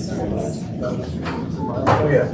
Oh, yeah.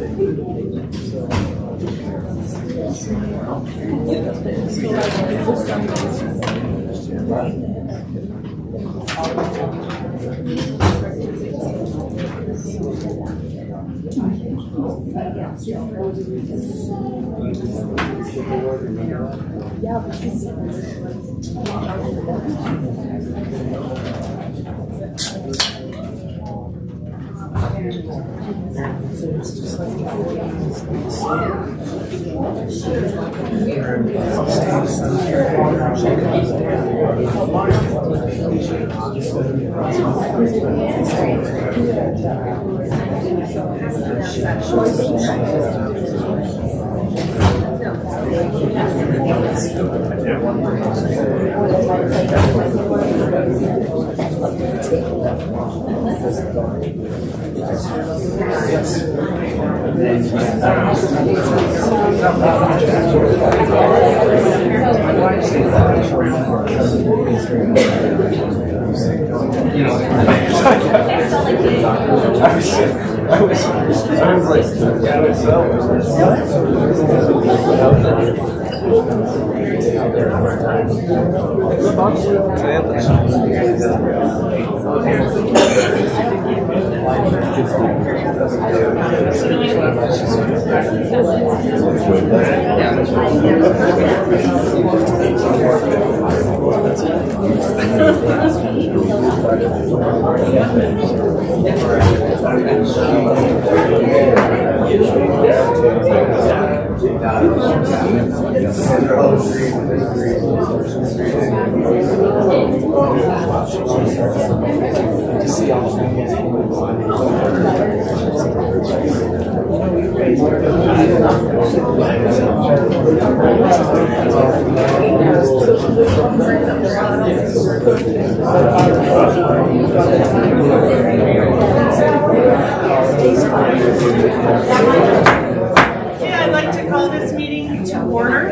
I'd like to call this meeting to order.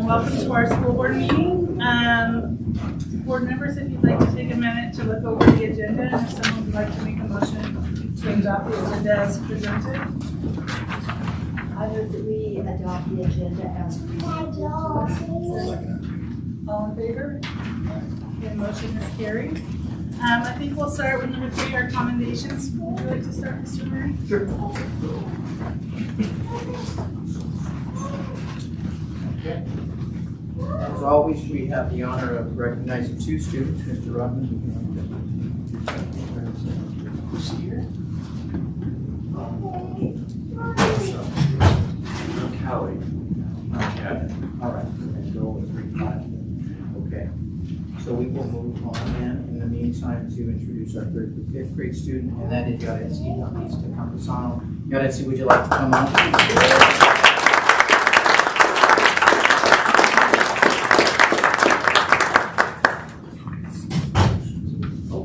Welcome to our school board meeting. Board members, if you'd like to take a minute to look over the agenda, and if someone would like to make a motion to adopt the agenda as presented. I move that we adopt the agenda as presented. All in favor? Okay, motion is carried. I think we'll start with number 3, our commendations. Would you like to start, Mr. Murray? Sure. Okay. As always, we have the honor of recognizing 2 students. Mr. Robbins, would you like to here? Callie. All right, and go with 3-5. Okay. So we will move on then, in the meantime, to introduce our 3rd through 5th grade student, and that is Yaretsi Nyssa Camposano. Yaretsi, would you like to come on?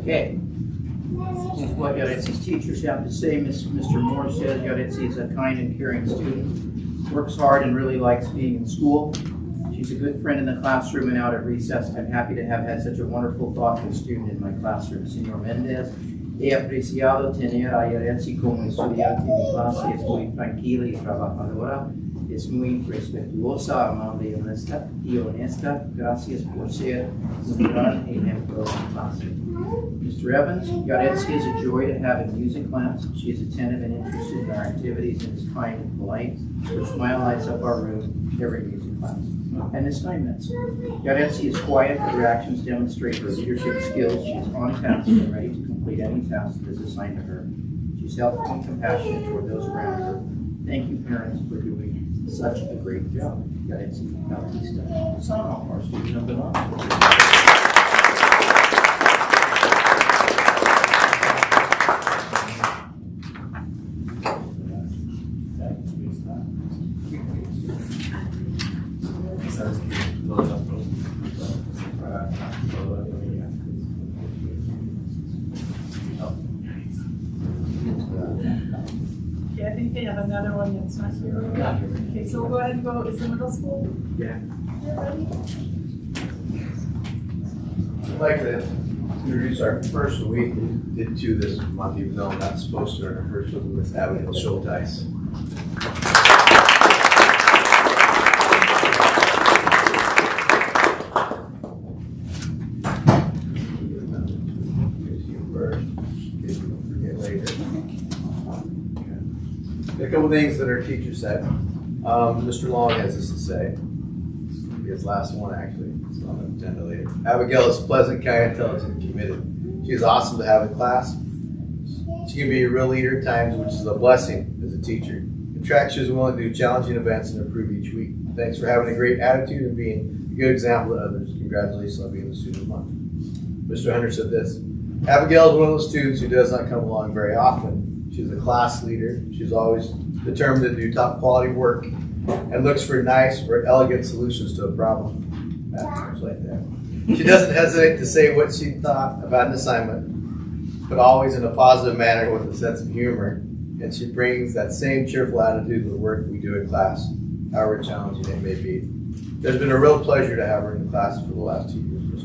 Okay. This is what Yaretsi's teachers have to say. Mr. Moore says Yaretsi is a kind and caring student, works hard and really likes being in school. She's a good friend in the classroom and out at recess. I'm happy to have had such a wonderful, thoughtful student in my classroom. Señor Méndez, he apreciado tener a Yaretsi como estudiante en mi clase. Es muy tranquila y trabajadora. Es muy respetuosa, amable y honesta. Gracias por ser un gran ejemplo en clase. Mr. Evans, Yaretsi is a joy to have in music class. She is attentive and interested in our activities and is kind and polite. Her smile lights up our room every music class. And assignments. Yaretsi is quiet, but her actions demonstrate her leadership skills. She is on task and ready to complete any task that is assigned to her. She's helpful and compassionate toward those around her. Thank you, parents, for doing such a great job. Yaretsi Bautista. Son, our student number 9. Okay, I think they have another one that's not here. Okay, so we'll go ahead and go. Is the middle school? Yeah. Ready? Like this. Introduce our first week. We did 2 this month, even though I'm not supposed to. And our first was Miss Abigail Schulteis. A couple things that our teacher said. Mr. Long has this to say. His last one, actually. It's on the agenda later. Abigail is pleasant, kind, intelligent, and committed. She is awesome to have in class. She can be a real leader at times, which is a blessing as a teacher. In track, she is willing to do challenging events and improve each week. Thanks for having a great attitude and being a good example to others. Congratulations on being the student of the month. Mr. Hunter said this. Abigail is one of those students who does not come along very often. She's a class leader. She's always determined to do top quality work and looks for nice or elegant solutions to a problem. That's like that. She doesn't hesitate to say what she thought about an assignment, but always in a positive manner with a sense of humor. And she brings that same cheerful attitude to the work we do in class, however challenging it may be. There's been a real pleasure to have her in the class for the last 2 years.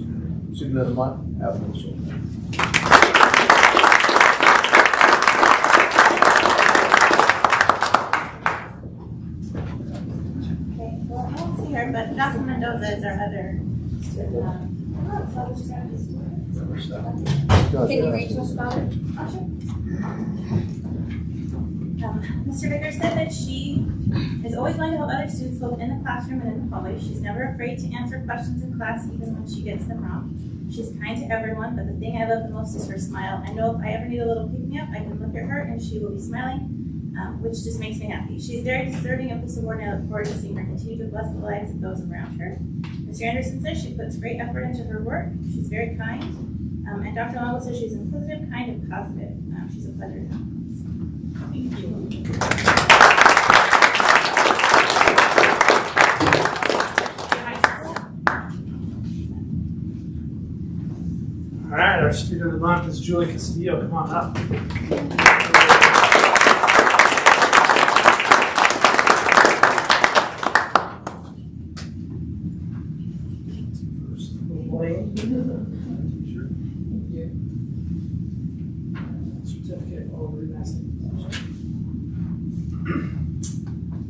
Student of the month, Abigail Schulteis. But Jocelyn Mendoza is our other student. Can you read to us about it? Mr. Vickers said that she is always willing to help other students both in the classroom and in the hallway. She's never afraid to answer questions in class even when she gets them wrong. She's kind to everyone, but the thing I love the most is her smile. I know if I ever need a little pick-me-up, I can look at her and she will be smiling, which just makes me happy. She's very deserving of this award, and I look forward to seeing her continue to bless the lives of those around her. Mr. Anderson says she puts great effort into her work. She's very kind. And Dr. Longo says she's inquisitive, kind, and positive. She's a pleasure to help us. Thank you. All right, our student of the month is Julie Castillo. Come on up. Certificate over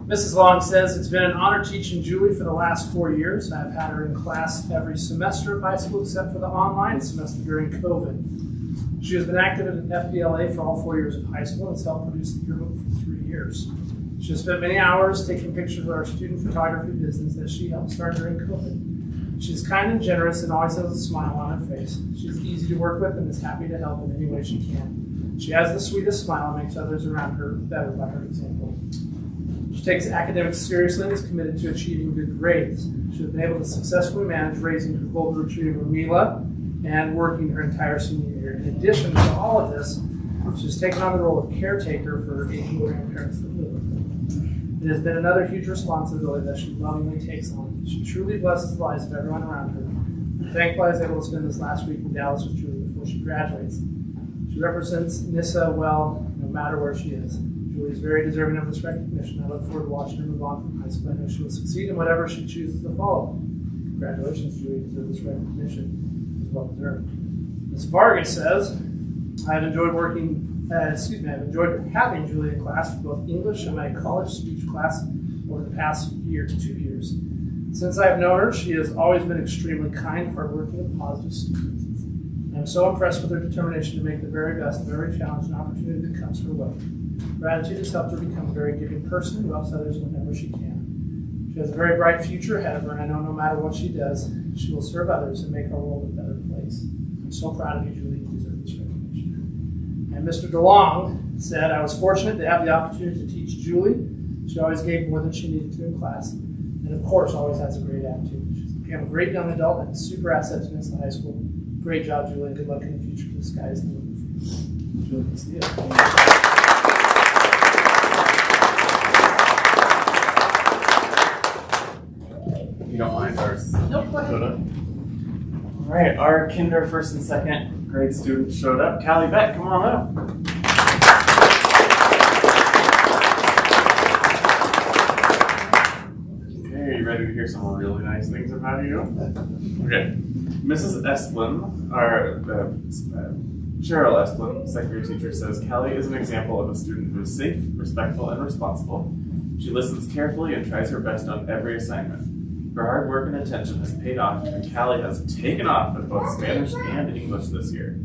Mrs. Long says, it's been an honor teaching Julie for the last 4 years. I've had her in class every semester of high school except for the online semester during COVID. She has been active in FBLA for all 4 years of high school and has helped produce the yearbook for 3 years. She has spent many hours taking pictures of our student photography business that she helped start during COVID. She's kind and generous and always has a smile on her face. She's easy to work with and is happy to help in any way she can. She has the sweetest smile and makes others around her better by her example. She takes academics seriously and is committed to achieving good grades. She has been able to successfully manage raising her golden retriever Mila and working her entire senior year. In addition to all of this, she's taken on the role of caretaker for aging grandparents that live with her. It has been another huge responsibility that she lovingly takes on. She truly blesses the lives of everyone around her. I'm thankful I was able to spend this last week in Dallas with Julie before she graduates. She represents Nyssa well, no matter where she is. Julie is very deserving of this recognition. I look forward to watching her move on from high school. I know she will succeed in whatever she chooses to follow. Congratulations, Julie. You deserve this recognition. It's well deserved. Ms. Vargas says, I've enjoyed having Julie in class for both English and my college speech class over the past 2 years. Since I have known her, she has always been extremely kind, hardworking, and positive student. I'm so impressed with her determination to make the very best of every challenge and opportunity that comes her way. Gratitude has helped her become a very giving person who helps others whenever she can. She has a very bright future ahead of her, and I know no matter what she does, she will serve others and make our world a better place. I'm so proud of you, Julie. You deserve this recognition. And Mr. DeLong said, I was fortunate to have the opportunity to teach Julie. She always gave more than she needed to in class, and of course, always has a great attitude. She's become a great young adult and a super asset to Nyssa High School. Great job, Julie, and good luck in the future. The sky is the limit for you. Julie Castillo. You don't mind ours? Nope, go ahead. All right, our kinder first and second grade students showed up. Callie Beck, come on up. Okay, Are you ready to hear some really nice things about you? Okay. Mrs. Esplin, our Cheryl Esplin, secondary teacher, says Callie is an example of a student who is safe, respectful, and responsible. She listens carefully and tries her best on every assignment. Her hard work and attention has paid off, and Callie has taken off in both Spanish and English this year.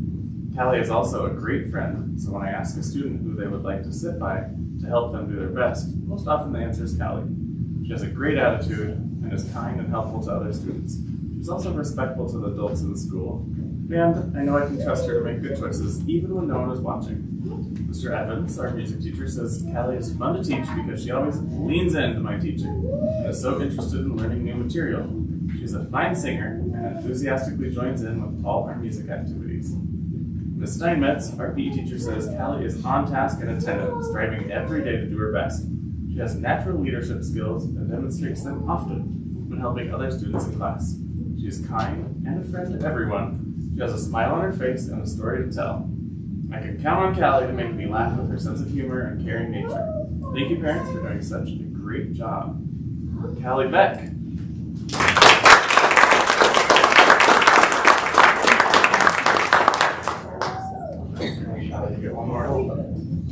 Callie is also a great friend, so when I ask a student who they would like to sit by to help them do their best, most often the answer is Callie. She has a great attitude and is kind and helpful to other students. She's also respectful to the adults in the school. And I know I can trust her to make good choices, even when no one is watching. Mr. Evans, our music teacher, says Callie is fun to teach because she always leans into my teaching and is so interested in learning new material. She's a fine singer and enthusiastically joins in with all our music activities. Ms. Steinmetz, our PE teacher, says Callie is on task and attentive, striving every day to do her best. She has natural leadership skills and demonstrates them often when helping other students in class. She is kind and a friend to everyone. She has a smile on her face and a story to tell. I can count on Callie to make me laugh with her sense of humor and caring nature. Thank you, parents, for doing such a great job. Callie Beck.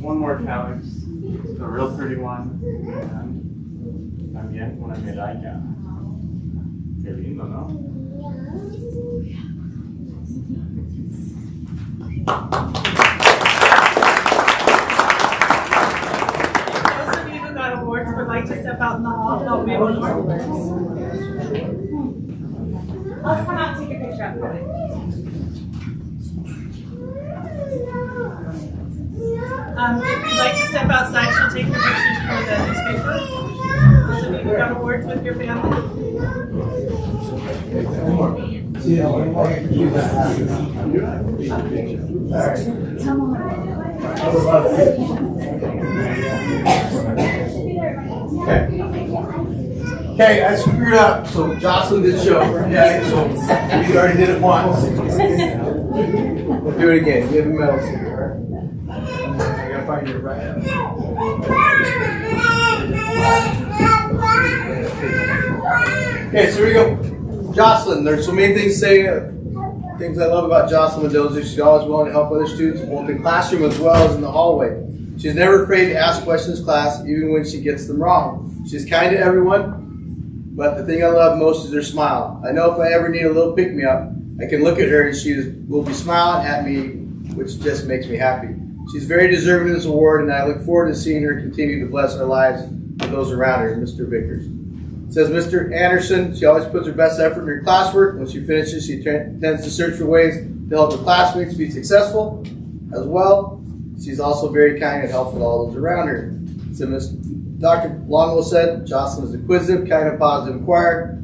One more Callie. The real pretty one. And también una medalla. Qué lindo, ¿no? Those of you who got awards would like to step out in the hall. No, we have one more. I'll come out and take a picture of it. If you'd like to step outside, she'll take the pictures for the newspaper. Those of you who got awards with your family. Okay, I screwed up. So Jocelyn did show. Okay, so we already did it once. We'll do it again. Give him a medal. I gotta find your right hand. Okay, so here we go. Jocelyn, there's so many things to say. Things I love about Jocelyn Mendoza. She's always willing to help other students, both in the classroom as well as in the hallway. She's never afraid to ask questions in class, even when she gets them wrong. She's kind to everyone, but the thing I love most is her smile. I know if I ever need a little pick-me-up, I can look at her and she will be smiling at me, which just makes me happy. She's very deserving of this award, and I look forward to seeing her continue to bless our lives and those around her. Mr. Vickers. It says, Mr. Anderson, she always puts her best effort in her classwork. When she finishes, she tends to search for ways to help her classmates be successful as well. She's also very kind and helpful to all those around her. So Dr. Longwell said, Jocelyn is inquisitive, kind and positive inquirer.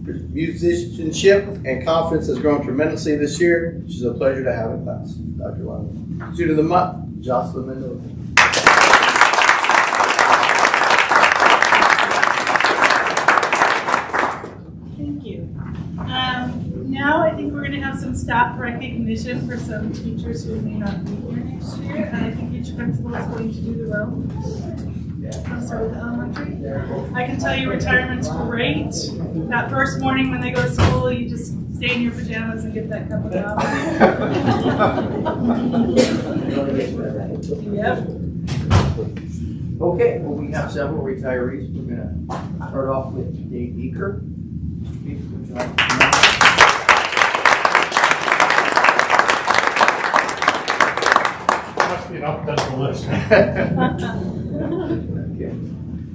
Her musicianship and confidence has grown tremendously this year. She's a pleasure to have in class. Dr. Longwell. Student of the month, Jocelyn Mendoza. Thank you. Now I think we're going to have some staff recognition for some teachers who may not be here next year, and I think each principal is going to do the role. I'll start with the elementary. I can tell you retirement's great. That first morning when they go to school, you just stay in your pajamas and get that cup of coffee. Yep. Okay, well, we have several retirees. We're going to start off with Dave Beaker. Mr. Beaker, would you like to come up? Must be an alphabetical list. Okay.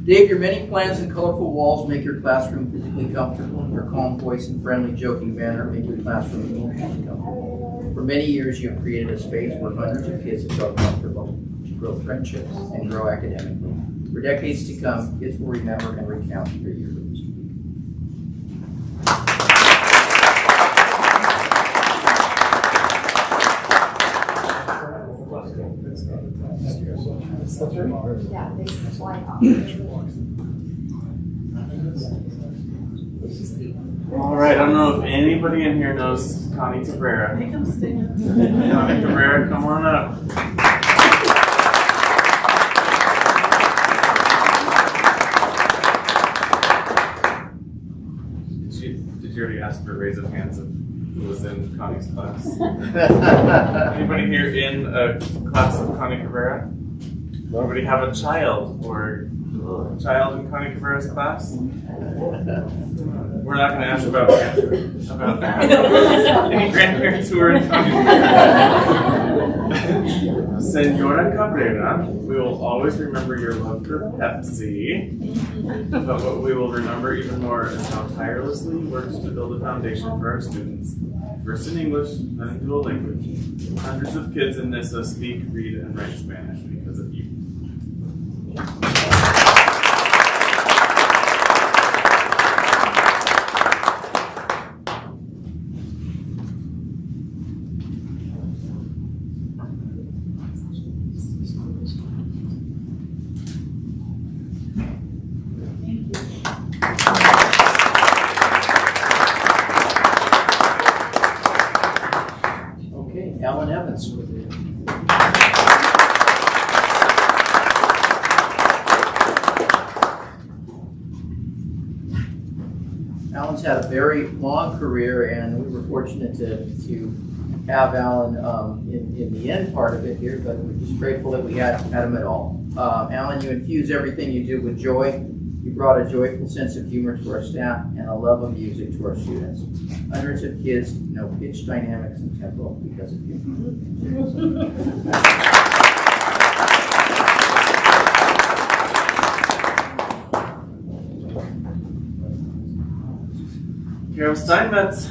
Dave, your many plans and colorful walls make your classroom physically comfortable. Your calm voice and friendly, joking manner make your classroom emotionally comfortable. For many years, you have created a space where hundreds of kids have felt comfortable to grow friendships and grow academically. For decades to come, kids will remember and recount your years with Mr. Beaker. Yeah, they slide off. All right, I don't know if anybody in here knows Connie Cabrera. Make them stand. Connie Cabrera, come on up. Did you already ask for a raise of hands of who was in Connie's class? Anybody here in a class of Connie Cabrera? Anybody have a child or a child in Connie Cabrera's class? We're not going to ask about any grandparents who are in Connie Cabrera. Senora Cabrera, we will always remember your love for Pepsi, but what we will remember even more is how tirelessly you worked to build a foundation for our students, first in English, then in dual language. Hundreds of kids in Nyssa speak, read, and write Spanish because of you. Okay, Alan Evans with it. Alan's had a very long career, and we were fortunate to have Alan in the end part of it here, but we're just grateful that we had him at all. Alan, you infuse everything you do with joy. You brought a joyful sense of humor to our staff and a love of music to our students. Hundreds of kids know pitch dynamics and tempo because of you. Carol Steinmetz.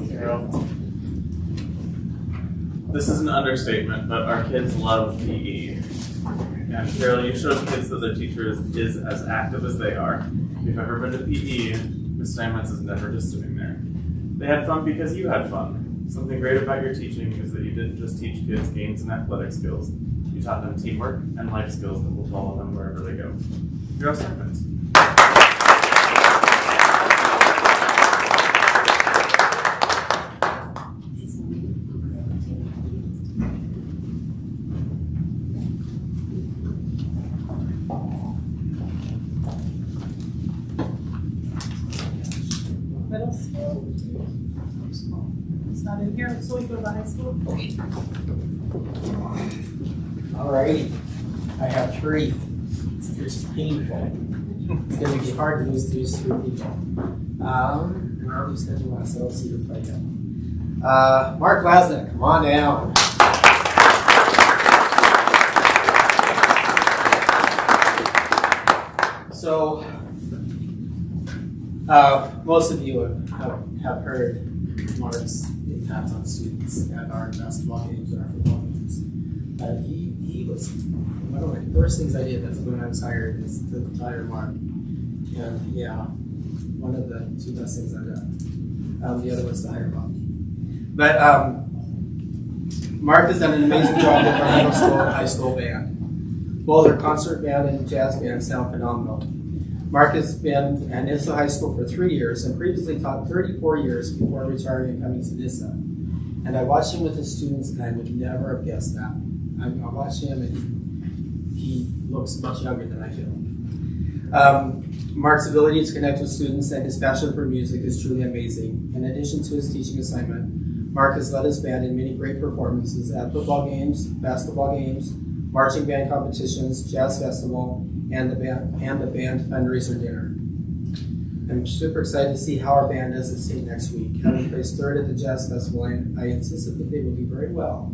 Carol. This is an understatement, but our kids love PE. And Carol, you showed kids that their teacher is as active as they are. If you've ever been to PE, Ms. Steinmetz is never just sitting there. They had fun because you had fun. Something great about your teaching is that you didn't just teach kids games and athletic skills. You taught them teamwork and life skills that will follow them wherever they go. Carol Steinmetz. Middle school? It's not in here, so we go to high school? Alrighty, I have three. This is painful. It's gonna be hard to lose these three people. And I'll be scheduled last, so I'll see if I can. Mark Lasnik, come on down. So, most of you have heard Mark's impact on students at our basketball games and our football games. He was one of the first things I did when I was hired is to hire Mark. And yeah, one of the two best things I've done. The other was to hire Bobby. But Mark has done an amazing job with our middle school and high school band. Both our concert band and jazz band sound phenomenal. Mark has been at Nyssa High School for 3 years and previously taught 34 years before retiring and coming to Nyssa. And I watched him with his students, and I would never have guessed that. I watched him, and he looks much younger than I feel. Mark's ability to connect with students and his passion for music is truly amazing. In addition to his teaching assignment, Mark has led his band in many great performances at football games, basketball games, marching band competitions, jazz festival, and the band fundraiser dinner. I'm super excited to see how our band does at state next week. Having placed third at the jazz festival, I anticipate they will do very well.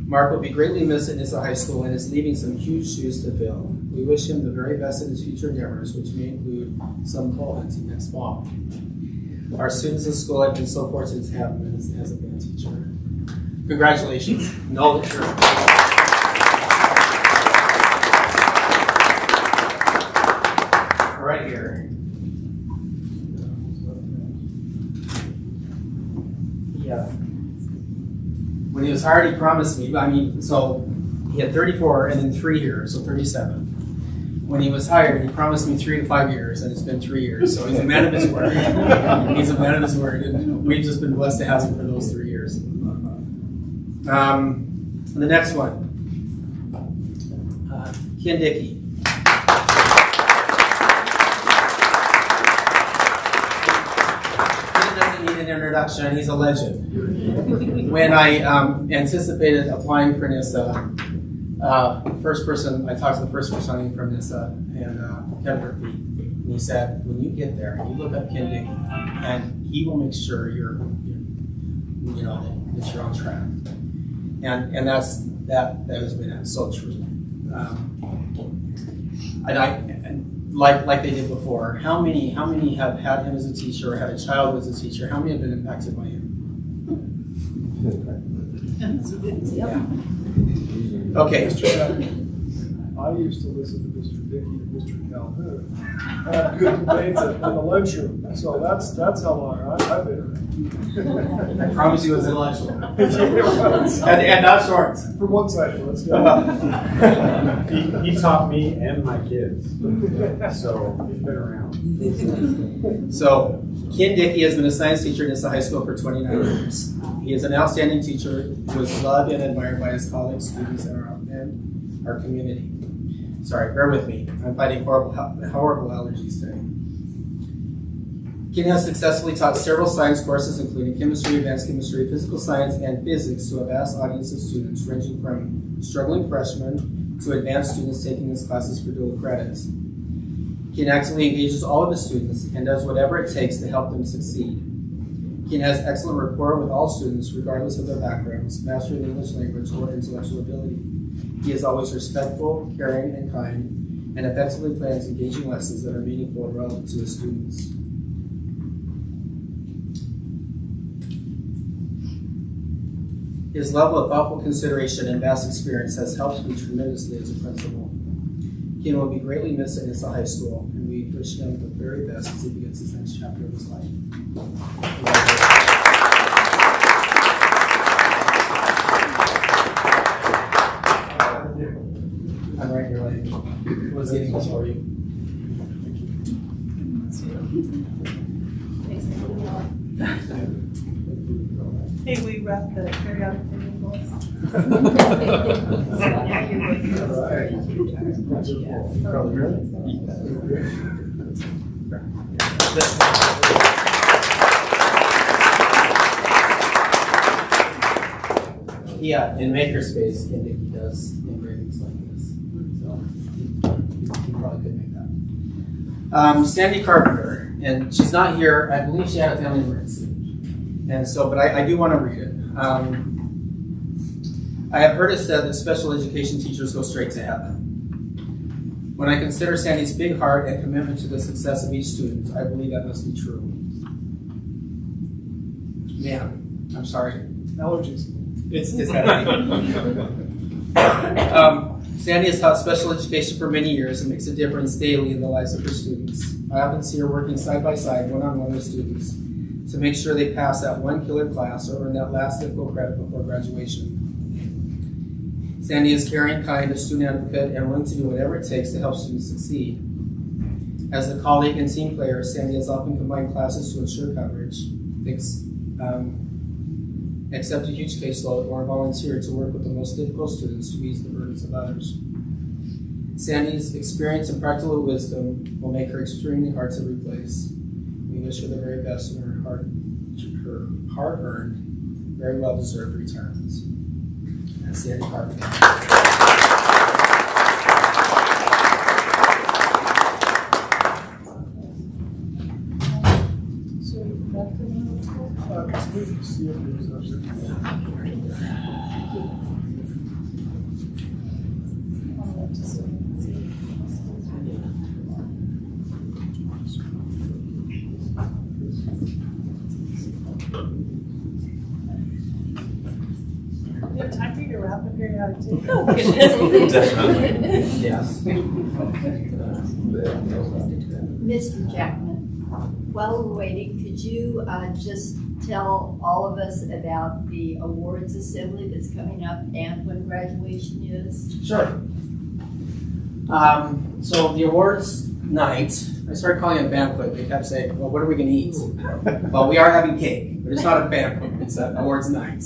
Mark will be greatly missed at Nyssa High School and is leaving some huge shoes to fill. We wish him the very best in his future endeavors, which may include some pole hunting next fall. Our students in school have been so fortunate to have him as a band teacher. Congratulations. No, sure. Right here. Yeah. When he was hired, he promised me, so he had 34 and then 3 years, so 37. When he was hired, he promised me 3 to 5 years, and it's been 3 years, so he's a man of his word. He's a man of his word, and we've just been blessed to have him for those 3 years. The next one, Ken Dickey. Ken doesn't need an introduction, he's a legend. When I anticipated applying for Nyssa, I talked to the first person from Nyssa, and Kevin Murphy, and he said, when you get there, you look up Ken Dickey, and he will make sure that you're on track. And that has been so true. Like they did before, how many have had him as a teacher or had a child who was a teacher? How many have been impacted by him? Yeah. Okay. I used to listen to Mr. Dickey and Mr. Calhoun. Had good debates in the lunchroom. So that's how long I've been. I promise you it was intellectual. and not short. From one side, let's go. He taught me and my kids. So he's been around. So Ken Dickey has been a science teacher at Nyssa High School for 29 years. He is an outstanding teacher who is loved and admired by his colleagues, students, and our community. Sorry, bear with me. I'm fighting horrible allergies today. Ken has successfully taught several science courses, including chemistry, advanced chemistry, physical science, and physics to a vast audience of students, ranging from struggling freshmen to advanced students taking his classes for dual credits. Ken actively engages all of his students and does whatever it takes to help them succeed. Ken has excellent rapport with all students, regardless of their backgrounds, mastering the English language, or intellectual ability. He is always respectful, caring, and kind, and effectively plans engaging lessons that are meaningful and relevant to his students. His level of thoughtful consideration and vast experience has helped me tremendously as a principal. Ken will be greatly missed at Nyssa High School, and we wish him the very best as he begins his next chapter of his life. I'm right here, like, what's getting this for you? Hey, we wrapped the periodic table goals. Now you're going to start Yeah, in Makerspace, Ken Dickey does engravings like this. So he probably could make that. Sandy Carpenter, and she's not here. I believe she had a family emergency. And so, but I do want to read it. I have heard it said that special education teachers go straight to heaven. When I consider Sandy's big heart and commitment to the success of each student, I believe that must be true. Man, I'm sorry. Allergies. It's gotta be. Sandy has taught special education for many years and makes a difference daily in the lives of her students. I often see her working side by side, one-on-one with students, to make sure they pass that one killer class or earn that last difficult credit before graduation. Sandy is caring, kind, a student advocate, and willing to do whatever it takes to help students succeed. As a colleague and team player, Sandy has often combined classes to ensure coverage, accept a huge caseload, or volunteer to work with the most difficult students to ease the burdens of others. Sandy's experience and practical wisdom will make her extremely hard to replace. We wish her the very best in her hard-earned, very well-deserved retirement. That's Sandy Carpenter. Should we go back to the middle school? Because we can see if there's You have time for you to wrap the periodic table? Definitely. Yes. Mr. Jackman, while we're waiting, could you just tell all of us about the awards assembly that's coming up and when graduation is? Sure. So the awards night, I started calling it a banquet. They kept saying, well, what are we going to eat? Well, we are having cake, but it's not a banquet. It's an awards night.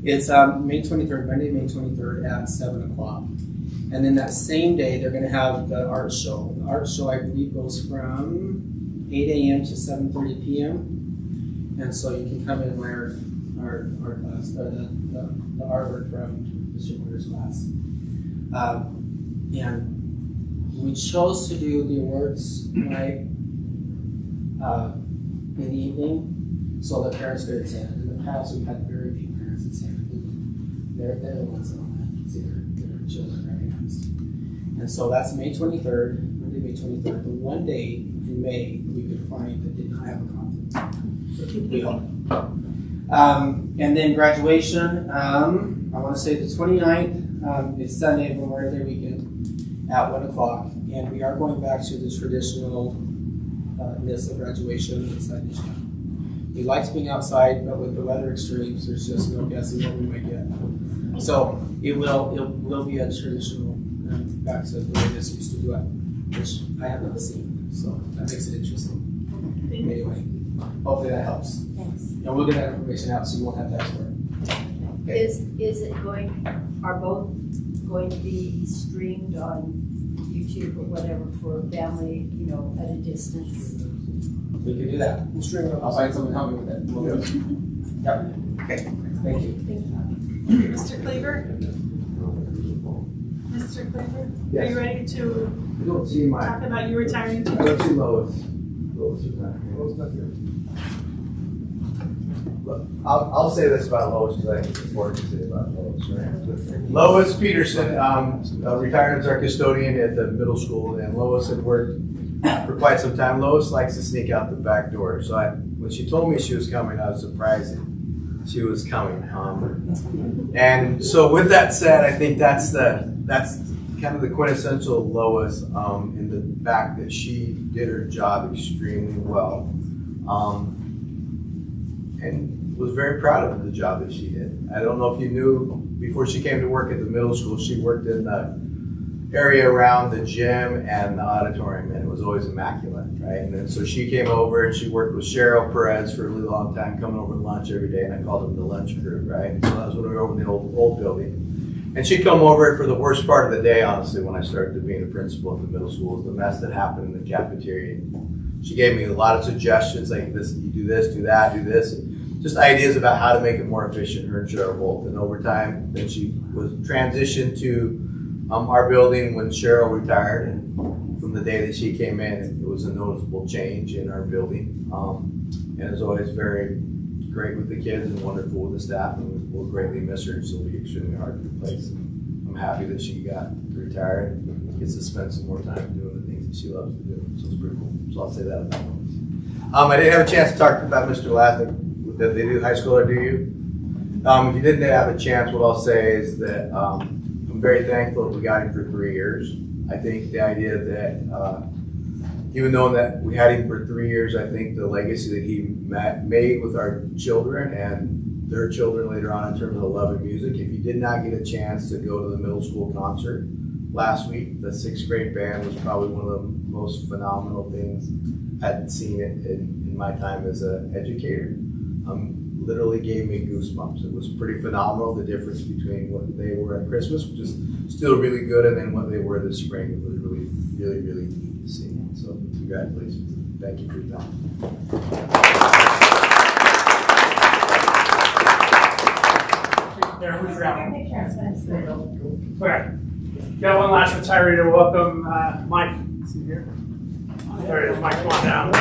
It's May 23rd, Monday, May 23rd at 7 o'clock. And then that same day, they're going to have the art show. The art show, I believe, goes from 8 a.m. to 7:30 p.m. And so you can come and admire our class, or the artwork from Mr. Moore's class. And we chose to do the awards night in the evening so that parents could attend. In the past, we've had very few parents attend. They're the ones that want to see their children recognized. And so that's May 23rd, Monday, May 23rd, the one day in May we could find that did not have a conflict. We hope. And then graduation, I want to say the 29th, it's Sunday, Memorial Day weekend at 1 o'clock. And we are going back to the traditional Nyssa graduation inside the gym. We liked being outside, but with the weather extremes, there's just no guessing what we might get. So it will be a traditional, back to the way this used to do it, which I have not seen. So that makes it interesting. Anyway, hopefully that helps. Thanks. And we'll get that information out so you won't have to ask for it. Okay. Are both going to be streamed on YouTube or whatever for family, at a distance? We can do that. We'll stream it I'll up. find someone to help me with that. We'll do it. Yep. Okay. Thank you. Mr. Cleaver? Mr. Cleaver? Are Yes. you ready to You don't see my. talk about you retiring? I don't see Lois. Lois is not here. Well, it's not here. Look, I'll say this about Lois because I think it's important to say about Lois, right? Lois Peterson retired as our custodian at the middle school, and Lois had worked for quite some time. Lois likes to sneak out the back door, so when she told me she was coming, I was surprised that she was coming. And so with that said, I think that's kind of the quintessential Lois in the fact that she did her job extremely well. And was very proud of the job that she did. I don't know if you knew, before she came to work at the middle school, she worked in the area around the gym and the auditorium, and it was always immaculate, right? And then so she came over and she worked with Cheryl Perez for a really long time, coming over to lunch every day, and I called them the lunch crew, right? So that was when we were over in the old building. And she'd come over for the worst part of the day, honestly, when I started being a principal at the middle school, was the mess that happened in the cafeteria. She gave me a lot of suggestions, like this, you do this, do that, do this. Just ideas about how to make it more efficient, her and Cheryl both. And over time, then she was transitioned to our building when Cheryl retired. And from the day that she came in, it was a noticeable change in our building. And it was always very great with the kids and wonderful with the staff. And we'll greatly miss her. So it'll be extremely hard to replace. I'm happy that she got retired and gets to spend some more time doing the things that she loves to do. So it's pretty cool. So I'll say that about her. I didn't have a chance to talk about Mr. Lasnik. That they do high school, or do you? If you didn't have a chance, what I'll say is that I'm very thankful that we got him for 3 years. I think the idea that even though that we had him for 3 years, I think the legacy that he made with our children and their children later on in terms of the love of music. If you did not get a chance to go to the middle school concert last week, the 6th grade band was probably one of the most phenomenal things I'd seen in my time as an educator. Literally gave me goosebumps. It was pretty phenomenal, the difference between what they were at Christmas, which is still really good, and then what they were this spring. It was really, really, really neat to see. So congratulations. Thank you for your time. There, we forgot one. There you go. Okay. Got one last retiree to welcome, Mike. See here? There it is, Mike, come on down.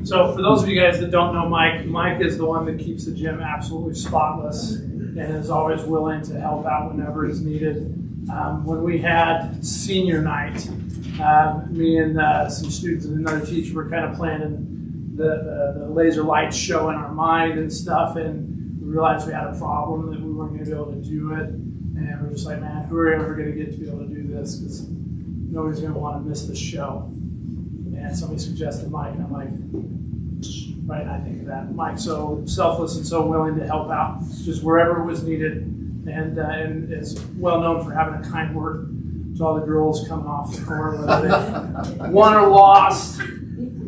So for those of you guys that don't know Mike, Mike is the one that keeps the gym absolutely spotless and is always willing to help out whenever is needed. When we had senior night, me and some students and another teacher were kind of planning the laser lights show in our mind and stuff, and we realized we had a problem that we weren't going to be able to do it. And we're just like, man, who are we ever going to get to be able to do this? Because nobody's going to want to miss this show. And somebody suggested Mike, and I'm like, right, I think of that. Mike's so selfless and so willing to help out, just wherever it was needed, and is well known for having a kind word to all the girls coming off the court, whether they won or lost.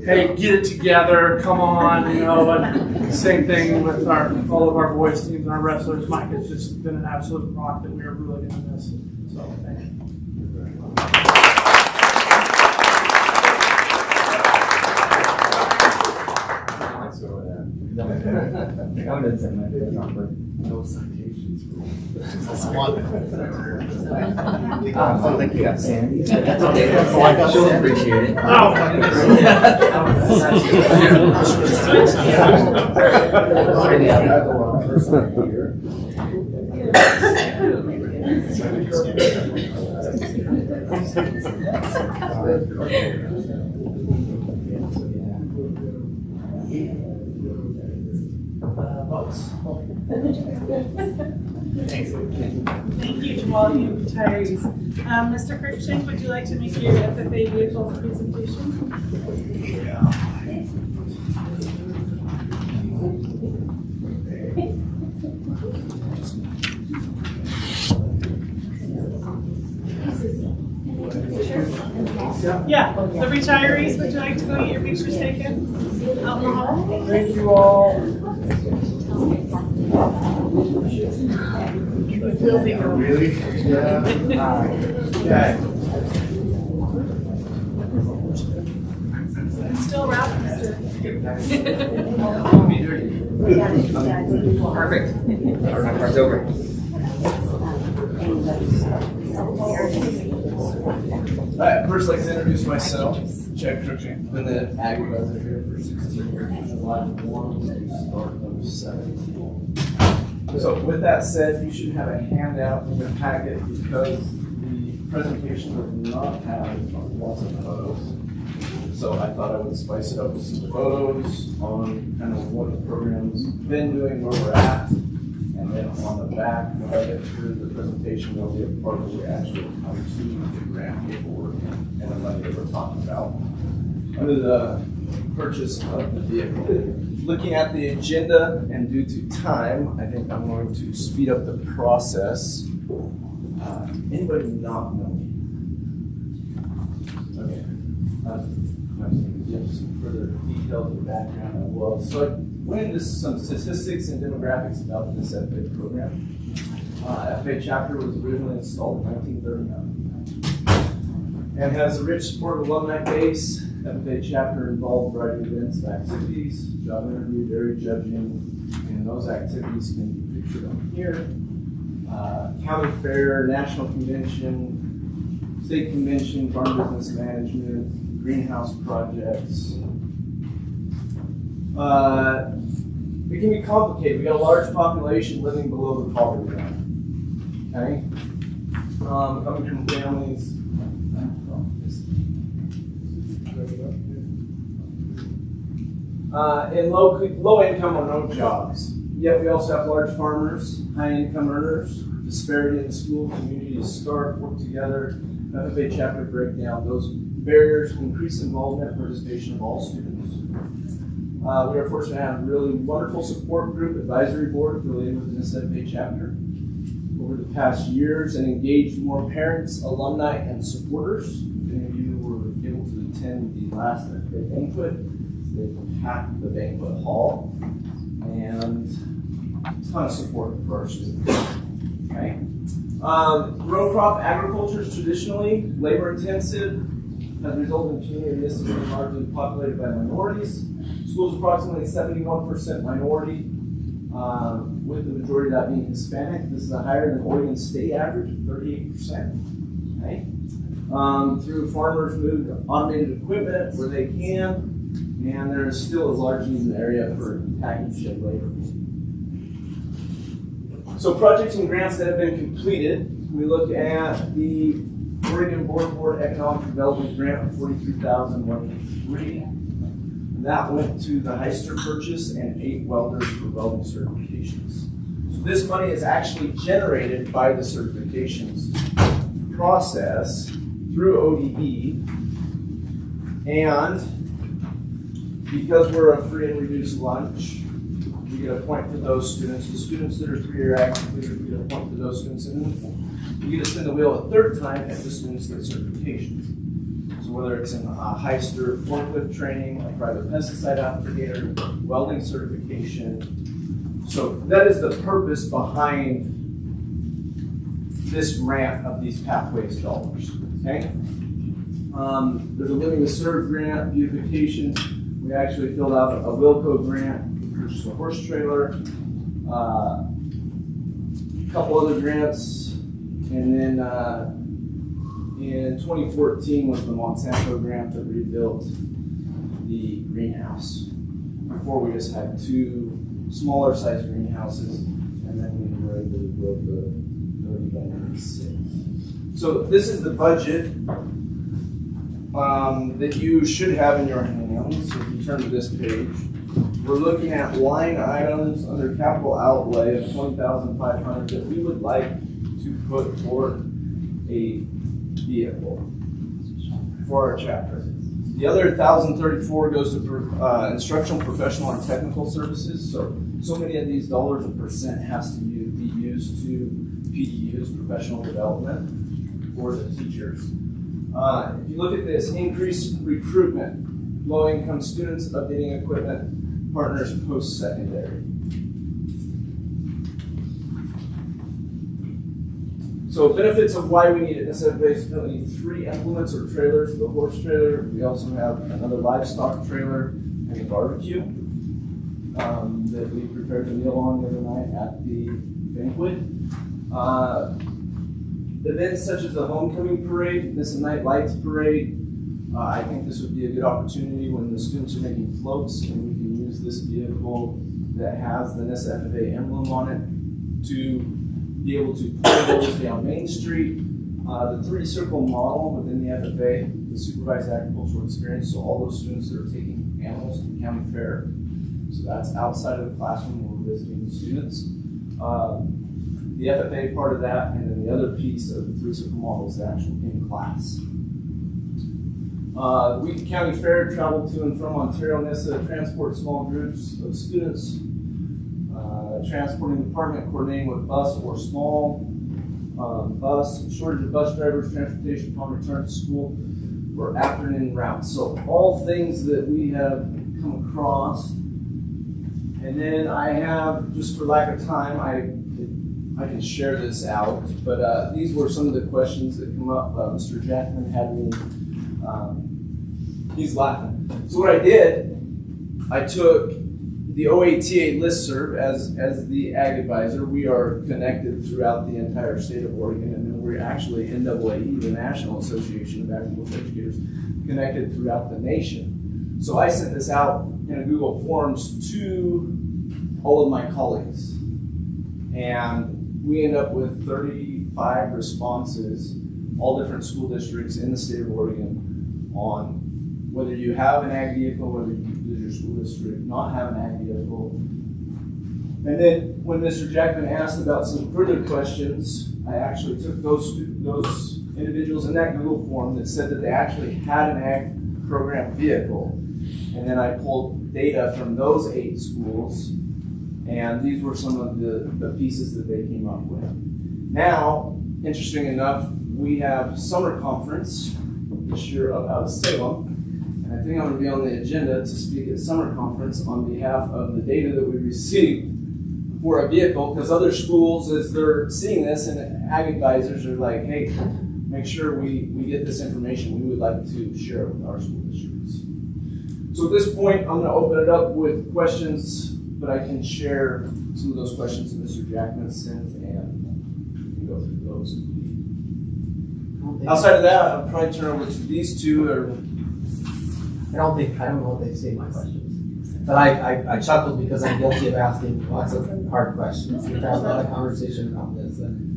Hey, get it together, come on, you know. And same thing with all of our boys teams and our wrestlers. Mike has just been an absolute rock that we are really going to miss. So thank you. No citations. Oh, thank you, guys. She'll appreciate it. Thank you to all you retirees. Mr. Kirkshank, would you like to make your FFA vehicle presentation? Yeah, the retirees, would you like to go get your pictures taken out in the hall? Thank you all. Really? Yeah. Still around, Mr. Perfect. Our part's over. Alright, first I'd like to introduce myself, Chad Cruikshank. Been the ag advisor here for 16 years. July 1 to start of 17. So with that said, you should have a handout in your packet because the presentation does not have lots of photos. So I thought I would spice it up with some photos on kind of what the program's been doing, where we're at. And then on the back, when I get through the presentation, there'll be a part where we actually come to the grant paperwork and the money that we're talking about under the purchase of the vehicle. Looking at the agenda and due to time, I think I'm going to speed up the process. Anybody not know me? Okay. I can give some further details of background as well. So I went into some statistics and demographics about this FFA program. FFA chapter was originally installed in 1939 and has a rich supportive alumni base. FFA chapter involved a variety of events and activities, job interview, dairy judging, and those activities can be pictured on here. County fair, national convention, state convention, farm business management, greenhouse projects. It can be complicated. We got a large population living below the poverty line. Okay? Coming from families. In low income or no jobs. Yet we also have large farmers, high income earners, disparity in the school community is stark, work together. FFA chapter breakdown, those barriers increase involvement and participation of all students. We are fortunate to have a really wonderful support group advisory board affiliated with the Nyssa FFA chapter over the past years and engaged more parents, alumni, and supporters. Many of you were able to attend the last FFA banquet. They packed the banquet hall and a ton of support for our students. Okay. Row crop agriculture is traditionally labor intensive, has resulted in a community of Nyssa being largely populated by minorities. School is approximately 71% minority, with the majority of that being Hispanic. This is higher than Oregon State average of 38%. Okay. Through farmers moved automated equipment where they can, and there is still a large need in the area for package shed labor. So projects and grants that have been completed, we look at the Oregon Board Economic Development Grant of $43,183. That went to the Heister purchase and 8 welders for welding certifications. So this money is actually generated by the certifications process through ODE, and because we're a free and reduced lunch, we get a point for those students. The students that are 3-year ag completers, we get a point for those students. And we get to spin the wheel a third time if the students get certifications. So whether it's in Heister forklift training, a private pesticide applicator, welding certification. So that is the purpose behind this grant of these pathways dollars, okay? There's a Living to Serve grant, beautification. We actually filled out a Wilco grant, which is a horse trailer. A couple other grants, and then in 2014 was the Monsanto grant that rebuilt the greenhouse. Before we just had 2 smaller sized greenhouses, and then we were able to build the 30 by 96. So this is the budget that you should have in your hands. So if you turn to this page, we're looking at line items under capital outlay of $20,500 that we would like to put toward a vehicle for our chapter. The other 1,034 goes to instructional, professional, and technical services. So many of these dollars a percent has to be used to PDUs, professional development, for the teachers. If you look at this, increased recruitment, low-income students, updating equipment, partners post-secondary. So benefits of why we need it. This is basically 3 implements or trailers, the horse trailer. We also have another livestock trailer and a barbecue that we prepared the meal on the other night at the banquet. Events such as the homecoming parade, this night lights parade. I think this would be a good opportunity when the students are making floats, and we can use this vehicle that has the Nyssa FFA emblem on it to be able to pull those down Main Street. The 3-circle model within the FFA, the supervised agricultural experience, so all those students that are taking animals to the county fair. So that's outside of the classroom when we're visiting the students. The FFA part of that, and then the other piece of the 3-circle model is the actual in class. Week County Fair, travel to and from Ontario, Nyssa, transport small groups of students, transporting department, coordinating with bus or small bus, shortage of bus drivers, transportation upon return to school, or afternoon routes. So all things that we have come across. And then I have, just for lack of time, I can share this out, but these were some of the questions that come up. Mr. Jackman had me, he's laughing. So what I did, I took the OATA listserv as the ag advisor. We are connected throughout the entire state of Oregon, and then we're actually NAAE, the National Association of Agricultural Educators, connected throughout the nation. So I sent this out in a Google Forms to all of my colleagues, and we end up with 35 responses, all different school districts in the state of Oregon, on whether you have an ag vehicle, whether does your school district not have an ag vehicle. And then when Mr. Jackman asked about some further questions, I actually took those individuals in that Google form that said that they actually had an ag program vehicle. And then I pulled data from those 8 schools, and these were some of the pieces that they came up with. Now, interesting enough, we have summer conference this year out of Salem, and I think I'm going to be on the agenda to speak at summer conference on behalf of the data that we received for a vehicle, because other schools, as they're seeing this, and ag advisors are like, hey, make sure we get this information. We would like to share it with our school districts. So at this point, I'm going to open it up with questions, but I can share some of those questions that Mr. Jackman sent, and we can go through those. Outside of that, I'll probably turn over to these two. I don't know if they say my questions. But I chuckled because I'm guilty of asking lots of hard questions. We've had a lot of conversation about this, and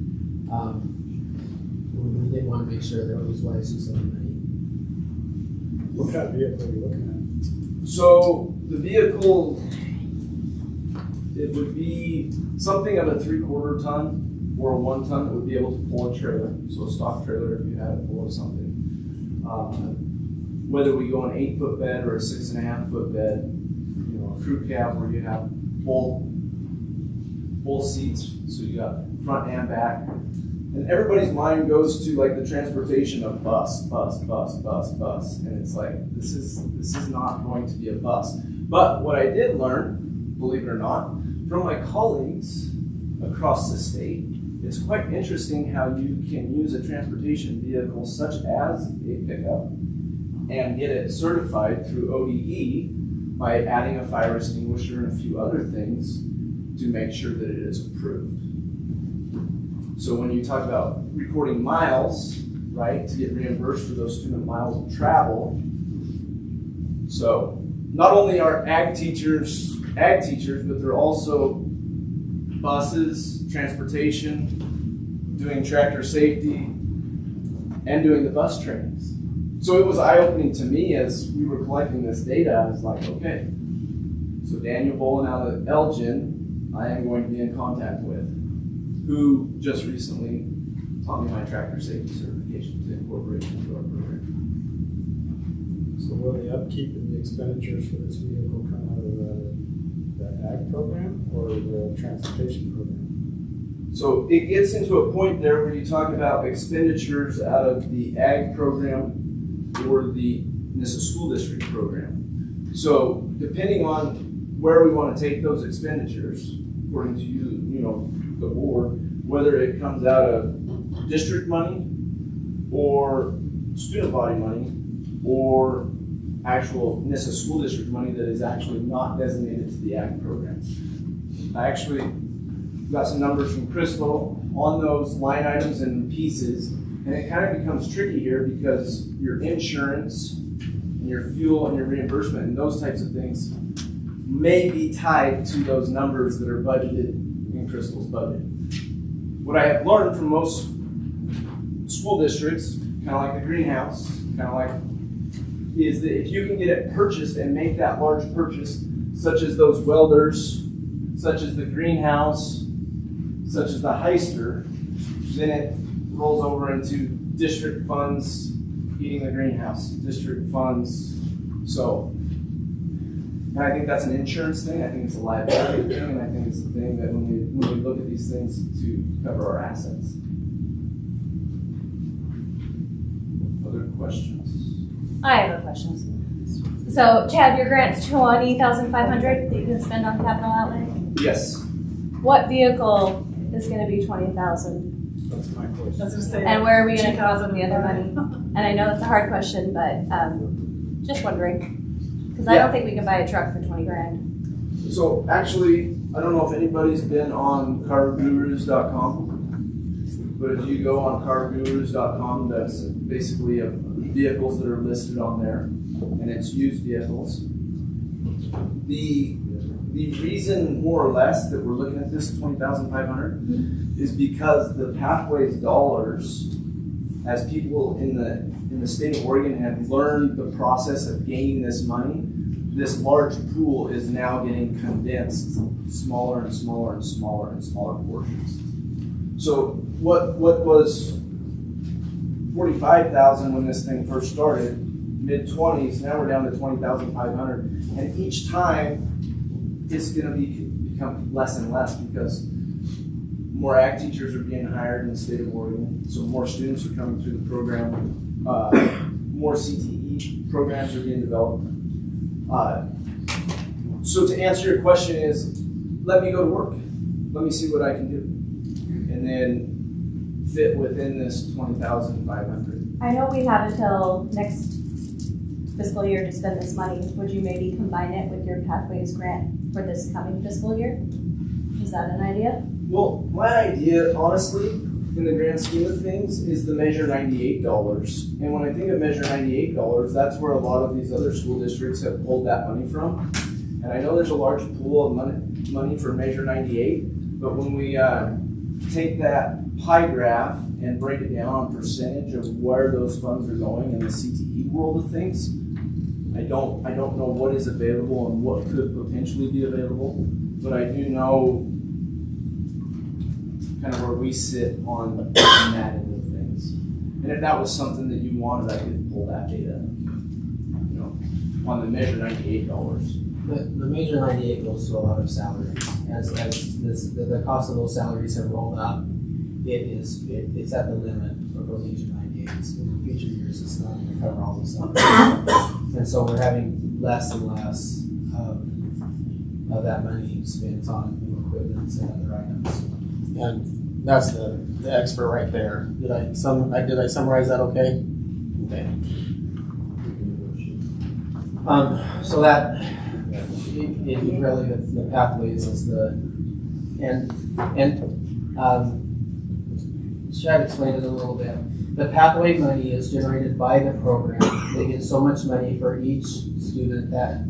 we did want to make sure there was ways to save money. What kind of vehicle are you looking So the vehicle, it would be something of a 3/4 ton or a 1 ton that would be able to pull a trailer. So a stock trailer if you had it full of something. Whether we go an 8-foot bed or a 6.5-foot bed, you know, a crew cab where you have full seats, so you got front and back. And everybody's mind goes to like the transportation of bus, and it's like this is not going to be a bus. But what I did learn, believe it or not, from my colleagues across the state, it's quite interesting how you can use a transportation vehicle such as a pickup and get it certified through ODE by adding a fire extinguisher and a few other things to make sure that it is approved. So when you talk about recording miles, right, to get reimbursed for those student miles of travel, so not only are ag teachers, but they're also buses, transportation, doing tractor safety, and doing the bus trainings. So it was eye-opening to me as we were collecting this data. I was like, okay, so Daniel Bolin out of Elgin, I am going to be in contact with, who just recently taught me my tractor safety certification to incorporate into our program. So will the upkeep and the expenditures for this vehicle come out of the ag program or the transportation program? So it gets into a point there where you talk about expenditures out of the ag program or the Nyssa School District program. So depending on where we want to take those expenditures, according to you know, the board, whether it comes out of district money or student body money or actual Nyssa School District money that is actually not designated to the ag program. I actually got some numbers from Crystal on those line items and pieces, and it kind of becomes tricky here because your insurance and your fuel and your reimbursement and those types of things may be tied to those numbers that are budgeted in Crystal's budget. What I have learned from most school districts, kind of like the greenhouse, kind of like, is that if you can get it purchased and make that large purchase, such as those welders, such as the greenhouse, such as the heister, then it rolls over into district funds eating the greenhouse, district funds. So, and I think that's an insurance thing, I think it's a liability thing, and I think it's the thing that when we look at these things to cover our assets. Other questions? I have a question. So, Chad, your grant's $20,500 that you can spend on capital outlay. Yes. What vehicle is going to be $20,000? That's my question. That's what I'm saying. And where are we going to come up with the other money? And I know it's a hard question, but just wondering, because I don't think we can buy a truck for $20,000. So actually, I don't know if anybody's been on cargurus.com, but if you go on cargurus.com, that's basically vehicles that are listed on there, and it's used vehicles. The reason, more or less, that we're looking at this $20,500 is because the Pathways dollars, as people in the state of Oregon have learned the process of gaining this money, this large pool is now getting condensed smaller and smaller and smaller and smaller portions. So what was $45,000 when this thing first started, mid-20s, now we're down to $20,500, and each time it's going to become less and less because more ag teachers are being hired in the state of Oregon, so more students are coming through the program, more CTE programs are being developed. So to answer your question is, let me go to work. Let me see what I can do. And then fit within this $20,500. I know we have until next fiscal year to spend this money. Would you maybe combine it with your Pathways grant for this coming fiscal year? Is that an idea? Well, my idea, honestly, in the grand scheme of things, is the Measure 98 dollars. And when I think of Measure 98 dollars, that's where a lot of these other school districts have pulled that money from. And I know there's a large pool of money for Measure 98, but when we take that pie graph and break it down on percentage of where those funds are going in the CTE world of things, I don't know what is available and what could potentially be available, but I do know kind of where we sit on that end of things. And if that was something that you wanted, I could pull that data, on the Measure 98 dollars. The Measure 98 goes to a lot of salaries. As the cost of those salaries have rolled up, it's at the limit for those Agent 98s. In future years, it's not going to cover all this stuff. And so we're having less and less of that money spent on new equipment and other items. And that's the expert right there. Did I summarize that okay? Okay. So that it really the pathways is Chad explained it a little bit. The pathway money is generated by the program. They get so much money for each student that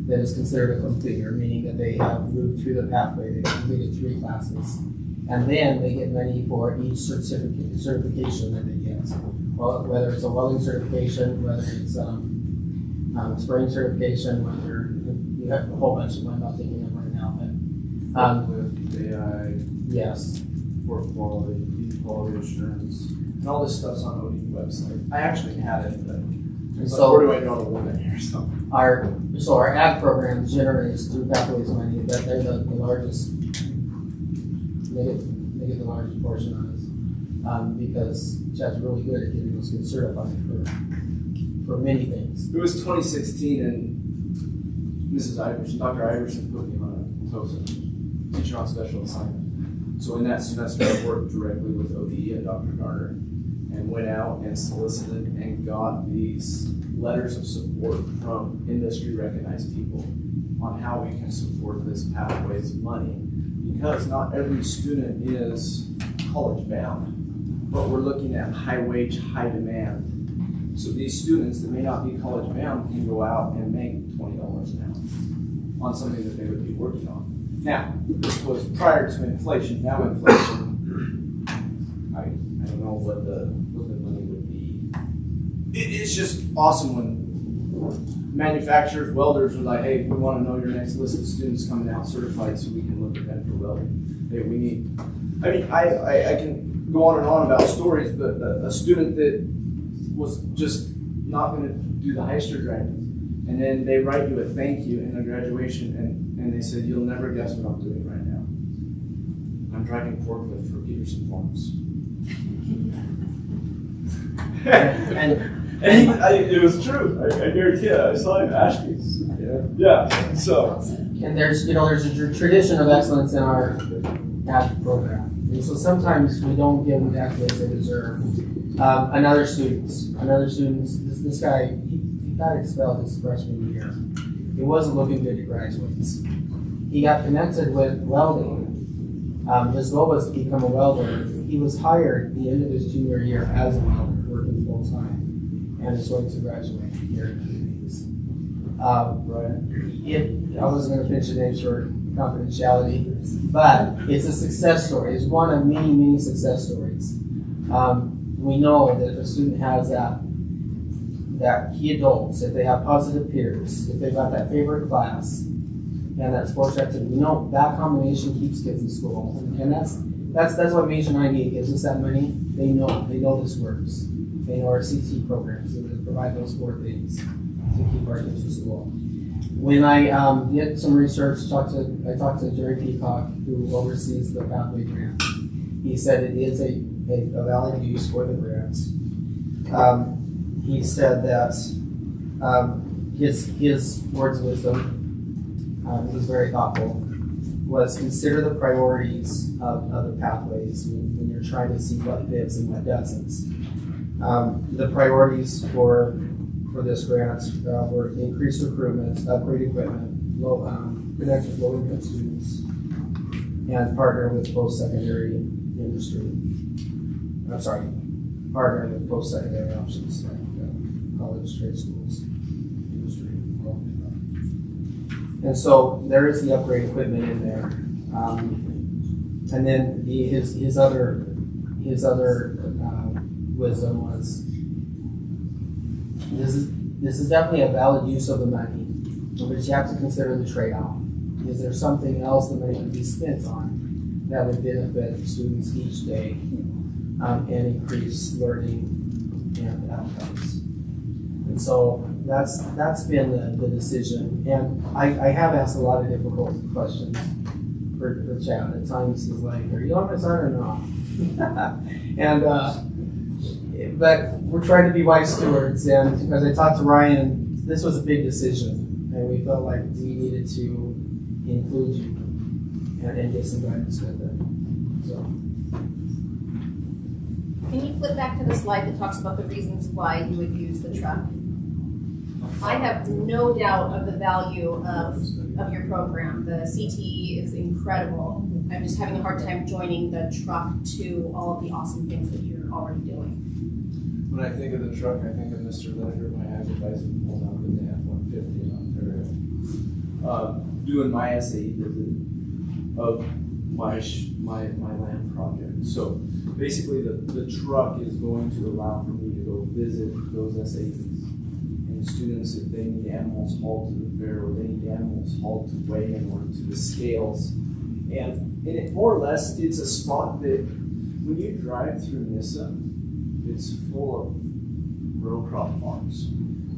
is considered a completer, meaning that they have moved through the pathway, they've completed 3 classes. And then they get money for each certification that they get. Well, whether it's a welding certification, whether it's spraying certification, whether you have a whole bunch of them, I'm not thinking of right now, but with AI, yes. work quality assurance, and all this stuff's on OD's website. I actually had it, but it's So- like, where do I know the one in here? So Our ag program generates through pathways money, but they're the largest. They get the largest portion of it because Chad's really good at getting those kids certified for many things. it was 2016, and Mrs. Iverson, Dr. Iverson, put me on a TOSA, teacher on special assignment. So in that semester, I worked directly with ODE and Dr. Garner, and went out and solicited and got these letters of support from industry recognized people on how we can support this pathways money, because not every student is college bound, but we're looking at high wage, high demand. So these students that may not be college bound can go out and make $20 an hour on something that they would be working on. Now, this was prior to inflation. Now inflation, I don't know what the money would be. It's just awesome when manufacturers, welders are like, hey, we want to know your next list of students coming out certified so we can look at them for welding. Hey, we need, I mean, I can go on and on about stories, but a student that was just not going to do the Heister driving, and then they write you a thank you in a graduation, and they said, you'll never guess what I'm doing right now. I'm driving forklift for Peterson Farms. It was true. I guarantee you. I saw him ask me. Yeah. So. And there's a tradition of excellence in our ag program. And so sometimes we don't give them the accolades they deserve. Another student, this guy, he got expelled his freshman year. He wasn't looking good to graduate. He got connected with welding. His goal was to become a welder. He was hired at the end of his junior year as a welder, working full time, and is going to graduate here in 2 days. I wasn't going to mention names for confidentiality, but it's a success story. It's one of many, many success stories. We know that if a student has that key adults, if they have positive peers, if they've got that favorite class, and that sports activity, we know that combination keeps kids in school, and that's what Major 98 gives us that money. They know this works. They know our CT programs that provide those 4 things to keep our kids in school. When I did some research, I talked to Jerry Peacock, who oversees the Pathway Grant. He said it is a valid use for the grants. He said that his words of wisdom, he's very thoughtful, was consider the priorities of the pathways when you're trying to see what fits and what doesn't. The priorities for this grant were increased recruitment, upgrade equipment, connect with low-income students, and partner with post-secondary industry. Partner with post-secondary options like college, trade schools, industry. And so there is the upgrade equipment in there, and then his other wisdom was this is definitely a valid use of the money, but you have to consider the trade-off. Is there something else the money could be spent on that would benefit students each day and increase learning and outcomes? And so that's been the decision. And I have asked a lot of difficult questions for Chad. At times he's like, are you on my side or not? And, but we're trying to be wise stewards, and as I talked to Ryan, this was a big decision, and we felt like we needed to include you and get some guidance with it. So. Can you flip back to the slide that talks about the reasons why you would use the truck? I have no doubt of the value of your program. The CTE is incredible. I'm just having a hard time joining the truck to all of the awesome things that you're already doing. When I think of the truck, I think of Mr. Lineker, my ag advisor, pulling out in the F-150 in Ontario. Doing my SAE visit of my land project. So basically the truck is going to allow for me to go visit those SAEs and students if they need animals hauled to the fair or they need animals hauled to weigh in or to the scales. And it more or less, it's a spot that when you drive through Nyssa, it's full of row crop farms.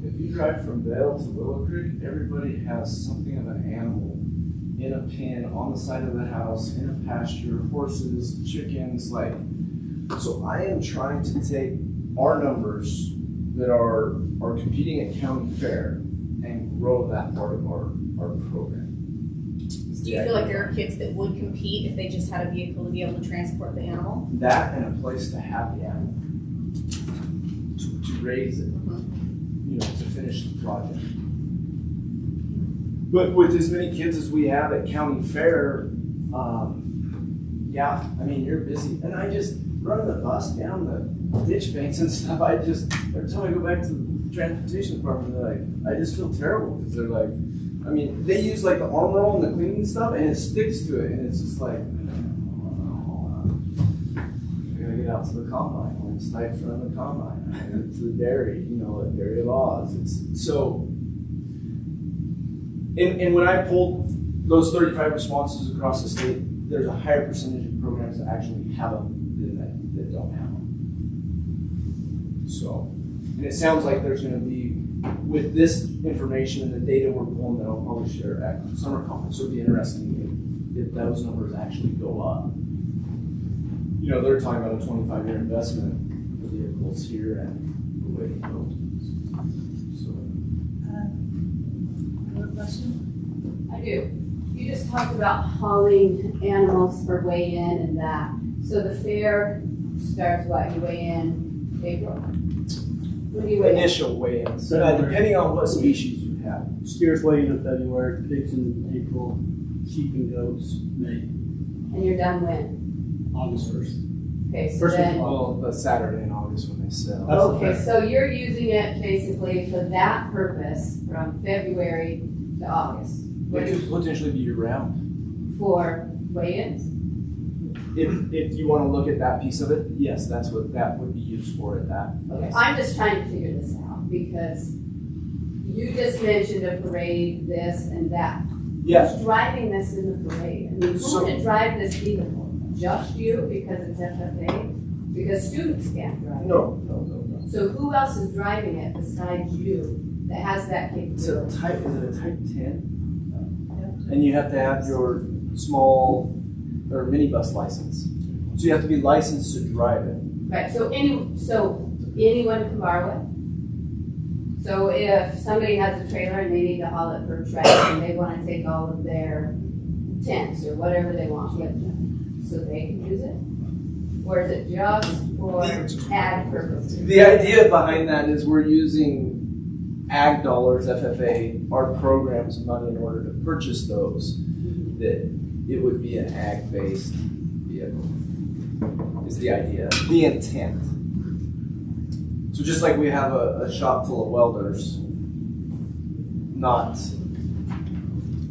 If you drive from Vale to Willow Creek, everybody has something of an animal in a pen on the side of the house, in a pasture, horses, chickens, like. So I am trying to take our numbers that are competing at county fair and grow that part of our program. Do you feel like there are kids that would compete if they just had a vehicle to be able to transport the animal? That and a place to have the animal, to raise it, you know, to finish the project. But with as many kids as we have at county fair, yeah, I mean, you're busy. And I just running the bus down the ditch banks and stuff. Every time I go back to the transportation department, they're like, I just feel terrible because they're like, I mean, they use like the arm roll and the cleaning stuff, and it sticks to it, and it's just like, I gotta get out to the combine, or it's right in front of the combine, and to the dairy, you know, at Dairy of Oz. It's so. And when I pulled those 35 responses across the state, there's a higher percentage of programs that actually have them than that don't have them. So, and it sounds like there's going to be, with this information and the data we're pulling that I'll probably share at summer conference, it would be interesting if those numbers actually go up. You know, they're talking about a 25-year investment for vehicles here and the way to go. So. Question? I do. You just talked about hauling animals for weigh-in and that. So the fair starts what? You weigh in April? When do you weigh in? Initial weigh-ins, depending on what species you have. Steers weigh in February, pigs in April, sheep and goats May. And you're done when? August 1st. Okay, so First then. well, the Saturday in August when they sell. Okay, so you're using it basically for that purpose from February to August. It could potentially be year-round. For weigh-ins? If you want to look at that piece of it, yes, that's what that would be used for at that. Okay, I'm just trying to figure this out because you just mentioned a parade, this and that. Yeah. Who's driving this in the parade? I mean, who's going to drive this vehicle? Just you because it's FFA? Because students can't drive it. No. So who else is driving it besides you that has that capability? Is it a type 10? And you have to have your small or minibus license. So you have to be licensed to drive it. Right, so anyone can borrow it? So if somebody has a trailer and they need to haul it for trash and they want to take all of their tents or whatever they want with them, so they can use it? Or is it just for ag purposes? The idea behind that is we're using ag dollars, FFA, our program's money in order to purchase those, that it would be an ag-based vehicle, is the idea, the intent. So just like we have a shop full of welders, not...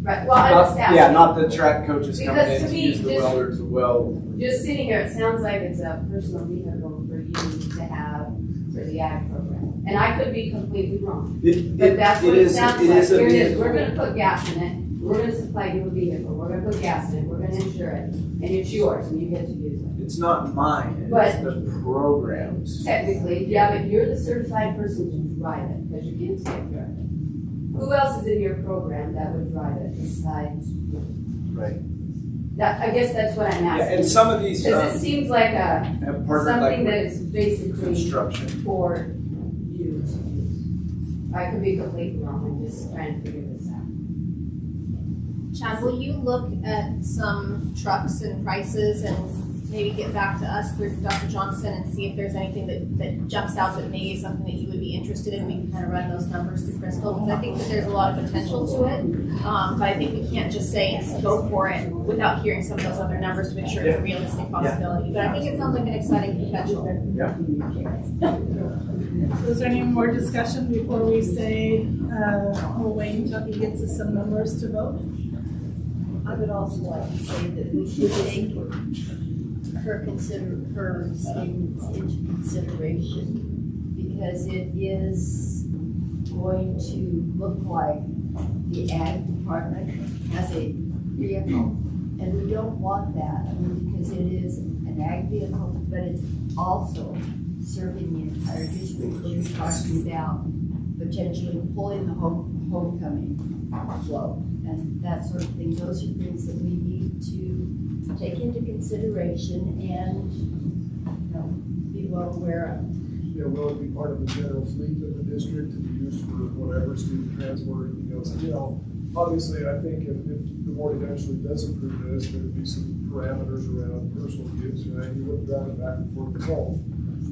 Right, well, I'm just asking. Yeah, not the track coaches coming Because in to to me, use the welder to weld. Just sitting here, it sounds like it's a personal vehicle for you to have for the ag program. And I could be completely wrong. But that's what it sounds like. Here it is, we're gonna put gas in it, we're gonna supply you a vehicle, we're gonna put gas in it, we're gonna insure it, and it's yours, and you get to use it. It's not mine, But- it's the program's. Technically, yeah, but you're the certified person to drive it, because your kids can't drive it. Who else is in your program that would drive it besides you? Right. I guess that's what I'm Yeah, asking. and some of these, Because it seems like have partnered like something that with is basically construction. for you to use. I could be completely wrong, I'm just trying to figure this out. Chad, will you look at some trucks and prices and maybe get back to us through Dr. Johnson and see if there's anything that jumps out that maybe is something that you would be interested in? We can kind of run those numbers through Crystal, because I think that there's a lot of potential to it. But I think we can't just say go for it without hearing some of those other numbers to make sure it's a realistic possibility. But I think it sounds like an exciting potential. So is there any more discussion before we say we'll wait until he gets us some numbers to vote? I would also like to say that we should take her statements into consideration, because it is going to look like the ag department has a vehicle, and we don't want that. I mean, because it is an ag vehicle, but it's also serving the entire district. We're talking about potentially pulling the homecoming flow and that sort of thing. Those are things that we need to take into consideration and, be well aware of. Yeah, will it be part of the general fleet of the district to be used for whatever student transport? Obviously, I think if the board eventually does approve this, there'd be some parameters around personal use, right? You wouldn't drive it back and forth to home.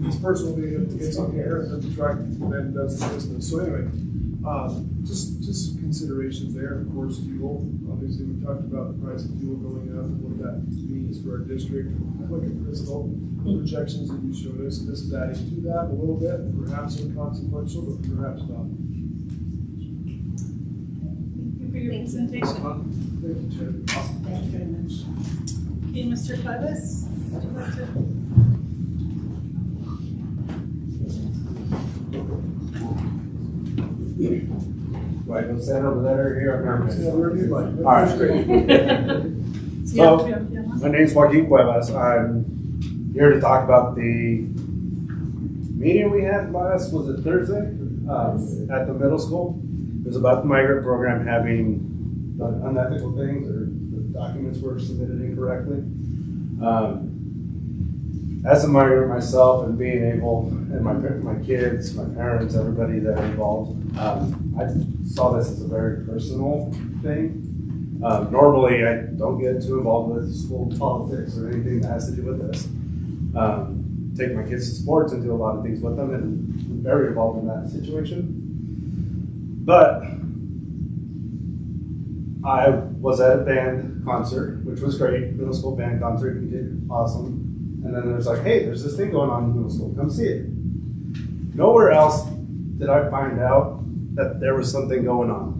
It's personal vehicle gets on here, and then the truck then does the business. So anyway, just considerations there. Of course, fuel. Obviously, we talked about the price of fuel going up and what that means for our district. Look at Crystal, the projections that you showed us, and this is adding to that a little bit, perhaps inconsequential, but perhaps not. Thank you for your presentation. Thank you, Chad. Awesome. Thank you very much. Okay, Mr. Clevis, would you like to? Do I go stand over there or here? Yeah, wherever you'd like. All right. So, my name's Joaquin Cuevas. I'm here to talk about the meeting we had last, was it Thursday? At the middle school. It was about the migrant program having done unethical things, or the documents were submitted incorrectly. As a migrant myself, and being able, and my kids, my parents, everybody that involved, I saw this as a very personal thing. Normally, I don't get too involved with school politics or anything that has to do with this. Take my kids to sports and do a lot of things with them, and I'm very involved in that situation. But I was at a band concert, which was great, middle school band concert. We did awesome. And then there's like, hey, there's this thing going on in middle school. Come see it. Nowhere else did I find out that there was something going on.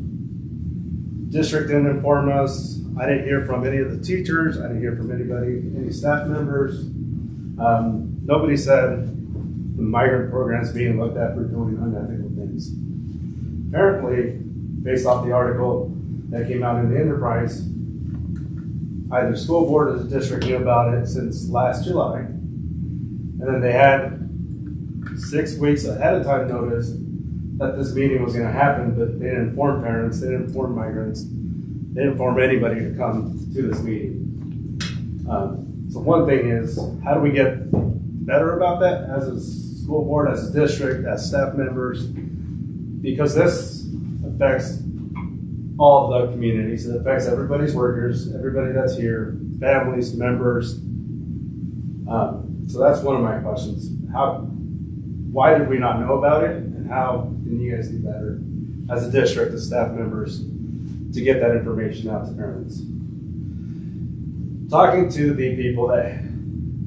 District didn't inform us. I didn't hear from any of the teachers. I didn't hear from anybody, any staff members. Nobody said the migrant program is being looked at for doing unethical things. Apparently, based off the article that came out in the Enterprise, either school board or the district knew about it since last July. And then they had 6 weeks ahead of time notice that this meeting was going to happen, but they didn't inform parents, they didn't inform migrants, they didn't inform anybody to come to this meeting. So one thing is, how do we get better about that as a school board, as a district, as staff members? Because this affects all of the communities. It affects everybody's workers, everybody that's here, families, members. So that's one of my questions. Why did we not know about it, and how can you guys do better as a district, as staff members, to get that information out to parents? Talking to the people that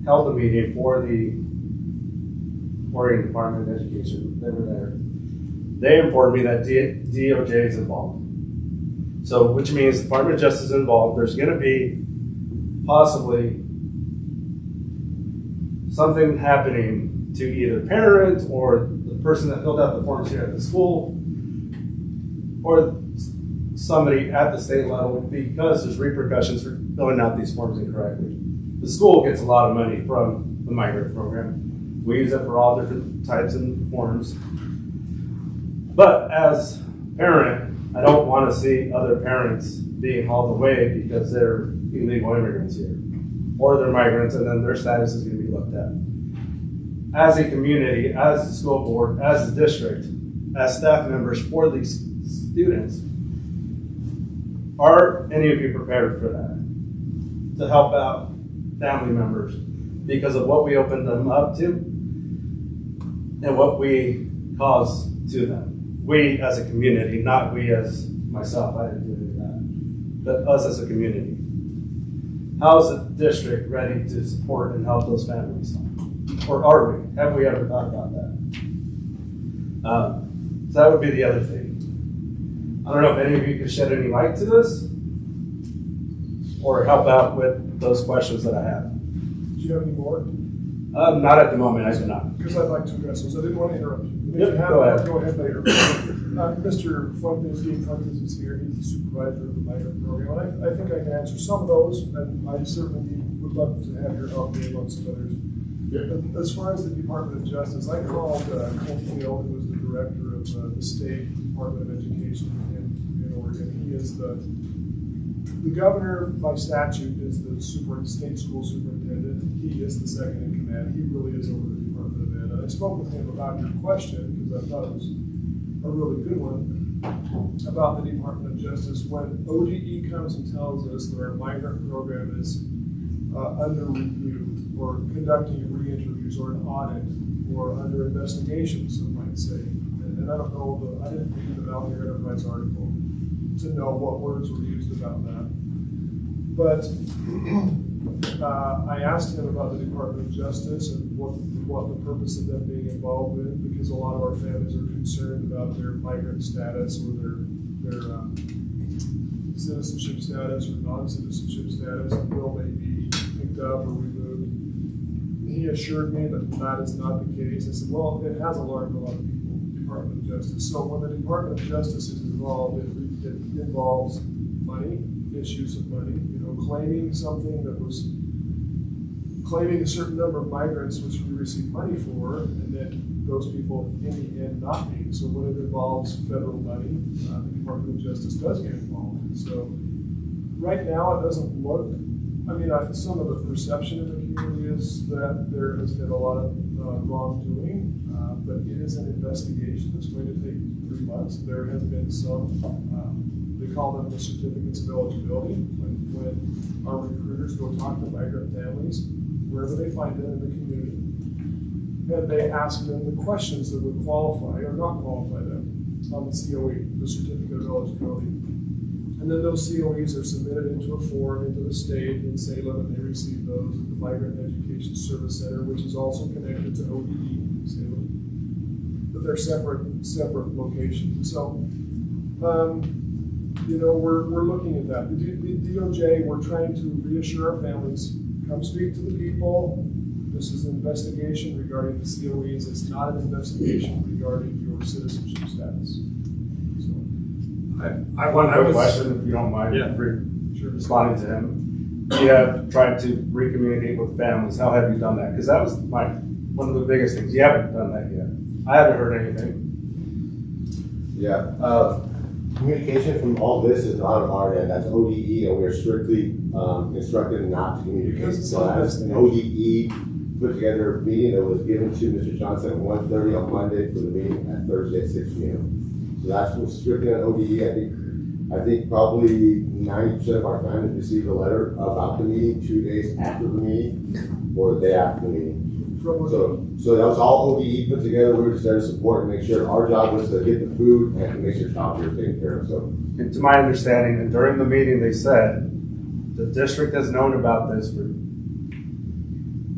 held the meeting for the Oregon Department of Education, they were there. They informed me that DOJ is involved. So, which means the Department of Justice is involved. There's going to be possibly something happening to either parents or the person that filled out the forms here at the school, or somebody at the state level, because there's repercussions for filling out these forms incorrectly. The school gets a lot of money from the migrant program. We use it for all different types and forms. But as a parent, I don't want to see other parents being hauled away because they're illegal immigrants here, or they're migrants, and then their status is going to be looked at. As a community, as the school board, as the district, as staff members for these students, are any of you prepared for that? To help out family members because of what we opened them up to and what we caused to them. We as a community, not we as myself, I didn't do any of that, but us as a community. How is the district ready to support and help those families? Or are we? Have we ever thought about that? So that would be the other thing. I don't know if any of you could shed any light to this or help out with those questions that I have. Do you have any more? Not at the moment, I do not. Because I'd like to address those. I didn't want to interrupt you. If Yep, you have, go ahead. Go ahead later. Mr. Fuentes is here. He's the supervisor of the migrant program. And I think I can answer some of those, and I certainly would love to have your help me among some others. As far as the Department of Justice, I called Cole Field, who is the director of the State Department of Education in Oregon. He is the governor by statute is the state school superintendent. He is the second in command. He really is over the Department of Ed. And I spoke with him about your question because I thought it was a really good one about the Department of Justice. When ODE comes and tells us that our migrant program is under review or conducting re-interviews or an audit or under investigation, some might say. And I don't know, I didn't read the Valley Enterprise article to know what words were used about that. But I asked him about the Department of Justice and what the purpose of them being involved in, because a lot of our families are concerned about their migrant status or their citizenship status or non-citizenship status until they be picked up or removed. He assured me that that is not the case. I said, well, it has alarmed a lot of people, the Department of Justice. So when the Department of Justice is involved, it involves money, issues of money, claiming something that was claiming a certain number of migrants which we receive money for, and then those people in the end not being. So when it involves federal money, the Department of Justice does get involved. So right now it doesn't look, some of the perception in the community is that there has been a lot of wrongdoing, but it is an investigation that's going to take 3 months. There has been some, they call them the certificates of eligibility, when our recruiters go talk to migrant families, wherever they find them in the community, and they ask them the questions that would qualify or not qualify them on the COE, the certificate of eligibility. And then those COEs are submitted into a form into the state in Salem, and they receive those at the Migrant Education Service Center, which is also connected to ODE in Salem. But they're separate locations. So, we're looking at that. The DOJ, we're trying to reassure our families, come speak to the people. This is an investigation regarding the COEs. It's not an investigation regarding your citizenship status. I have one quick question, if you don't mind, responding to him. You have tried to recommunicate with families. How have you done that? Because that was one of the biggest things. You haven't done that yet. I haven't heard anything. Yeah. Communication from all this is not on our end. That's ODE, and we are strictly instructed not to communicate. So as an ODE put together a meeting that was given to Mr. Johnson at 1:30 on Monday for the meeting at Thursday at 6 p.m. So that's what's strictly on ODE. I think probably 90% of our families received a letter about the meeting 2 days after the meeting or the day after the meeting. So that was all ODE put together. We were just there to support and make sure our job was to get the food and to make sure child care was taken care of. So, and to my understanding, and during the meeting they said the district has known about this for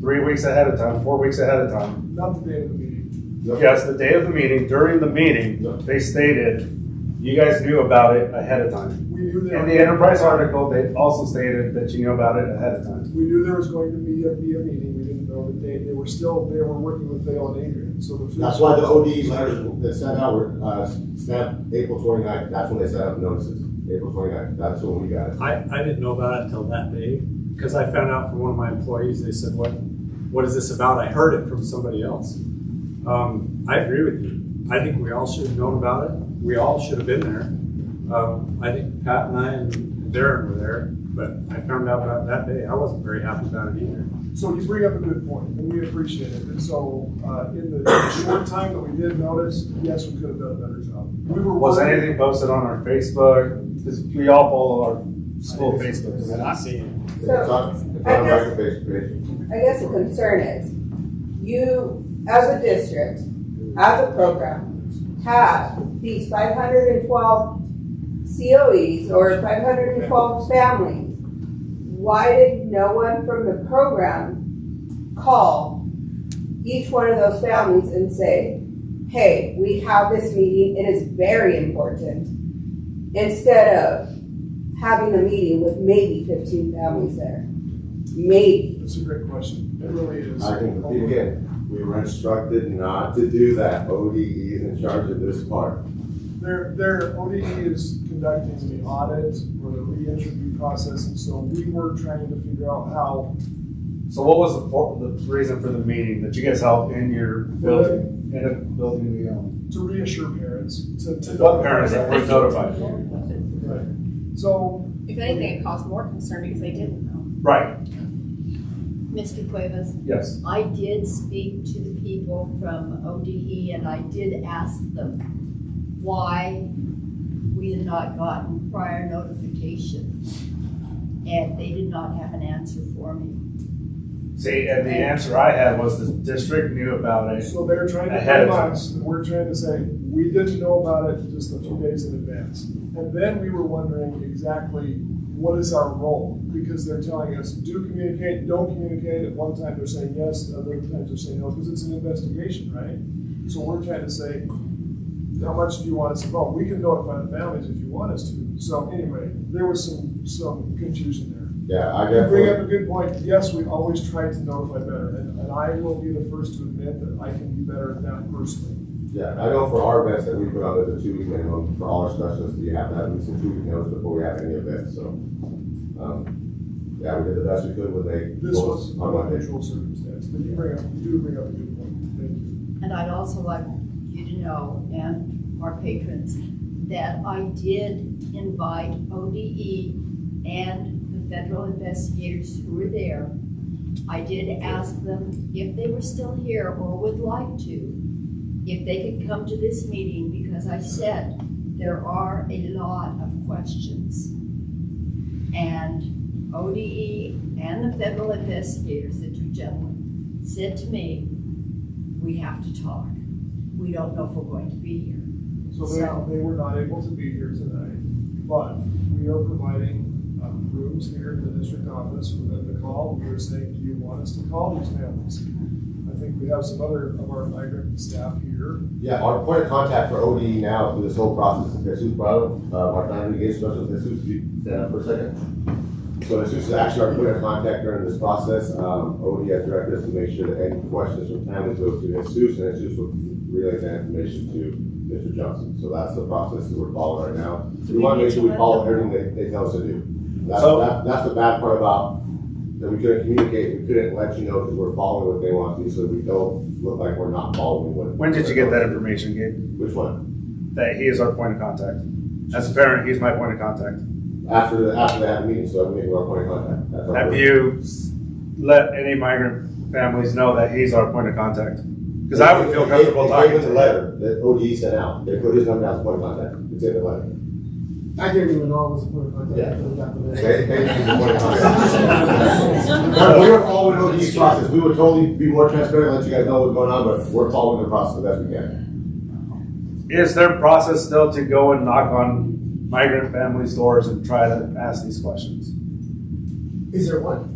3 weeks ahead of time, 4 weeks ahead of time. Not the day of the meeting. Yes, the day of the meeting. During the meeting, they stated you guys knew about it ahead of time. We knew in the Enterprise article, they also stated that you knew about it ahead of time. We knew there was going to be a meeting. We didn't know the date. They were working with Vale and Adrian. So that's why the ODE letters that sent out were snapped April 29th. That's when they sent out notices. April 29th. That's when we got it. I didn't know about it until that day because I found out from one of my employees. They said, "What is this about?" I heard it from somebody else. I agree with you. I think we all should have known about it. We all should have been there. I think Pat and I and Darren were there. But I found out about that day. I wasn't very happy about it either. So you bring up a good point, and we appreciate it. And so, in the short time that we did notice, yes, we could have done a better job. Was anything posted on our Facebook? Because we all follow our school Facebook. Because I see it. I guess the concern is, you, as a district, as a program, have these 512 COEs or 512 families. Why did no one from the program call each one of those families and say, hey, we have this meeting, it is very important, instead of having a meeting with maybe 15 families there? Maybe. That's a great question. It really is. I can repeat again. We were instructed not to do that. ODE is in charge of this part. Their ODE is conducting the audit or the re-interview process, and so we were trying to figure out how. So what was the reason for the meeting that you guys held in your building, in a building we own? To reassure parents. To What parents that were notified? Right. So. If anything, it caused more concern because they didn't know. Right. Mr. Cuevas? Yes. I did speak to the people from ODE and I did ask them why we had not gotten prior notification. And they did not have an answer for me. See, and the answer I had was the district knew about it. So they're trying to ahead of blame time. us, and we're trying to say, we didn't know about it just a few days in advance. And then we were wondering exactly what is our role? Because they're telling us, do communicate, don't communicate. At one time they're saying yes, at other times they're saying no, because it's an investigation, right? So we're trying to say, how much do you want us involved? We can notify the families if you want us to. So anyway, there was some confusion there. Yeah, I You bring definitely. up a good point. Yes, we always try to notify better, and I will be the first to admit that I can be better at that personally. Yeah, I know for our events that we put on as a 2-week minimum for all our specialists, we have to have at least a 2-week notice before we have any events. So, yeah, we did the best we could when they. This was on an Monday. unusual circumstance, but you do bring up a good point. Thank you. And I'd also like you to know, and our patrons, that I did invite ODE and the federal investigators who were there. I did ask them if they were still here or would like to, if they could come to this meeting, because I said there are a lot of questions. And ODE and the federal investigators, the two gentlemen, said to me, we have to talk. We don't know if we're going to be here. So they were not able to be here tonight, but we are providing rooms here in the district office for them to call. We were saying, do you want us to call these families? I think we have some other of our migrant staff here. Yeah, our point of contact for ODE now through this whole process is Jesus Bravo, our family engagement specialist. Jesus, could you stand up for a second? So Jesus is actually our point of contact during this process. ODE has directed us to make sure that any questions from families go to Jesus, and Jesus will relay that information to Mr. Johnson. So that's the process that we're following right now. We want to make sure we follow everything they tell us to do. That's the bad part about that we couldn't communicate. We couldn't let you know because we're following what they want to do, so we don't look like we're not following what. When did you get that information, Gabe? Which one? That he is our point of contact. As a parent, he's my point of contact. After they have a meeting, so I make our point of contact. That's our Have you let any migrant families know that he's our point of contact? Because I would feel comfortable talking to the him. letter that ODE sent out. They put his number down as point of contact. It's in the letter. I didn't even know it was a point of contact. Yeah. until we got the letter. They the point of contact. We were following ODE's process. We would totally be more transparent, let you guys know what's going on, but we're following the process the best we can. Is their process still to go and knock on migrant families' doors and try to ask these questions? Is there one?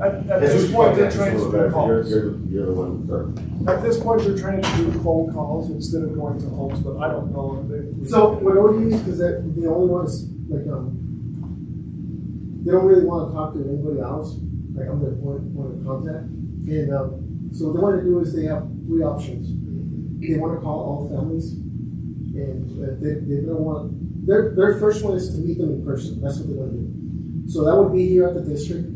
At this point, they're trying to do calls. You're the one, sir. At this point, they're trying to do phone calls instead of going to homes, but I don't know if they. So what ODE is, because they're the only ones, like, they don't really want to talk to anybody else. Like, I'm their point of contact. And so what they want to do is they have 3 options. They want to call all families, and they don't want, their first one is to meet them in person. That's what they want to do. So that would be here at the district.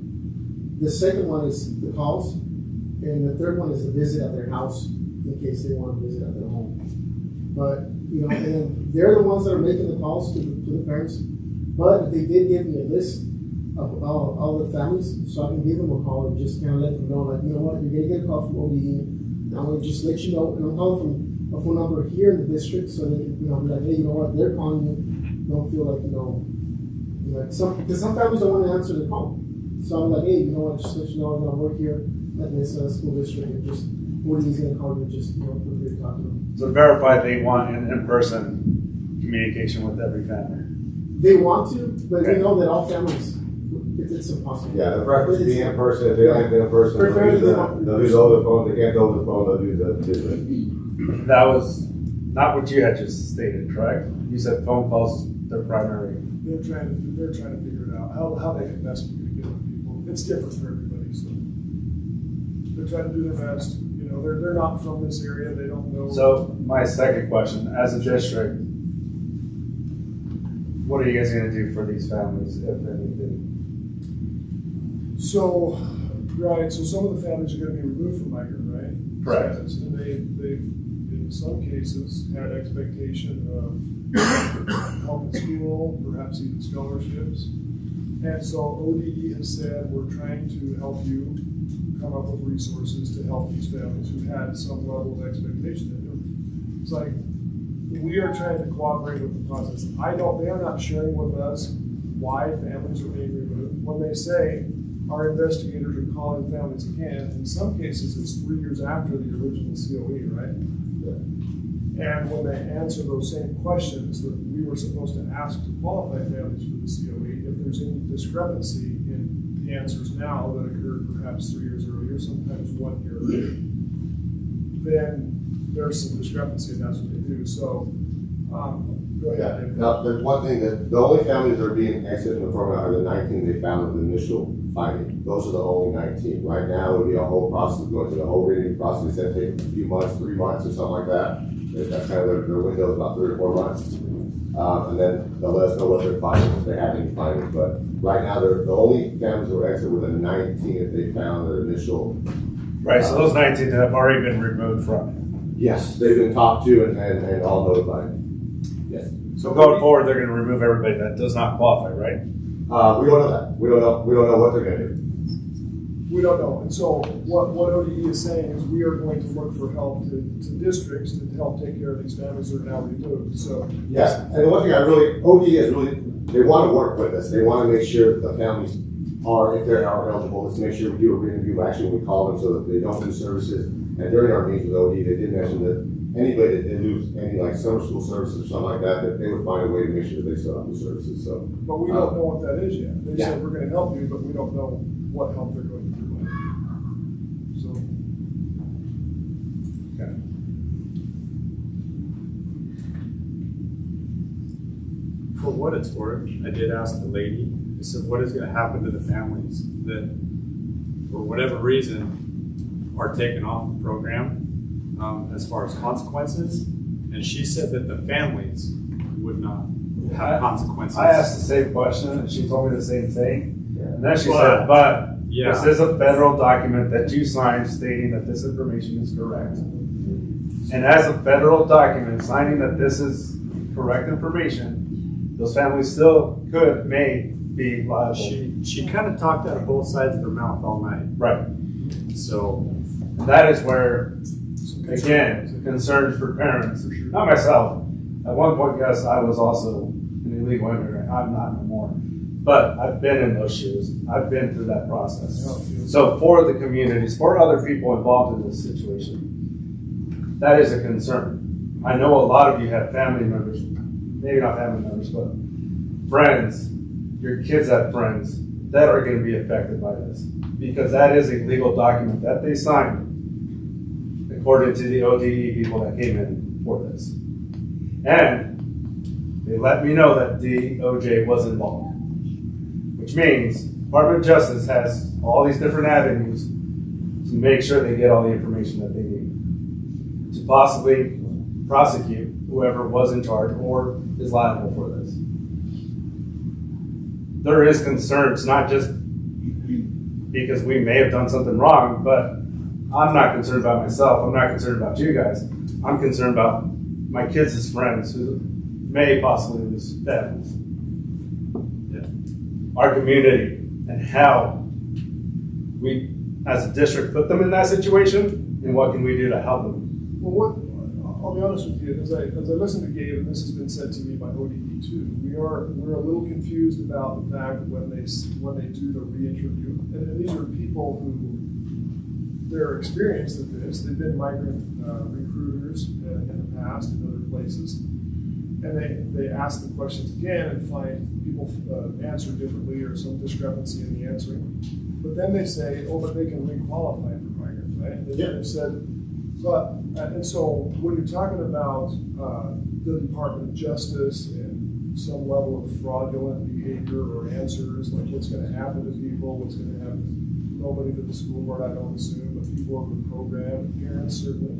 The second one is the calls, and the third one is the visit at their house in case they want to visit at their home. But, you know, and they're the ones that are making the calls to the parents. But they did give me a list all the families, so I can give them a call and just kind of let them know, like, you know what, you're gonna get a call from ODE. I'm gonna just let you know, and I'm calling from a phone number here in the district, so they can, be like, hey, you know what, they're calling you. Don't feel like, because some families don't want to answer the call. So I'm like, hey, you know what, just let you know, I work here at this school district, and just ODE's gonna call you, just feel free to talk to them. So verify they want an in-person communication with every family. They want to, but we know that all families, it's impossible. Yeah, the preference is be in person. If they don't get in person, they'll use the phone. They can't go over the phone, they'll use the digital. That was not what you had just stated, correct? You said phone calls, their primary. They're trying to figure it out, how they can best communicate with people. It's different for everybody, so they're trying to do their best. They're not from this area, they don't know. So my second question, as a district, what are you guys gonna do for these families, if anything? So some of the families are gonna be removed from migrant, right? Correct. Status, and they've, in some cases, had expectation of help in school, perhaps even scholarships. And so ODE has said, we're trying to help you come up with resources to help these families who had some level of expectation. It's like, we are trying to cooperate with the process. They are not sharing with us why families are being removed. When they say our investigators are calling families again, in some cases it's 3 years after the original COE, right? Yeah. And when they answer those same questions that we were supposed to ask to qualify families for the COE, if there's any discrepancy in the answers now that occurred perhaps 3 years earlier, sometimes 1 year later, then there's some discrepancy, and that's what they do. So, go ahead. Yeah. Now, there's one thing that the only families that are being exited from the program are the 19 they found in the initial finding. Those are the only 19. Right now, it would be a whole process going through the whole reading process. That take a few months, 3 months, or something like that. That's kind of their window, about 3 or 4 months. And then they'll let us know what their findings, if they have any findings. But right now, the only families that were exited were the 19 that they found their initial. Right, so those 19 that have already been removed from it. Yes, they've been talked to and all notified. Yes. So going forward, they're going to remove everybody that does not qualify, right? We don't know that. We don't know what they're going to do. We don't know. And so what ODE is saying is we are going to look for help to districts to help take care of these families that are now removed. So yeah, and the one thing ODE is really, they want to work with us. They want to make sure the families are, if they are eligible, let's make sure we do a re-interview action. We call them so that they don't lose services. And during our meetings with ODE, they did mention that anybody that did lose any like summer school services or something like that they would find a way to make sure that they still have the services. So, but we don't know what that is yet. They said we're going to help you, but we don't know what help they're going to provide. So, okay. For what it's worth, I did ask the lady. I said, "What is going to happen to the families that, for whatever reason, are taken off the program as far as consequences?" And she said that the families would not have consequences. I asked the same question, and she told me the same thing. And then she said, but this is a federal document that you signed stating that this information is correct. And as a federal document signing that this is correct information, those families still may be liable. She kind of talked out of both sides of her mouth all night. Right. So that is where, again, concerns for parents, not myself. At one point, yes, I was also an illegal immigrant. I'm not no more. But I've been in those shoes. I've been through that process. So for the communities, for other people involved in this situation, that is a concern. I know a lot of you have family members, maybe not family members, but friends, your kids have friends that are going to be affected by this. Because that is a legal document that they signed according to the ODE people that came in for this. And they let me know that DOJ was involved, which means Department of Justice has all these different avenues to make sure they get all the information that they need to possibly prosecute whoever was in charge or is liable for this. There is concerns, not just because we may have done something wrong, but I'm not concerned about myself. I'm not concerned about you guys. I'm concerned about my kids' friends who may possibly lose families. Yeah. our community and how we, as a district, put them in that situation, and what can we do to help them? Well, I'll be honest with you, as I listen to Gabe, and this has been said to me by ODE too, we're a little confused about the fact that when they do the re-interview, and these are people who they're experienced at this, they've been migrant recruiters in the past in other places, and they ask the questions again and find people answer differently or some discrepancy in the answering. But then they say, oh, but they can re-qualify for migrants, right? They've said, but, and so when you're talking about the Department of Justice and some level of fraudulent behavior or answers, like what's going to happen to people, what's going to happen to nobody to the school board, I don't assume, but people over the program, parents certainly.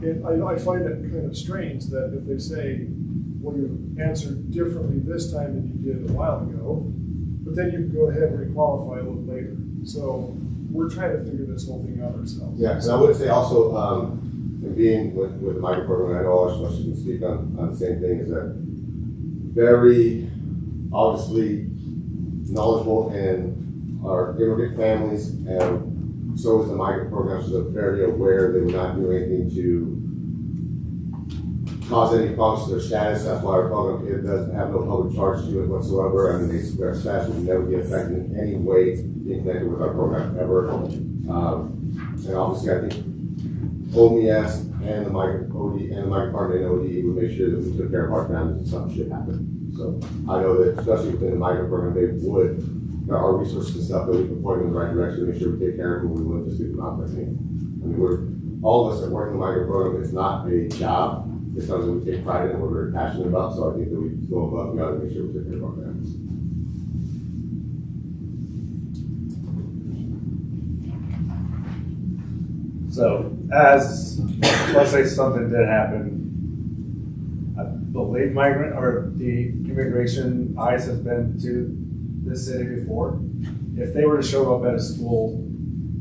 And I find it kind of strange that if they say, well, you answered differently this time than you did a while ago, but then you can go ahead and re-qualify a little later. So we're trying to figure this whole thing out ourselves. Yeah, because I would say also, being with the micro program, I know all of us can speak on the same thing, is that very obviously knowledgeable in our immigrant families, and so is the micro program, so they're very aware they would not do anything to cause any problems to their status. That's why our program, it doesn't have no public charge to it whatsoever. I mean, their status will never be affected in any way being connected with our program ever. And obviously, I think OMES and the migrant OD and the migrant department and ODE would make sure that we took care of our families if something should happen. So I know that especially within the migrant program, they would, there are resources and stuff that we can point them in the right direction to make sure we take care of them. We wouldn't just leave them out there. I mean, all of us that work in the migrant program, it's not a job. It's something we take pride in and we're very passionate about, so I think that we go above and beyond to make sure we take care of our families. So, as, let's say something did happen, I believe migrant, or the immigration ICE has been to this city before. If they were to show up at a school,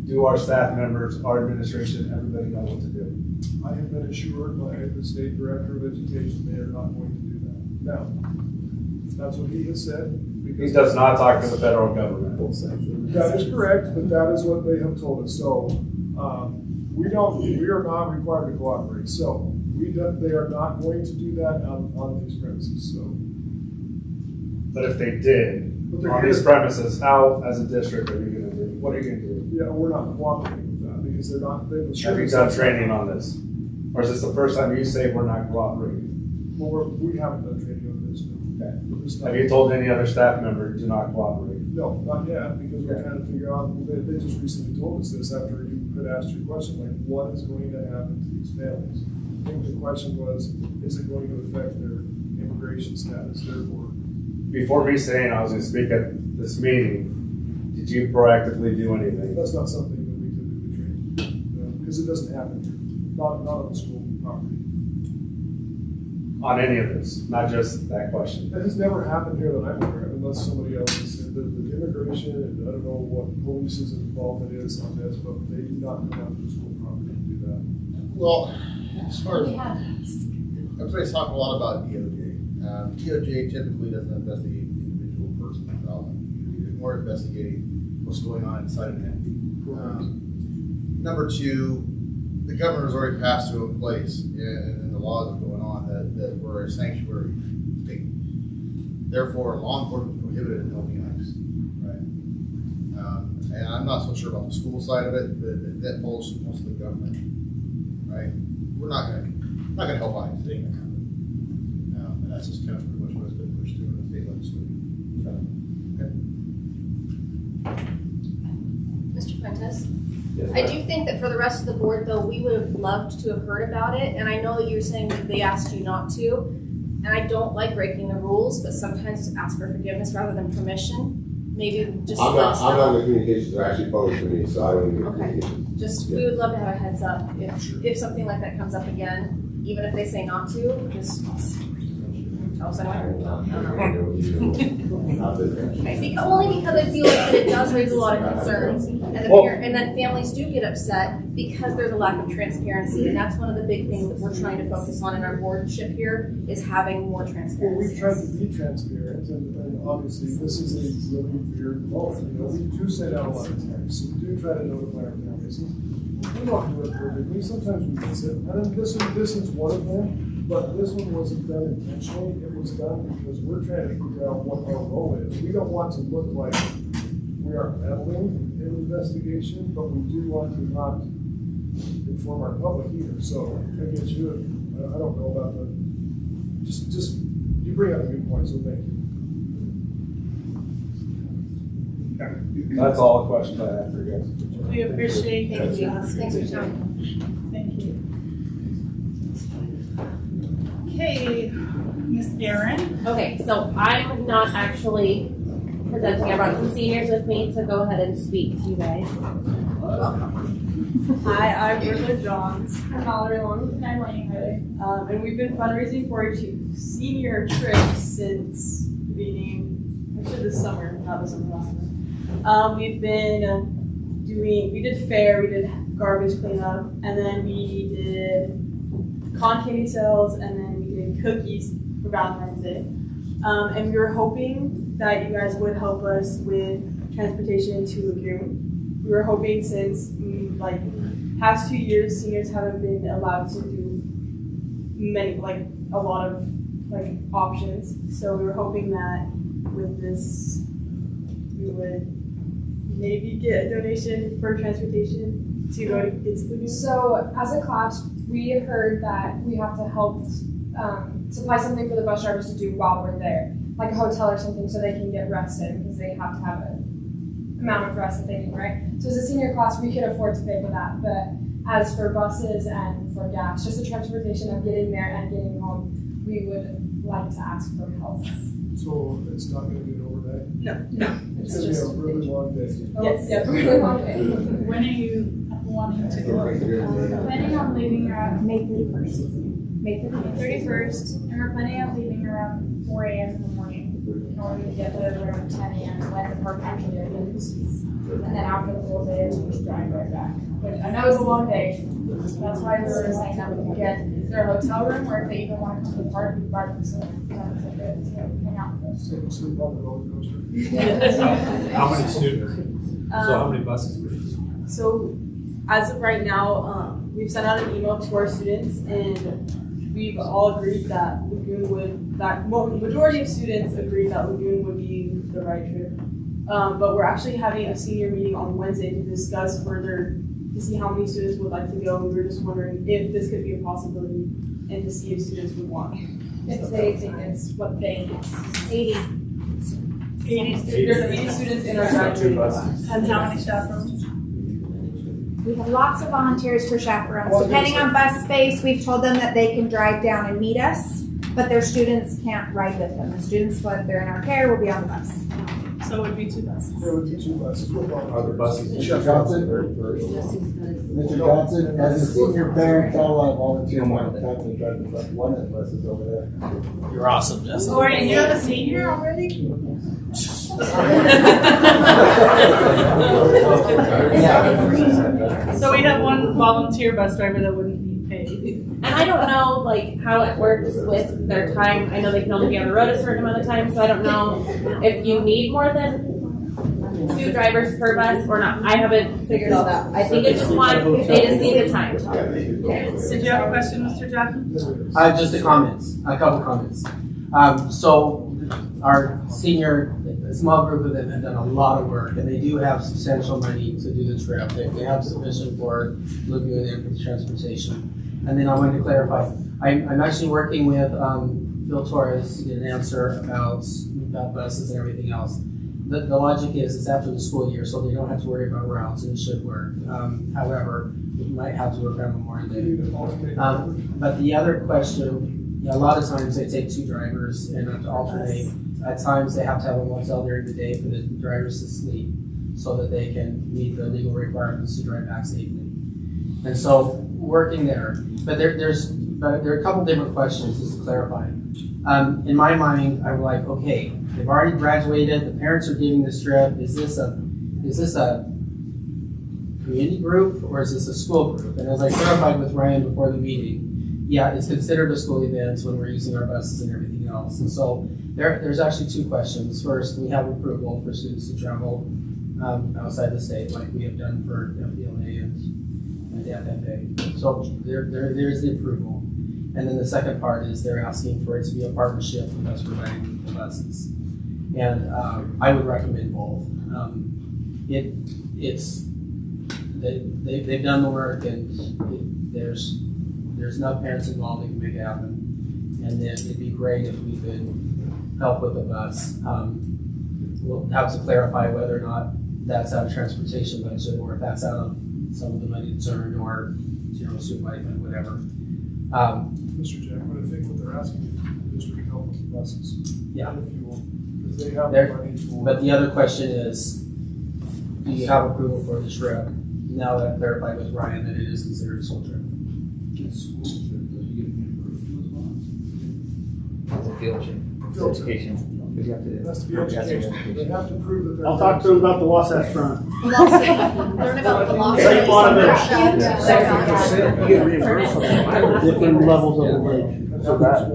do our staff members, our administration, everybody know what to do? I have been assured by the state director of education they are not going to do that. Now, that's what he has said. He does not talk to the federal government. That is correct, but that is what they have told us. So we are not required to cooperate. So they are not going to do that on these premises. So, but if they did on these premises, how, as a district, are you going to do? What are you going to do? Yeah, we're not cooperating with that because they're not. Have you done training on this? Or is this the first time you say we're not cooperating? Well, we haven't done training on this. Okay. Have you told any other staff member to not cooperate? No, not yet, because we're trying to figure out, they just recently told us this after you had asked your question, like, what is going to happen to these families? I think the question was, is it going to affect their immigration status, therefore? Before me saying I was going to speak at this meeting, did you proactively do anything? That's not something that we typically train, because it doesn't happen here, not on the school property. On any of this, not just that question. That has never happened here that I'm aware of, unless somebody else has said that the immigration, and I don't know what police's involvement is on this, but they do not come out to the school property to do that. Well, as far as, everybody's talking a lot about DOJ. DOJ typically doesn't investigate the individual person involved in the community. They're more investigating what's going on inside an entity. Number two, the governor's already passed through a place, and the laws are going on that we're a sanctuary state. Therefore, law enforcement is prohibited in helping ICE. Right? And I'm not so sure about the school side of it, but that falls to most of the government. Right? We're not gonna help ICE. It ain't gonna happen. And that's just kind of pretty much what's been pushed through in the state legislature. Okay. Mr. Fuentes? Yes, I do think that for the rest of the board, though, we would have loved to have heard about it. And I know that you were saying that they asked you not to. And I don't like breaking the rules, but sometimes ask for forgiveness rather than permission. Maybe just I'm let us not know. in the communications, they're actually forwarded to me, so I don't even get communications. Just, we would love to have a heads up. If something like that comes up again, even if they say not to, just tell us anyway. you, not this guy. Only because I feel like that it does raise a lot of concerns, and and then families do get upset because there's a lack of transparency, and that's one of the big things that we're trying to focus on in our boardship here, is having more Well, transparency. we've tried to be transparent, and obviously this is a really weird moment. You know, we do send out a lot of texts, we do try to notify our families. We don't do it perfectly, sometimes we miss it, and then this is one of them, but this one wasn't done intentionally, it was done because we're trying to figure out what our role is. We don't want to look like we are meddling in an investigation, but we do want to not inform our public either, so I get you, I don't know about the, just, you bring up a good point, so thank you. That's all the questions I have for you guys. We appreciate you. Thanks for coming. Thank you. Okay, Miss Erin. Okay, so I'm not actually presenting. I brought some seniors with me to go ahead and speak to you guys. Hi, I'm Brooklyn Johns. I'm Mallory Long. And I'm Lane Haley. And we've been fundraising for a senior trip since the beginning, actually this summer, not this summer, last summer. We've been we did fair, we did garbage cleanup, and then we did cotton candy sales, and then we did cookies for Valentine's Day. And we were hoping that you guys would help us with transportation to Lagoon. We were hoping since past 2 years, seniors haven't been allowed to do a lot of options. So we were hoping that with this, we would maybe get a donation for transportation to go to kids' Lagoon. So as a class, we heard that we have to help supply something for the bus drivers to do while we're there, like a hotel or something, so they can get rested because they have to have an amount of rest that they need, right? So as a senior class, we could afford to pay for that, but as for buses and for gas, just the transportation of getting there and getting home, we would like to ask for help. So it's not gonna be an overnight? No. It's gonna be a really long day. Yes, really long day. When are you wanting to go? Planning on leaving around May 31st. May 31st, and we're planning on leaving around 4 a.m. in the morning in order to get there around 10 a.m. when the park actually opens. And then after the full day, we just drive right back. But I know it's a long day. That's why we were saying that we could get their hotel room, or if they even want to come to the park, we can park them so hang out with us. Sleep on the roller coaster. How many students? So how many buses would you? So as of right now, we've sent out an email to our students, and we've all agreed that majority of students agreed that Lagoon would be the right trip. But we're actually having a senior meeting on Wednesday to discuss further, to see how many students would like to go. And we were just wondering if this could be a possibility and to see if students would want. If they think it's what they 80 There's 80 students in our graduating class. And how many chaperones? We have lots of volunteers for chaperones. Well, Depending on bus space, we've told them that they can drive down and meet us, but their students can't ride with them. The students, when they're in our care, will be on the bus. So it would be 2 buses. There would be 2 buses. Are the buses? Mr. Johnson, Mr. Johnson, as a senior parent, all I volunteer my time to drive the one of the buses over there. You're awesome, Jessica. Or and you're a senior already? So we have one volunteer bus driver that wouldn't be paid. And I don't know how it works with their time. I know they can only be on the road a certain amount of time, so I don't know if you need more than 2 drivers per bus or not. I haven't figured all that. I think it's just one. They just need the time. Did you have a question, Mr. Jackson? Just a couple comments. So our senior, a small group of them have done a lot of work, and they do have substantial money to do the trip. They have sufficient for Lagoon and for the transportation. And then I wanted to clarify, I'm actually working with Phil Torres to get an answer about buses and everything else. The logic is after the school year, so they don't have to worry about routes, and it should work. However, we might have to work on Memorial Day. But the other question, a lot of times they take 2 drivers and have to alternate. At times they have to have a motel during the day for the drivers to sleep so that they can meet the legal requirements to drive back safely. And so working there, but there are a couple different questions just to clarify. In my mind, I'm like, okay, they've already graduated, the parents are giving this trip, is this a community group or is this a school group? And as I clarified with Ryan before the meeting, yeah, it's considered a school event when we're using our buses and everything else. And so there's actually two questions. First, we have approval for students to travel outside the state like we have done for FBLA and FFA. So there's the approval. And then the second part is they're asking for it to be a partnership with us providing the buses. And I would recommend both. They've done the work and there's enough parents involved that can make it happen. And then it'd be great if we could help with the bus. We'll have to clarify whether or not that's out of transportation budget or if that's out of some of the money that's earned or general supervisement, whatever. Mr. Jackman, I think what they're asking is the district help with the buses. Yeah. And the fuel, because they have the money for. But the other question is, do you have approval for the trip? Now that I've clarified with Ryan that it is considered a school trip. It's a school trip, does he get an approval as well? It's a field trip. It's education. Because you have to. It has to be education. They have to prove that they're. I'll talk to him about the Wasatch Front. Learn about the law. Right on it. You get reimbursed on that. Different levels of the lake. So that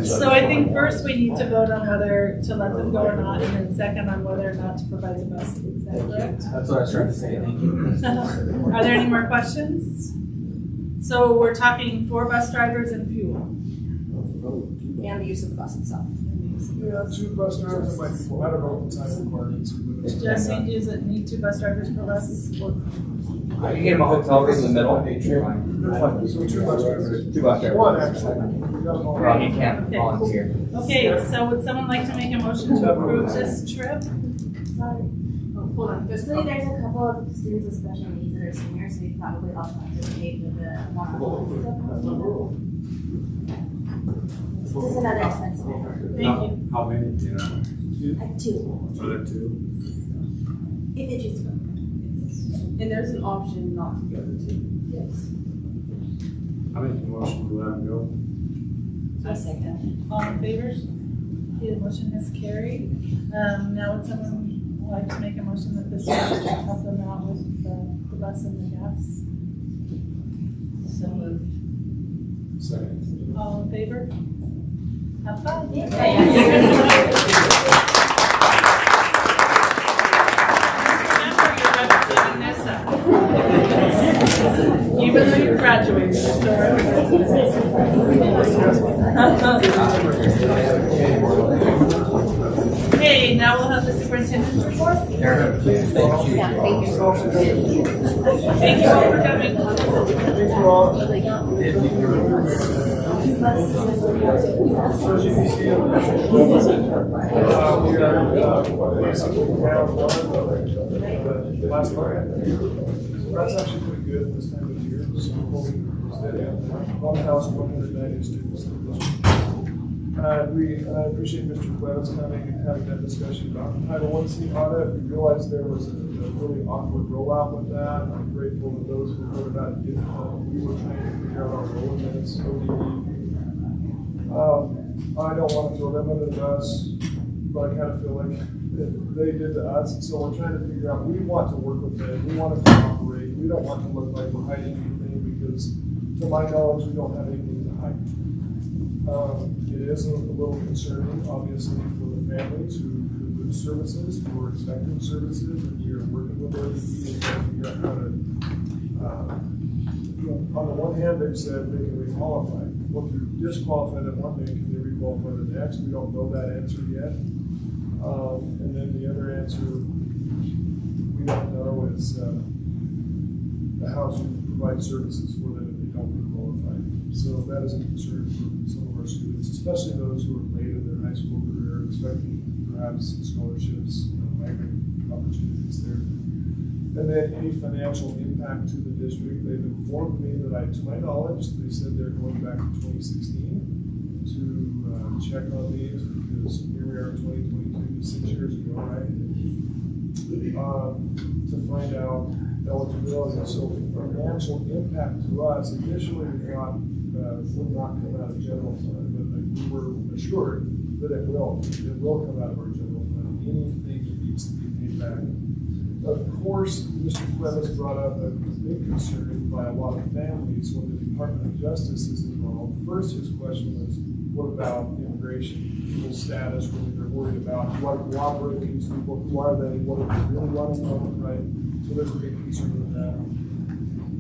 So I think first we need to vote on whether to let them go or not, and then second on whether or not to provide the buses. Is that correct? That's what I was trying to say. Thank you. Are there any more questions? So we're talking 4 bus drivers and fuel. And the use of the bus itself. Yeah, 2 bus drivers, it might be 4. I don't know what the time requirements are. Jesse, does it need 2 bus drivers per bus? You get them a hotel room in the middle. So 2 bus drivers. 2 bus drivers. 1 actually. Well, you can't volunteer. Okay, so would someone like to make a motion to approve this trip? Hold on, There's a couple of students with special needs that are seniors, so we probably also have to pay for the Just another expensive. Thank you. How many, do you know? 2. Are there 2? If they choose to go. And there's an option not to go to 2. Yes. I make a motion to let them go. A second. All in favor? Okay, the motion has carried. Now would someone like to make a motion that this district help them out with the bus and the gas? So moved. Second. All in favor? Have fun. Even though you graduated, Okay, now we'll have the superintendent's report. Thank you all for coming. So as you can see, we are basically round 1 of the last part. So that's actually pretty good this time of year. So we're holding steady on 1,190 students in the district. I appreciate Mr. Clev's coming and having that discussion about the Title I C audit. We realized there was a really awkward rollout with that. I'm grateful to those who voted out did help. We were trying to figure out our role in this ODE. I don't want to throw them under the bus, but I kind of feel like they did to us. So we're trying to figure out, we want to work with them. We want to cooperate. We don't want to look like we're hiding anything because, to my knowledge, we don't have anything to hide. It is a little concerning, obviously, for the families who lose services, who are expecting services, and you're working with ODE and trying to figure out how to. On the one hand, they've said they can requalify. Well, if you're disqualified at one day, can they requalify the next? We don't know that answer yet. And then the other answer we don't know is how to provide services for them if they don't requalify. So that is a concern for some of our students, especially those who are late in their high school career, expecting perhaps scholarships, migrant opportunities there. And then any financial impact to the district. They've informed me that to my knowledge, they said they're going back to 2016 to check on these because here we are in 2022, 6 years ago, right? To find out eligibility. So financial impact to us, initially we thought would not come out of general fund, but we were assured that it will come out of our general fund, anything that needs to be paid back. Of course, Mr. Clemens brought up a big concern by a lot of families when the Department of Justice is involved. First, his question was, what about immigration, people's status, whether they're worried about, do I cooperate with these people, who are they, what are they really running on, right? So there's a big concern with that.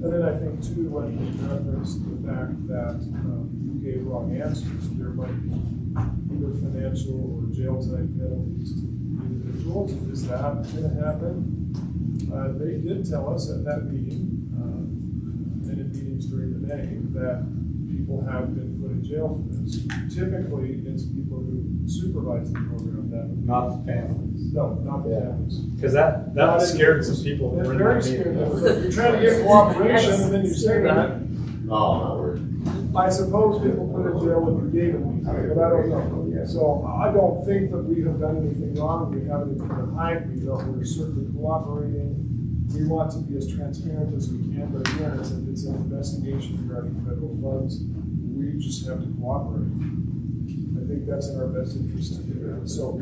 And then I think too, when he referenced the fact that you gave wrong answers, there might be either financial or jail type penalties to individuals. Is that going to happen? They did tell us at that meeting, and in meetings during the day, that people have been put in jail for this. Typically, it's people who supervise the program that would Not the families. No, not the families. Because that scared some people. It's during very that meeting. scary. You're trying to get cooperation, and then you say that. Oh, not worried. I suppose people put in jail when you gave them, but I don't know. So I don't think that we have done anything wrong. We have anything to hide. We're certainly cooperating. We want to be as transparent as we can, but again, it's an investigation regarding federal funds. We just have to cooperate. I think that's in our best interest to do that. So,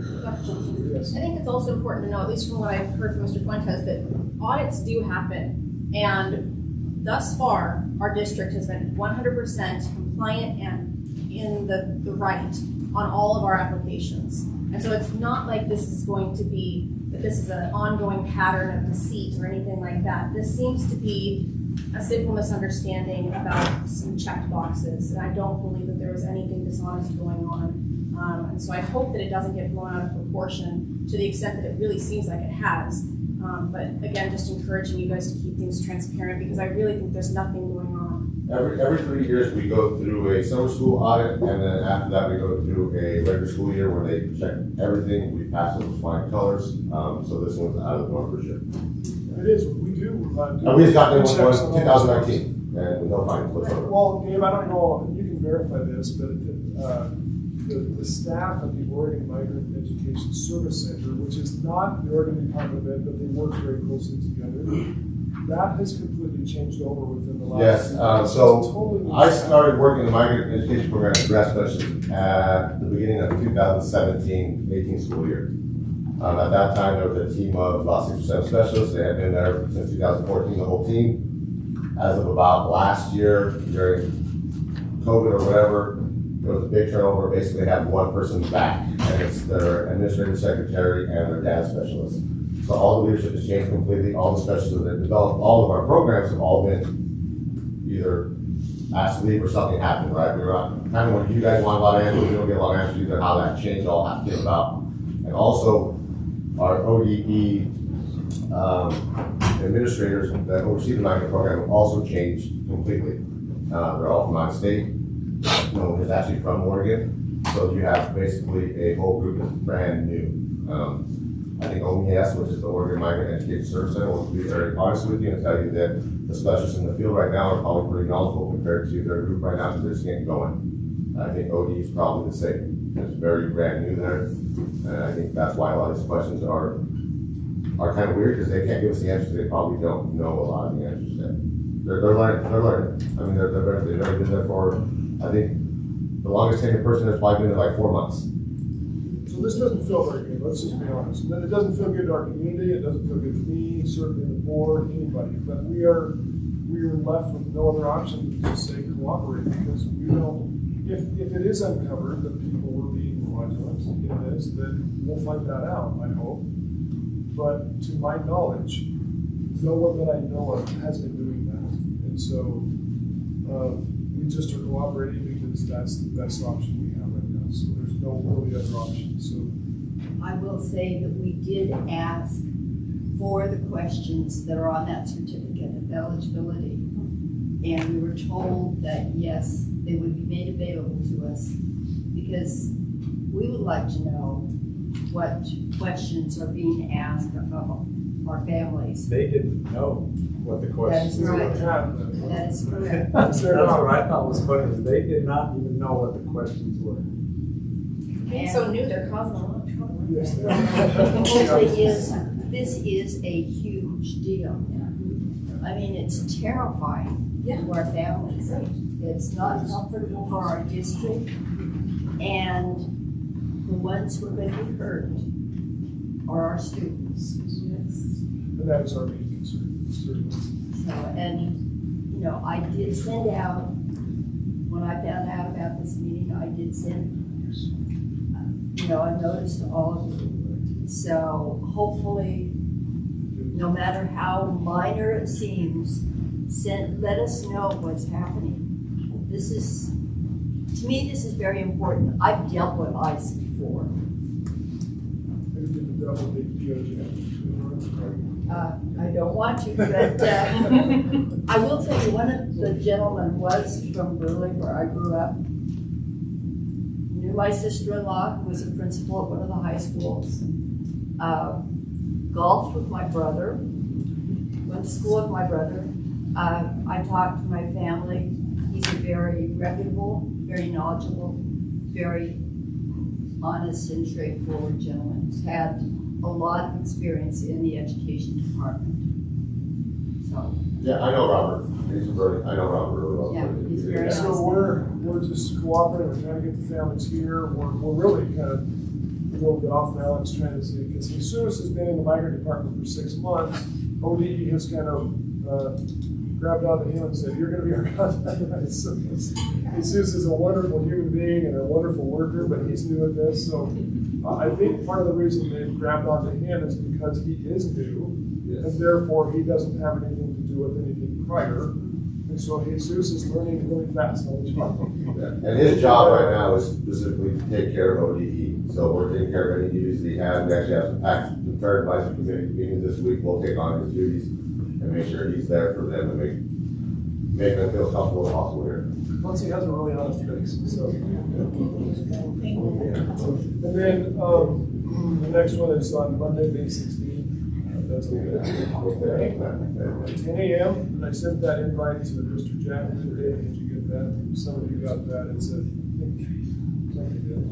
yes. I think it's also important to know, at least from what I've heard from Mr. Fuentes, that audits do happen. And thus far, our district has been 100% compliant and in the right on all of our applications. And so it's not like this is going to be, that this is an ongoing pattern of deceit or anything like that. This seems to be a simple misunderstanding about some checked boxes. And I don't believe that there was anything dishonest going on. And so I hope that it doesn't get blown out of proportion to the extent that it really seems like it has. But again, just encouraging you guys to keep things transparent because I really think there's nothing going on. Every 3 years, we go through a summer school audit, and then after that, we go through a regular school year where they check everything. We pass it with flying colors. So this one's out of the norm for sure. It is. We do. And we just got them one 2019, and with no fines whatsoever. Well, Gabe, I don't know, you can verify this, but the staff of the Oregon Migrant Education Service Center, which is not the Oregon Department of Ed, but they work very closely together, that has completely changed over within the last Yes, few years. so Totally I started working the migrant education program at Grass Specialist at the beginning of 2017-18 school year. At that time, there was a team of about 6 or 7 specialists. They had been there since 2014, the whole team. As of about last year, during COVID or whatever, there was a big turnover. Basically, they have one person back, and it's their administrative secretary and their data specialist. So all the leadership has changed completely. All the specialists that have developed all of our programs have all been either asked to leave or something happened, right? We were kind of when you guys want a lot of answers, we don't get a lot of answers either, how that change all came about. And also, our ODE administrators that oversee the migrant program have also changed completely. They're all from out of state. No one is actually from Oregon. So you have basically a whole group that's brand new. I think OMES, which is the Oregon Migrant Education Service Center, will be very honest with you and tell you that the specialists in the field right now are probably pretty knowledgeable compared to their group right now because they're just getting going. I think ODE is probably the same. It's very brand new there. And I think that's why a lot of these questions are kind of weird because they can't give us the answers. They probably don't know a lot of the answers yet. They're learning. They're learning. I mean, they've already been there for, I think, the longest tenured person has probably been there like 4 months. So this doesn't feel very good, let's just be honest. It doesn't feel good to our community, it doesn't feel good to me, certainly the board, anybody. But we are left with no other option than to just say cooperate because we don't, if it is uncovered that people were being fraudulent in this, then we'll find that out, I hope. But to my knowledge, no one that I know of has been doing that. And so we just are cooperating because that's the best option we have right now. So there's no really other option. So I will say that we did ask for the questions that are on that certificate of eligibility. And we were told that yes, they would be made available to us because we would like to know what questions are being asked of our families. They didn't know what the questions were. That is correct. That is correct. That's what I thought was funny, is they did not even know what the questions were. Being so new, they're causing a lot of trouble. Yes, This is a huge deal. I mean, it's terrifying to our families. It's not comfortable for our district. And the ones who are going to be hurt are our students. And that is our main concern, certainly. So, and, you know, I did send out, when I found out about this meeting, I did send, you know, a notice to all of you. So hopefully, no matter how minor it seems, let us know what's happening. This is, to me, this is very important. I've dealt with ICE before. I don't want to, but I will tell you, one of the gentlemen was from Berlin, where I grew up. Knew my sister-in-law, who was a principal at one of the high schools. Golfed with my brother. Went to school with my brother. I talked to my family. He's a very reputable, very knowledgeable, very honest and straightforward gentleman. He's had a lot of experience in the education department. So. Yeah, I know Robert. He's from Berlin. I know Robert really well. Yeah, he's very nice. So we're just cooperating. We're trying to get the families here. We're really kind of a little bit off balance trying to see, because Jesus has been in the migrant department for 6 months. ODE has kind of grabbed onto him and said, "You're going to be our contact." So Jesus is a wonderful human being and a wonderful worker, but he's new at this. So I think part of the reason they've grabbed onto him is because he is new, and therefore he doesn't have anything to do with anything prior. And so Jesus is learning really fast on the job. Yeah. And his job right now is specifically to take care of ODE. So we're taking care of any duties that he has. We actually have some tax and fair advisory committee meetings this week. We'll take on his duties and make sure he's there for them and make them feel comfortable and possible here. Once he has a really honest face. So. And then the next one is on Monday, May 16th. That's okay. At 10 a.m. And I sent that invite to Mr. Jackman. Dave, did you get that? Some of you got that. It said,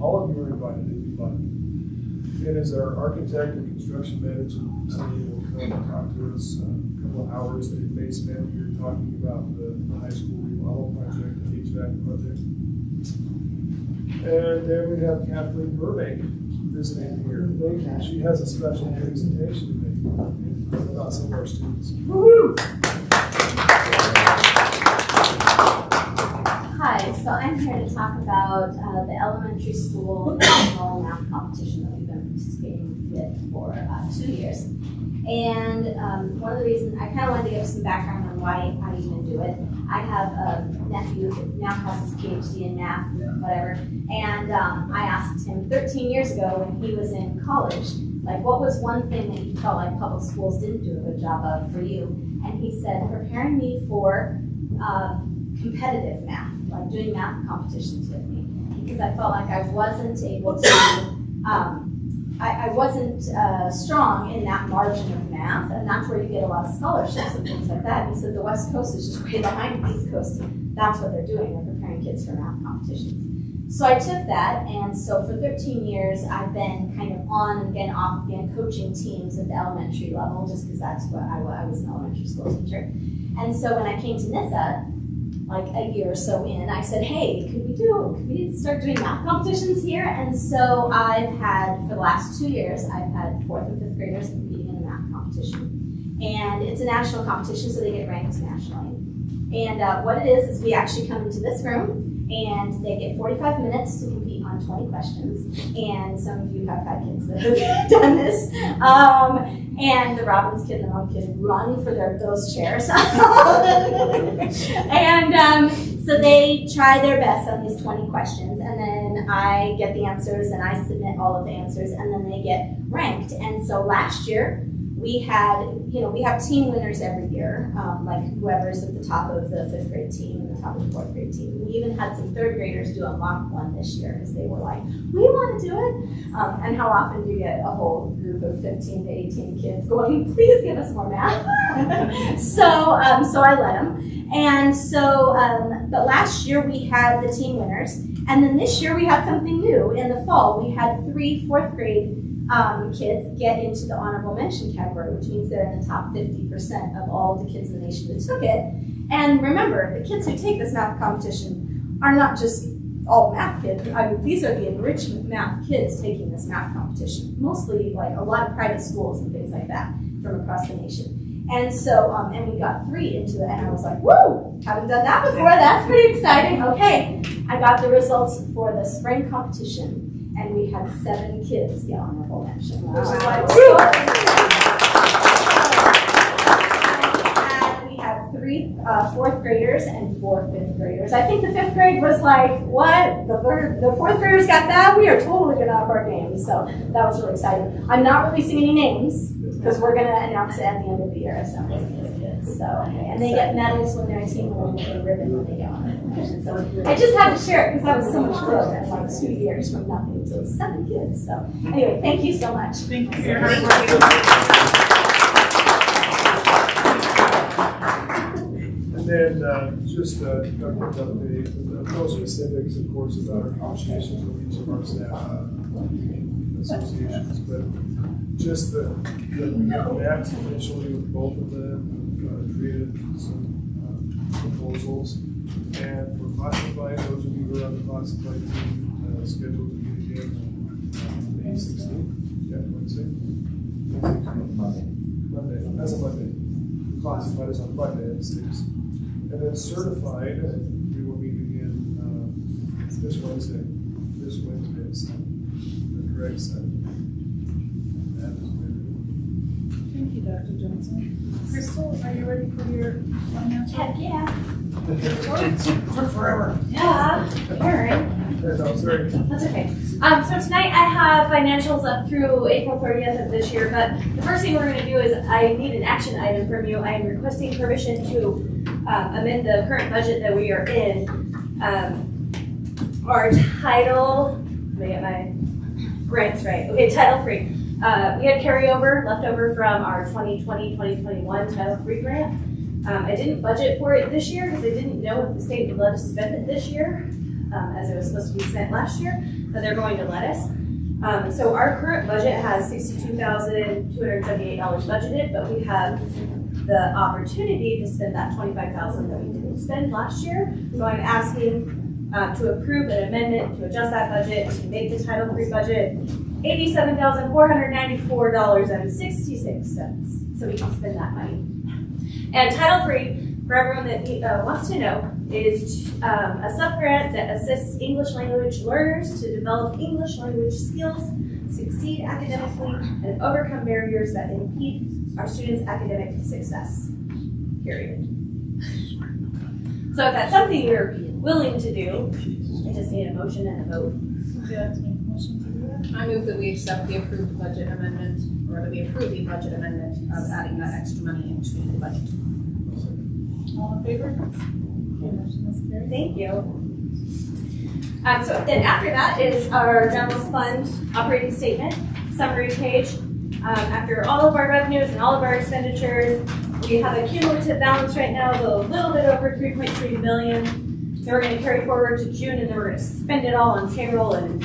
all of you are invited if you'd like. It is our architect and construction manager. Somebody will come and talk to us. A couple of hours that you may spend here talking about the high school remodel project, the HVAC project. And then we have Kathleen Burbank visiting here. She has a special presentation to make about some of our students. Woo-hoo! Hi, so I'm here to talk about the elementary school national math competition that we've been participating with for 2 years. And one of the reasons, I kind of wanted to give some background on why I even do it. I have a nephew who now has his PhD in math, whatever, and I asked him 13 years ago when he was in college, like, what was one thing that you felt like public schools didn't do a good job of for you? And he said, preparing me for competitive math, like doing math competitions with me, because I felt like I wasn't able to, I wasn't strong in that margin of math, and that's where you get a lot of scholarships and things like that. He said the West Coast is just way behind the East Coast. That's what they're doing, they're preparing kids for math competitions. So I took that, and so for 13 years, I've been kind of on and again, off again, coaching teams at the elementary level, just because that's what I was an elementary school teacher. And so when I came to Nyssa, like a year or so in, I said, hey, could we start doing math competitions here? And so I've had, for the last 2 years, I've had 4th and 5th graders competing in a math competition. And it's a national competition, so they get ranked nationally. And what it is we actually come into this room, and they get 45 minutes to compete on 20 questions. And some of you have had kids that have done this. And the Robbins kid and the Mom kid run for those chairs. And so they try their best on these 20 questions. And then I get the answers, and I submit all of the answers, and then they get ranked. And so last year, we had, we have team winners every year, like whoever's at the top of the 5th grade team and the top of the 4th grade team. We even had some 3rd graders do a mock one this year because they were like, we want to do it. And how often do you get a whole group of 15 to 18 kids going, please give us more math? So I let them. And so, but last year we had the team winners. And then this year we had something new. In the fall, we had 3 4th grade kids get into the honorable mention category, which means they're in the top 50% of all the kids in the nation that took it. And remember, the kids who take this math competition are not just all math kids. I mean, these are the enrichment math kids taking this math competition. Mostly like a lot of private schools and things like that from across the nation. And so, and we got 3 into it, and I was like, woo, haven't done that before, that's pretty exciting. Okay, I got the results for the spring competition, and we had 7 kids get honorable mention, which is like, and we had 3 4th graders and 4 5th graders. I think the 5th grade was like, what? The 4th graders got that? We are totally gonna up our game. So that was really exciting. I'm not releasing any names, because we're going to announce it at the end of the year as some of these kids. So, and they get medals when their team wins and a ribbon when they get on it. So I just had to share it because that was so much growth in like 2 years from nothing to 7 kids. So anyway, thank you so much. Thank you for your hard work. And then just a quick update, no specifics, of course, about our conversations with each of our staff associations, but just that we met initially with both of them, created some proposals, and for classified, those of you who are on the classified team, scheduled to meet again on May 16th, yeah, Wednesday. Monday, that's a Monday. Classified is on Monday at 6. And then certified, we will meet again this Wednesday. This Wednesday at 7. The correct 7. Thank you, Dr. Johnson. Crystal, are you ready for your financial? Heck yeah. Took forever. Yeah, Karen. No, sorry. That's okay. So tonight I have financials up through April 30th of this year, but the first thing we're going to do is I need an action item from you. I am requesting permission to amend the current budget that we are in. Our title, let me get my grants right. Okay, Title III. We had carryover left over from our 2020-2021 Title III grant. I didn't budget for it this year because I didn't know if the state would let us spend it this year, as it was supposed to be spent last year, but they're going to let us. So our current budget has $62,278 budgeted, but we have the opportunity to spend that $25,000 that we didn't spend last year. So I'm asking to approve an amendment to adjust that budget to make the Title III budget $87,494.66, so we can spend that money. And Title III, for everyone that wants to know, is a sub-grant that assists English language learners to develop English language skills, succeed academically, and overcome barriers that impede our students' academic success, period. So if that's something you're willing to do, I just need a motion and a vote. Yeah, to make a motion to do that. I move that we accept the approved budget amendment, or that we approve the budget amendment of adding that extra money into the budget. All in favor? Okay, motion is carried. Thank you. So then after that is our general fund operating statement, summary page. After all of our revenues and all of our expenditures, we have a cumulative balance right now of a little bit over $3.3 million. Then we're going to carry forward to June, and then we're going to spend it all on payroll and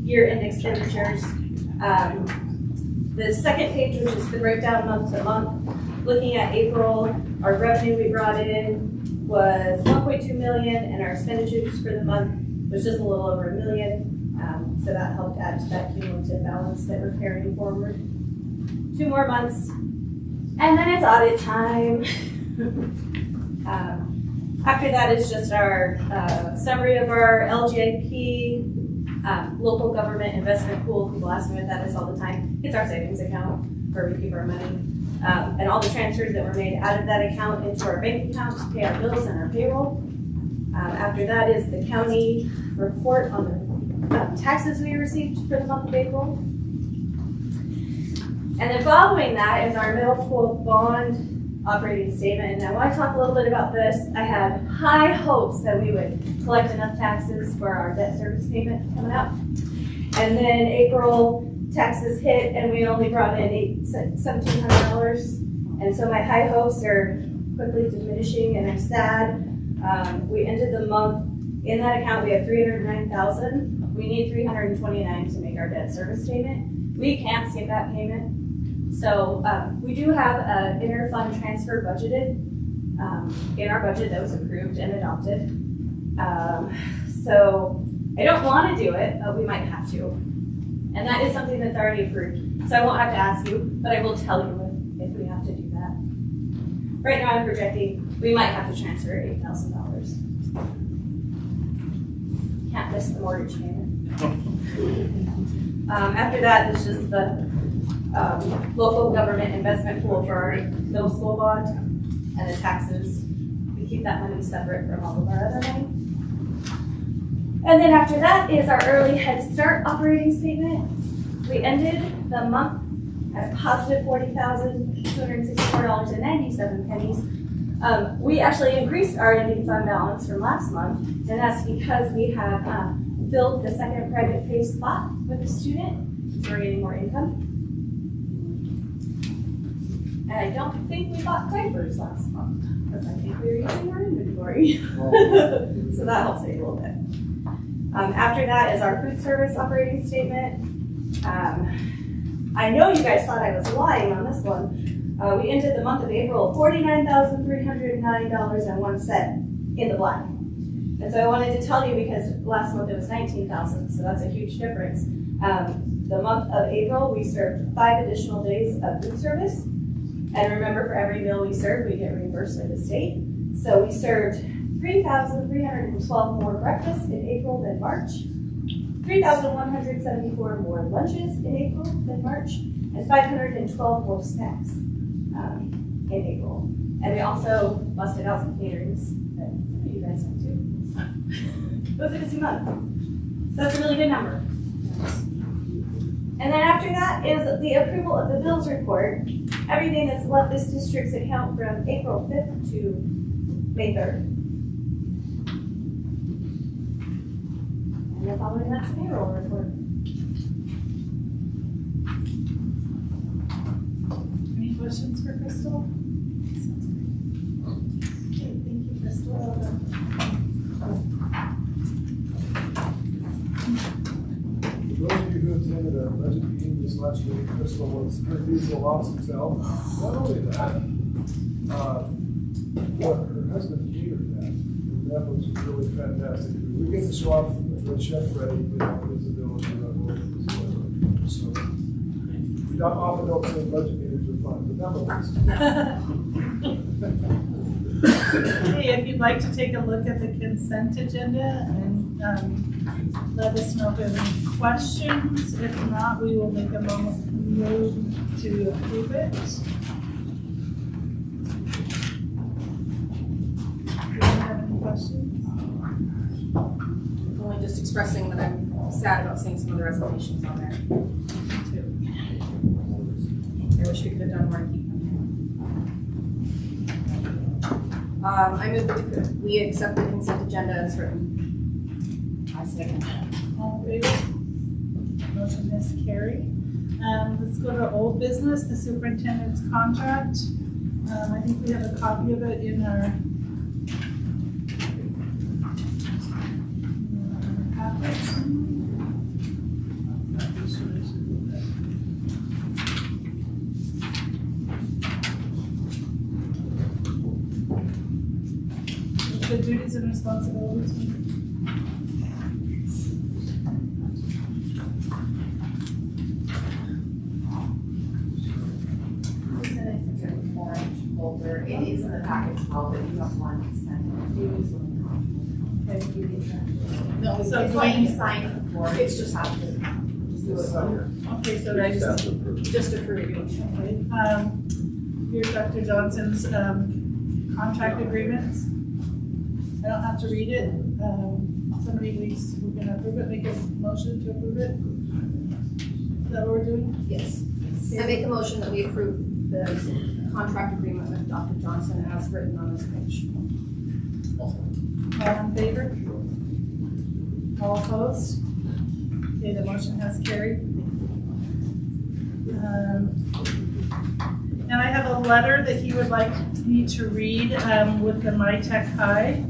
year-end expenditures. The second page, which is the breakdown month to month, looking at April, our revenue we brought in was $1.2 million, and our expenditures for the month was just a little over $1 million. So that helped add to that cumulative balance that we're carrying forward. 2 more months, and then it's audit time. After that is just our summary of our LGIP, local government investment pool. People ask me what that is all the time. It's our savings account where we keep our money. And all the transfers that were made out of that account into our bank account to pay our bills and our payroll. After that is the county report on the taxes we received for the month of April. And then following that is our middle school bond operating statement. And I want to talk a little bit about this. I had high hopes that we would collect enough taxes for our debt service payment coming up. And then April taxes hit and we only brought in $1,700. And so my high hopes are quickly diminishing and I'm sad. We ended the month, in that account we have $309,000. We need $329,000 to make our debt service payment. We can't skip that payment. So we do have an inter-fund transfer budgeted in our budget that was approved and adopted. So I don't want to do it, but we might have to. And that is something that's already approved. So I won't have to ask you, but I will tell you if we have to do that. Right now I'm projecting we might have to transfer $8,000. Can't miss the mortgage payment. After that, there's just the local government investment pool for our middle school bond and the taxes. We keep that money separate from all of our other money. And then after that is our early Head Start operating statement. We ended the month at a positive $40,264.97. We actually increased our ending fund balance from last month, and that's because we have filled the second private pay spot with a student, so we're getting more income. And I don't think we bought diapers last month, because I think we were using our inventory. So that helps a little bit. After that is our food service operating statement. I know you guys thought I was lying on this one. We ended the month of April $49,309.01 in the black. And so I wanted to tell you because last month it was $19,000, so that's a huge difference. The month of April, we served 5 additional days of food service. And remember, for every meal we serve, we get reimbursed by the state. So we served 3,312 more breakfasts in April than March, 3,174 more lunches in April than March, and 512 more snacks in April. And we also busted out some caterings that you guys went to. It was a busy month. So that's a really good number. And then after that is the approval of the bills report. Everything that's left this district's account from April 5th to May 3rd. And following that's the payroll report. Any questions for Crystal? Okay, thank you, Crystal. For those of you who attended a budget meeting this last week, Crystal was her usual awesome self. Not only that, but her husband catered that. And that was really fantastic. We get to show off with Chef Freddie, you know, his ability to run as well. So we often don't say budget meetings are fun, but that was. Hey, if you'd like to take a look at the consent agenda and let us know if you have any questions. If not, we will make a move to approve it. Do you have any questions? Only just expressing that I'm sad about seeing some of the resignations on there. Too. I wish we could have done more to keep them here. I move that we accept the consent agenda as written. I second that. All in favor? Motion is carried. Let's go to old business, the superintendent's contract. I think we have a copy of it in our packets. The duties and responsibilities. It is in the package well, but you have one consent. No, So it's do like we- you sign it before, it's just have to just do it. Okay, so I Just approve it. Okay, here's Dr. Johnson's contract agreements. I don't have to read it. Somebody needs, we're gonna approve it, make a motion to approve it. Is that what we're doing? Yes. I make a motion that we approve the contract agreement with Dr. Johnson as written on this page. All in favor? All opposed? Okay, the motion has carried. And I have a letter that he would like me to read with the MyTech High.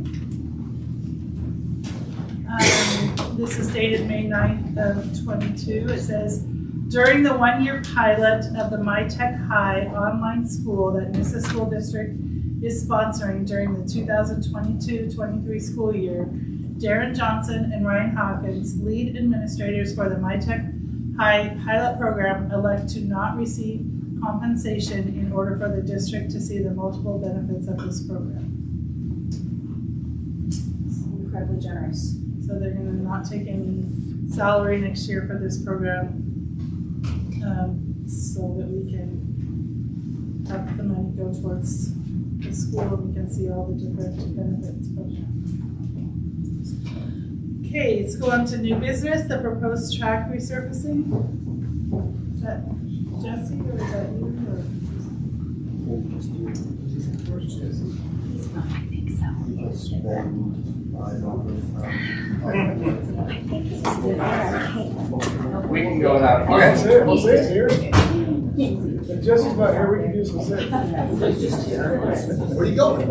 This is dated May 9th of 22. It says, during the one-year pilot of the MyTech High online school that Nyssa School District is sponsoring during the 2022-23 school year, Darren Johnson and Ryan Hawkins, lead administrators for the MyTech High pilot program, elect to not receive compensation in order for the district to see the multiple benefits of this program. Incredibly generous. So they're going to not take any salary next year for this program, so that we can have the money go towards the school and we can see all the different benefits of that. Okay, let's go on to new business, the proposed track resurfacing. Is that Jesse or is that you? We can go now. Let's say it, here. If Jesse's not here, we can do some sit. Where are you going?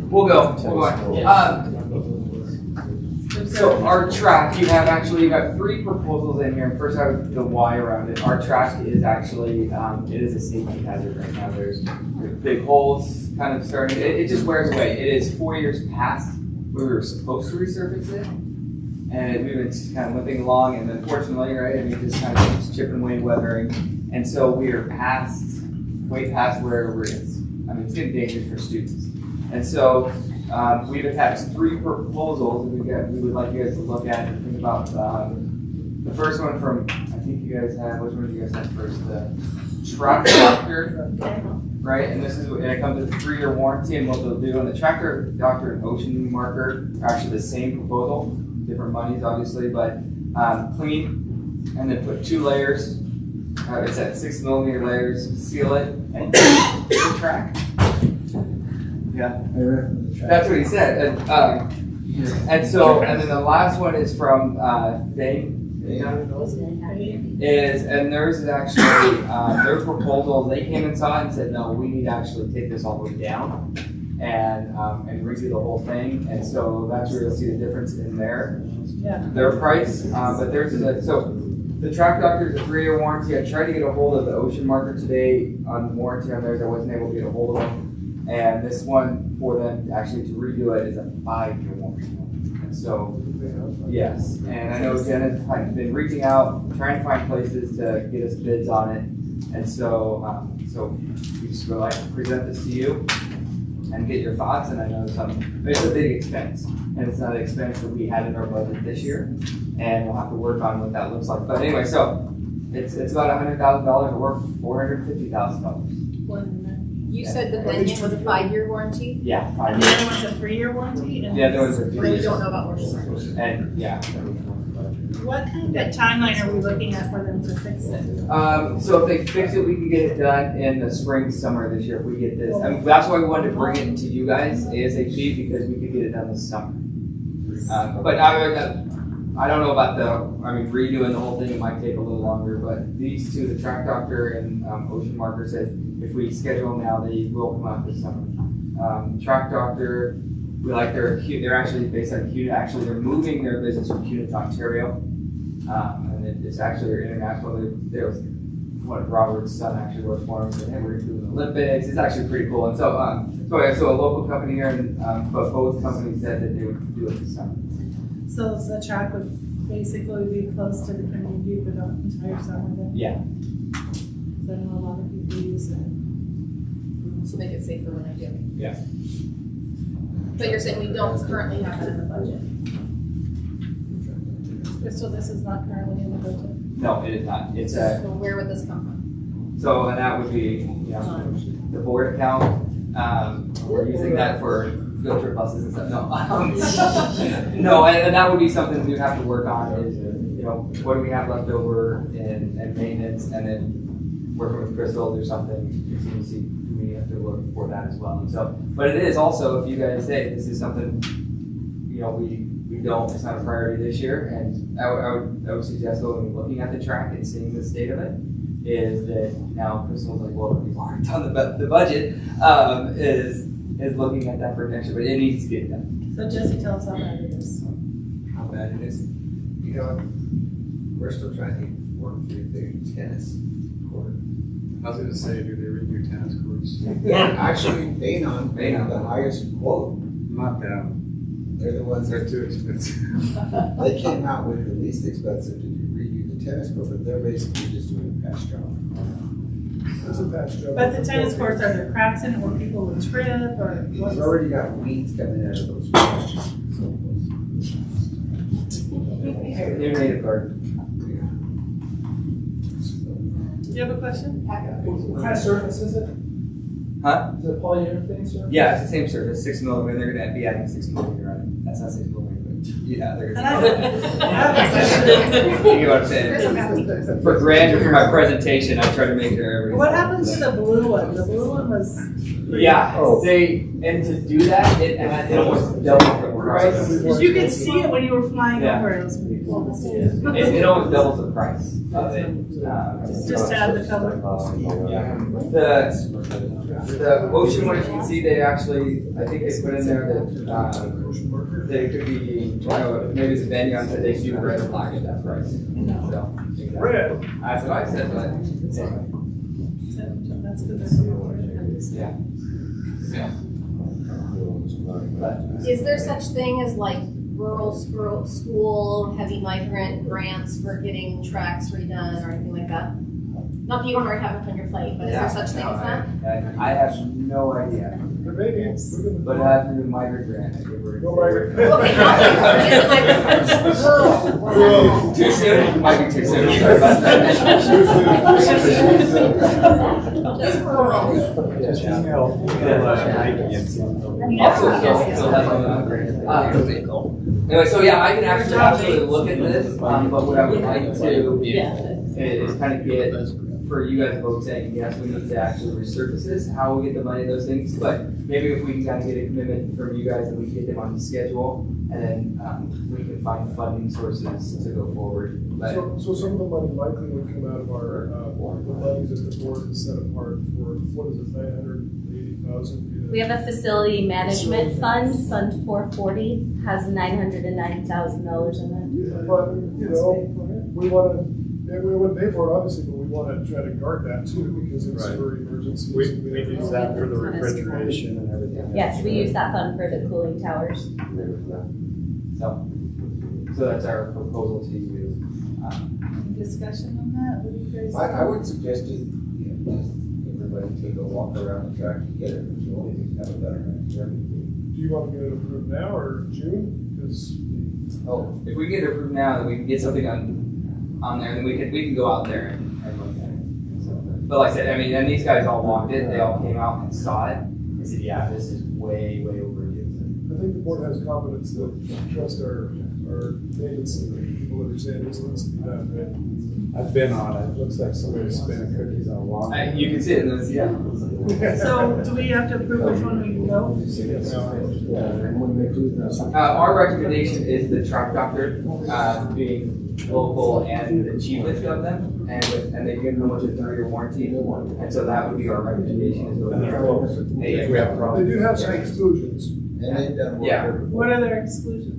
We'll go. So our track, you got 3 proposals in here. First, I have the why around it. Our track is actually, it is a safety hazard right now. There's big holes kind of starting. It just wears away. It is 4 years past we were supposed to resurface it, and we've been just kind of limping along. And unfortunately, right, I mean, it just kind of keeps chipping away, weathering, and so we are way past where it's getting dangerous for students. And so we've attached 3 proposals that we would like you guys to look at and think about. The first one from, I think you guys had, which one did you guys have first? The track doctor, right? And it comes with a 3-year warranty, and what they'll do, and the tractor doctor and ocean marker are actually the same proposal, different monies obviously, but clean, and then put 2 layers. It's at 6mm layers, seal it, and the track. Yeah, that's what he said. And then the last one is from Dane. And theirs is actually their proposal. They came and saw it and said, no, we need to actually take this all the way down and redo the whole thing. And so that's where you'll see the difference in their price. But theirs is so the track doctor is a 3-year warranty. I tried to get a hold of the ocean marker today on the warranty on theirs. I wasn't able to get a hold of them. And this one for them actually to redo it is a 5-year warranty. And so, yes. And I know Jenna's been reaching out, trying to find places to get us bids on it. And so, we just would like to present this to you and get your thoughts. And I know it's a big expense, and it's not an expense that we had in our budget this year. And we'll have to work on what that looks like. But anyway, so it's about $100,000 or worth $450,000. You said the Benyon was a 5-year warranty? Yeah, 5 The years. other one's a 3-year warranty? And Yeah, there was a 3 But you years. don't know about ocean markers. And yeah. What kind of timeline are we looking at for them to fix it? So if they fix it, we can get it done in the spring, summer this year if we get this. I mean, that's why we wanted to bring it to you guys ASAP, because we could get it done this summer. But I don't know about redoing the whole thing. It might take a little longer, but these 2, the track doctor and ocean marker, said if we schedule them now, they will come out this summer. Track doctor, we like they're actually based on CUNA. Actually, they're moving their business from CUNA to Ontario, and it's actually their international. There was what Robert's son actually works for them. Said, hey, we're doing the Olympics. It's actually pretty cool. And so a local company here, and but both companies said that they would do it this summer. So the track would basically be close to the community for the entire summer then? Yeah. So I know a lot of people use it. So make it safer when I do. Yeah. But you're saying we don't currently have that in the budget? Crystal, this is not currently in the budget? No, it is not. It's a. So where would this come from? So, and that would be, the board account. We're using that for field trip buses and stuff. No, and that would be something we would have to work on is, what do we have left over in maintenance, and then working with Crystal, there's something contingency we have to look for that as well. And so, but it is also, if you guys say this is something, we don't, it's not a priority this year, and I would suggest going looking at the track and seeing the state of it, is that now Crystal's like, well, we've already done the budget, is looking at that for next year, but it needs to get done. So Jesse, tell us how bad it is. How bad it is? We're still trying to work through the tennis court. I was gonna say, do they redo tennis courts? Yeah, actually, Banon paid Banon. the highest quote. Not them. They're the ones They're that, too expensive. they came out with the least expensive to redo the tennis court, but they're basically just doing a patch job. It's a patch job. But the tennis courts, are there cracks in it where people would trip or We've what's? already got weeds coming out of those courts. New native garden. Do you have a question? What kind of surface is it? Huh? Is it polyurethane surface? Yeah, it's the same surface, 6 millimeter. They're gonna be adding 6 millimeter on it. That's not 6 millimeter, but yeah, they're And gonna. You know what I'm saying? For grandeur for my presentation, I try to make sure everything. What happens to the blue one? The blue one was. Yeah, and to do that, it almost doubles the price. Because you could see it when you were flying Yeah. over. It was pretty cool to see it. It almost doubles the price of it. Just to add the color. The ocean one, you can see they actually, I think they put in there that they could be, you know, maybe it's a venue on that they do red and black at that price. So, Red. that's what I said, but That's good. That's good. yeah. Is there such thing as like rural school, heavy migrant grants for getting tracks redone or anything like that? Not that you don't already have it on your plate, but is there such thing as that? I have no idea. Maybe. But it has to be migrant grant. I think we're. Go migrant. Okay, rural. Too soon? Might be too soon. Sorry about that. Just rural. Anyway, so yeah, I can actually look at this, but what I would like to do is kind of get, for you guys to vote saying, yes, we need to actually resurface this, how we get the money, those things, but maybe if we can kind of get a commitment from you guys that we can get them on the schedule, and then we can find funding sources to go forward. But So some of the money likely would come out of our, the monies that the board has set apart for, what is it, 980,000? We have a facility management fund, Fund 440, has $990,000 in it. But, you know, we want to pay for it, obviously, but we want to try to guard that too, because it's Right. for emergencies. We use that for the refrigeration and everything. Yes, we use that fund for the cooling towers. So that's our proposal to you. Discussion on that? What do you guys? I would suggest just everybody take a walk around the track together, because you only have a better answer. Do you want to get it approved now or June? Because If we get it approved now, then we can get something on there, and then we can go out there and look at it. So, but like I said, I mean, and these guys all walked it, they all came out and saw it, and said, yeah, this is way overdue. I think the board has confidence that trust our maintenance and the people that are saying this needs to be done. Right? I've been on it. It looks like somebody's spinning cookies on a lawn. You can see it in those, yeah. So do we have to approve which one we can go? Our recommendation is the track doctor, being local and the cheapest of them, and they give them with a 3-year warranty, and so that would be our recommendation. Is They do have some exclusions. And they've done work. Yeah. What are their exclusions?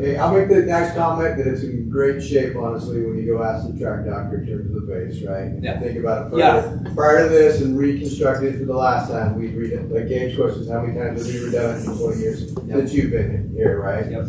Hey, I'll make the next comment that it's in great shape, honestly, when you go ask the track doctor in terms of the base, right? Yeah. Think about it. Yeah. Prior to this and reconstructed for the last time, we read it, like Gabe's questions, how many times have we redone it in 20 years since you've been here, right? Yep.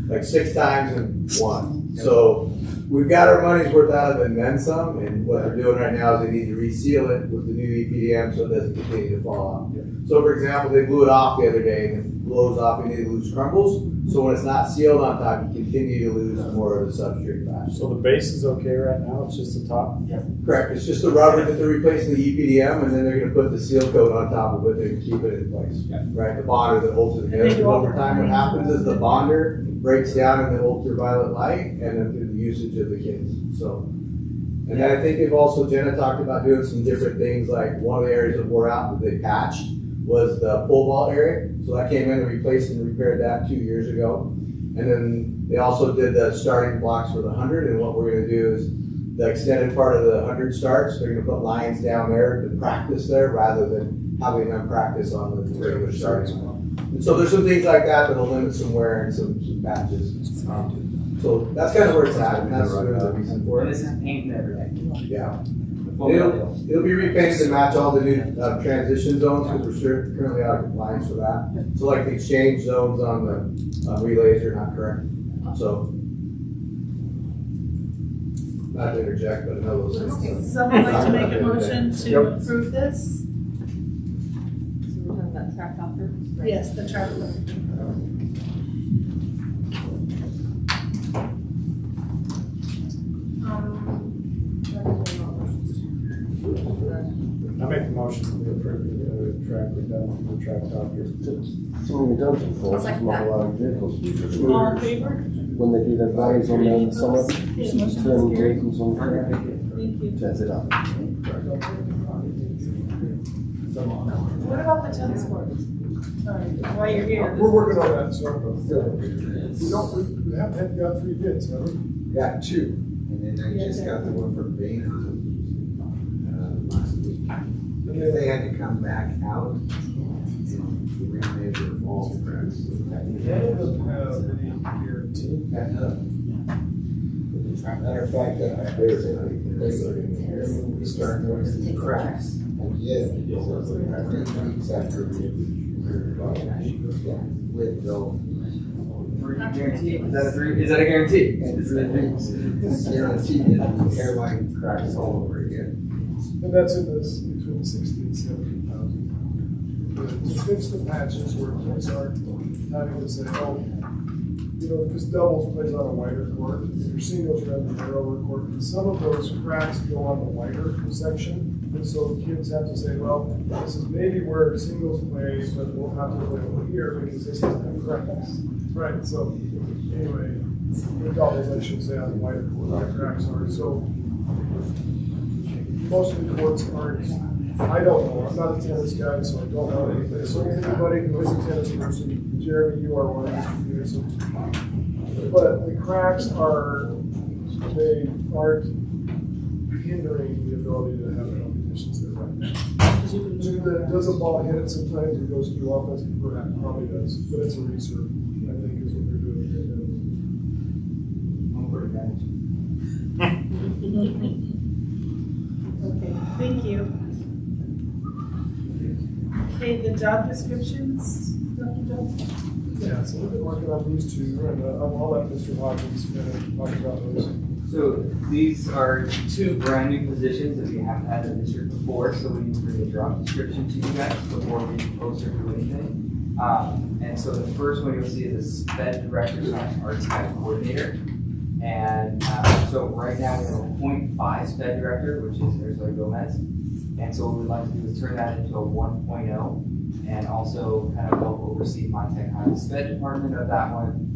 Like 6 times and 1. Yep. So we've got our money's worth out of it and then some, and what they're doing right now is they need to reseal it with the new EPDM so it doesn't continue to fall off. Yep. So for example, they blew it off the other day and it blows off and they lose crumbles. So when it's not sealed on top, you continue to lose more of the substrate flash. So the base is okay right now, it's just the top? Yeah. Correct, it's just the rubber that they're replacing the EPDM and then they're gonna put the seal coat on top of it to keep it in place. Yeah. Right, the bonder that holds it together. And over time what happens is the bonder breaks down in the ultraviolet light and then through the usage of the kids, so. And then I think they've also, Jenna talked about doing some different things, like one of the areas that wore out that they patched was the pole vault area. So I came in and replaced and repaired that 2 years ago. And then they also did the starting blocks for the 100. And what we're going to do is the extended part of the 100 starts, they're going to put lines down there to practice there rather than having them practice on the regular starting block. And so there's some things like that that'll limit some wear and some patches. So that's kind of where it's at, and that's really the reason for it. And this is painting every day. Yeah. It'll be repainted to match all the new transition zones because we're currently out of compliance for that. So like the exchange zones on the relays are not correct. So, not to interject, but I know those things. Someone like to make a motion to approve this? So we're talking about track doctor? Yes, the track. I make the motion to approve the track redone for the track doctor. So when you're done before, It's like it's not that. allowing vehicles to be All in favor? when they do their values on the summer, Okay, motion turn is carried. vehicles on track, Thank you. turns it up. What about the tennis courts? Sorry, while you're here. We're working on that, so we haven't got 3 bids, have we? Got 2, and then I just got the one from Bain last week. Because they had to come back out and remeasure all the cracks. None of them have any guarantee. Matter of fact, we start noticing cracks. Yeah. 3 weeks after with those. Guarantee? Is that a guarantee? It's guaranteed that hairline cracks all over again. And that's in this, between 60 and 70,000. To fix the patches where kids aren't having to say, oh, you know, because doubles plays on a wider court, your singles are on the narrower court, and some of those cracks go on the wider section. And so the kids have to say, well, this is maybe where singles plays, but we'll have to play over here because this is the cracks. Right, so anyway, the doubles, I should say, on the wider court, where the cracks are. So most of the courts aren't, I don't know, I'm not a tennis guy, so I don't know anything. So anybody who is a tennis person, Jeremy, you are one, Mr. Peterson. But the cracks they aren't hindering the ability to have competitions there right now. Does a ball hit it sometimes, it goes through offense, perhaps, probably does, but it's a reserve, I think is what they're doing right now. Okay, thank you. Okay, the job descriptions, Dr. Jones? Yeah, so we've been working on these 2, and I'll let Mr. Hawkins kind of talk about those. So these are 2 brand new positions that we haven't had in the district before, so we need to bring a job description to you guys before we post or do anything. And so the first one you'll see is a SPED director / RTI coordinator. And so right now we have a 0.5 SPED director, which is Nyssa Gomez. And so what we'd like to do is turn that into a 1.0 and also kind of help oversee my Tech High SPED department of that one.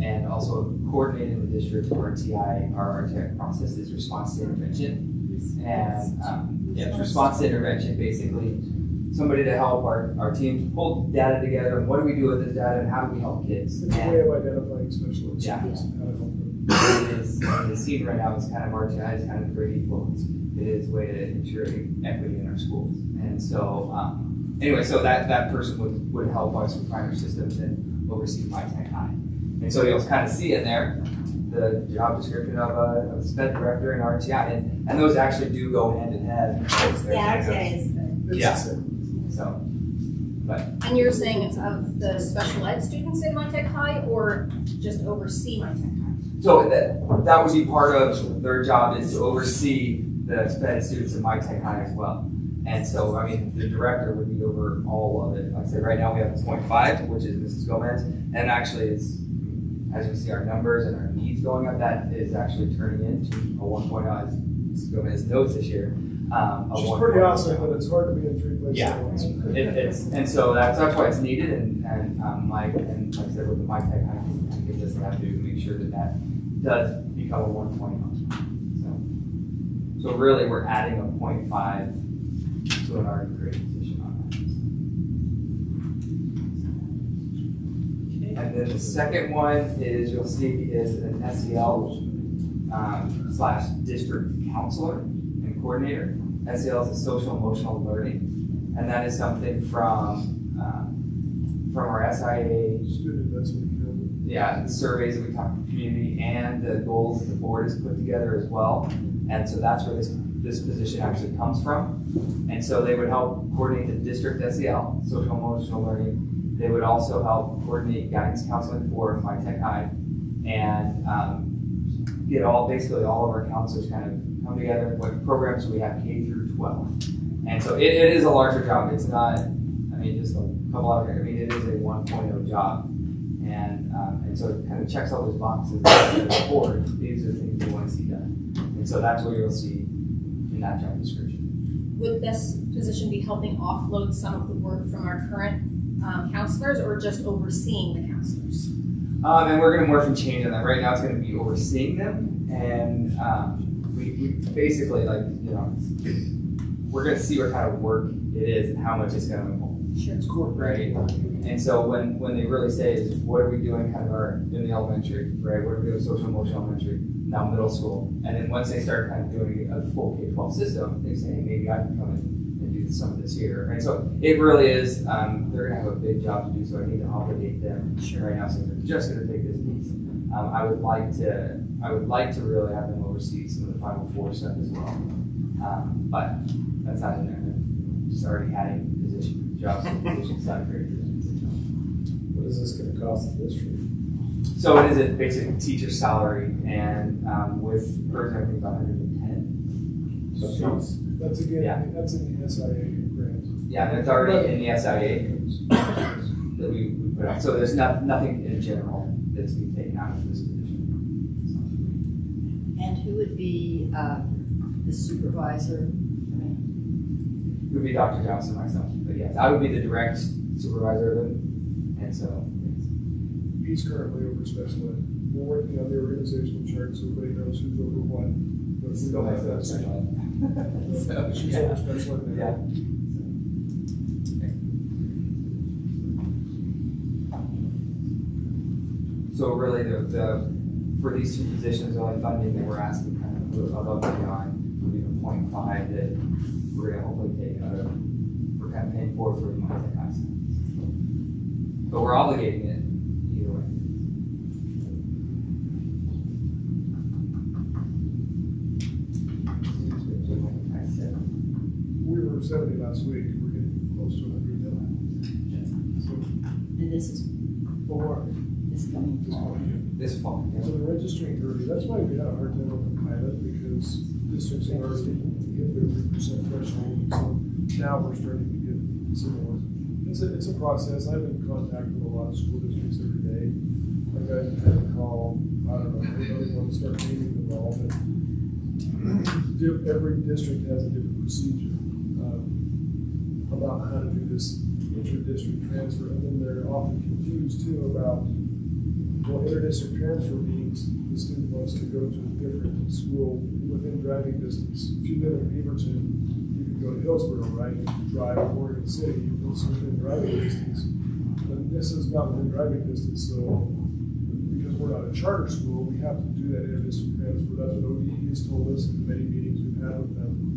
And also coordinating the district RTI, our RTI process is response to intervention. And it's response to intervention, basically somebody to help our teams pull data together and what do we do with this data and how do we help kids. It's a way of identifying special Yeah. education, how to help them. It is, the scene right now is kind of RTI is kind of pretty equal. It is a way to ensure equity in our schools. And so, anyway, so that person would help us refine our systems and oversee my Tech High. And so you'll kind of see in there the job description of a SPED director and RTI, and those actually do go hand in hand. Yeah, RTI is good. Yeah. So, but And you're saying it's of the special ed students in my Tech High or just oversee my Tech High? so that would be part of their job is to oversee the SPED students in my Tech High as well. And so, I mean, the director would be over all of it. Like I said, right now we have a 0.5, which is Mrs. Gomez, and actually it's, as we see our numbers and our needs going up, that is actually turning into a 1.0, as Mrs. Gomez knows this year. Which is pretty awesome, but it's hard to be in 3 places Yeah, at once. and so that's why it's needed, and Mike, and like I said, with the Mike Tech High, it gives us that to make sure that does become a 1.0. So really, we're adding a 0.5 to an already created position on that. And then the second one is, you'll see, is an SEL / district counselor and coordinator. SEL is a social emotional learning, and that is something from our SIA student investment. Yeah, the surveys that we talked to the community and the goals that the board has put together as well. And so that's where this this position actually comes from. And so they would help coordinate the district SEL, social emotional learning. They would also help coordinate guidance counseling for My Tech High, and get basically all of our counselors kind of come together. What programs we have K through 12. And so it is a larger job. It's not, just a couple of, it is a 1.0 job. And so it kind of checks all those boxes forward. These are the things we want to see done. And so that's what you'll see in that job description. Would this position be helping offload some of the work from our current counselors, or just overseeing the counselors? And we're going to morph and change on that. Right now it's going to be overseeing them. And we basically, we're going to see what kind of work it is and how much it's going to involve. Sure. It's cool, right? And so when they really say is what are we doing kind of in the elementary, right? What are we doing social emotional elementary, now middle school. And then once they start kind of doing a full K-12 system, they say, hey, maybe I can come in and do some of this here. And so it really is, they're gonna have a big job to do, so I need to obligate them right now, saying they're just gonna take this piece. I would like to really have them oversee some of the 504 stuff as well. But that's not in there. Just already adding jobs and positions out of great positions. What is this going to cost the district? So it is a basic teacher salary, and with PERS, I think about 110. So that's again, that's in the SIA grant. Yeah, that's already in the SIA that we put out. So there's nothing in general that's being taken out of this position. And who would be the supervisor? It would be Dr. Johnson, myself. But yes, I would be the direct supervisor of them. And so he's currently over special ed. We're working on the organizational chart so everybody knows who's over what. But we don't have that special ed. She's over special ed now. So really, for these two positions, the only funding that we're asking kind of above and beyond would be the 0.5 that we're going to hopefully take out of. We're kind of paying for the money that costs. But we're obligating it either way. We were 70 last week. We're getting close to 100 now. And this is for this coming fall. This fall. So they're registering early. That's why we had a hard time with the pilot, because districts have already hit their 3% threshold. So now we're starting to get similar. It's a process. I've been in contact with a lot of school districts every day. Like I had to call, I don't know, I don't want to start naming them all, but every district has a different procedure about how to do this inter-district transfer. And then they're often confused too about, well, inter-district transfer means the student wants to go to a different school within driving distance. If you live in Beaverton, you can go to Hillsborough, right? If you drive to Oregon City, it's within driving distance. But this is not within driving distance, so because we're not a charter school, we have to do that inter-district transfer. That's what ODE has told us in the many meetings we've had with them.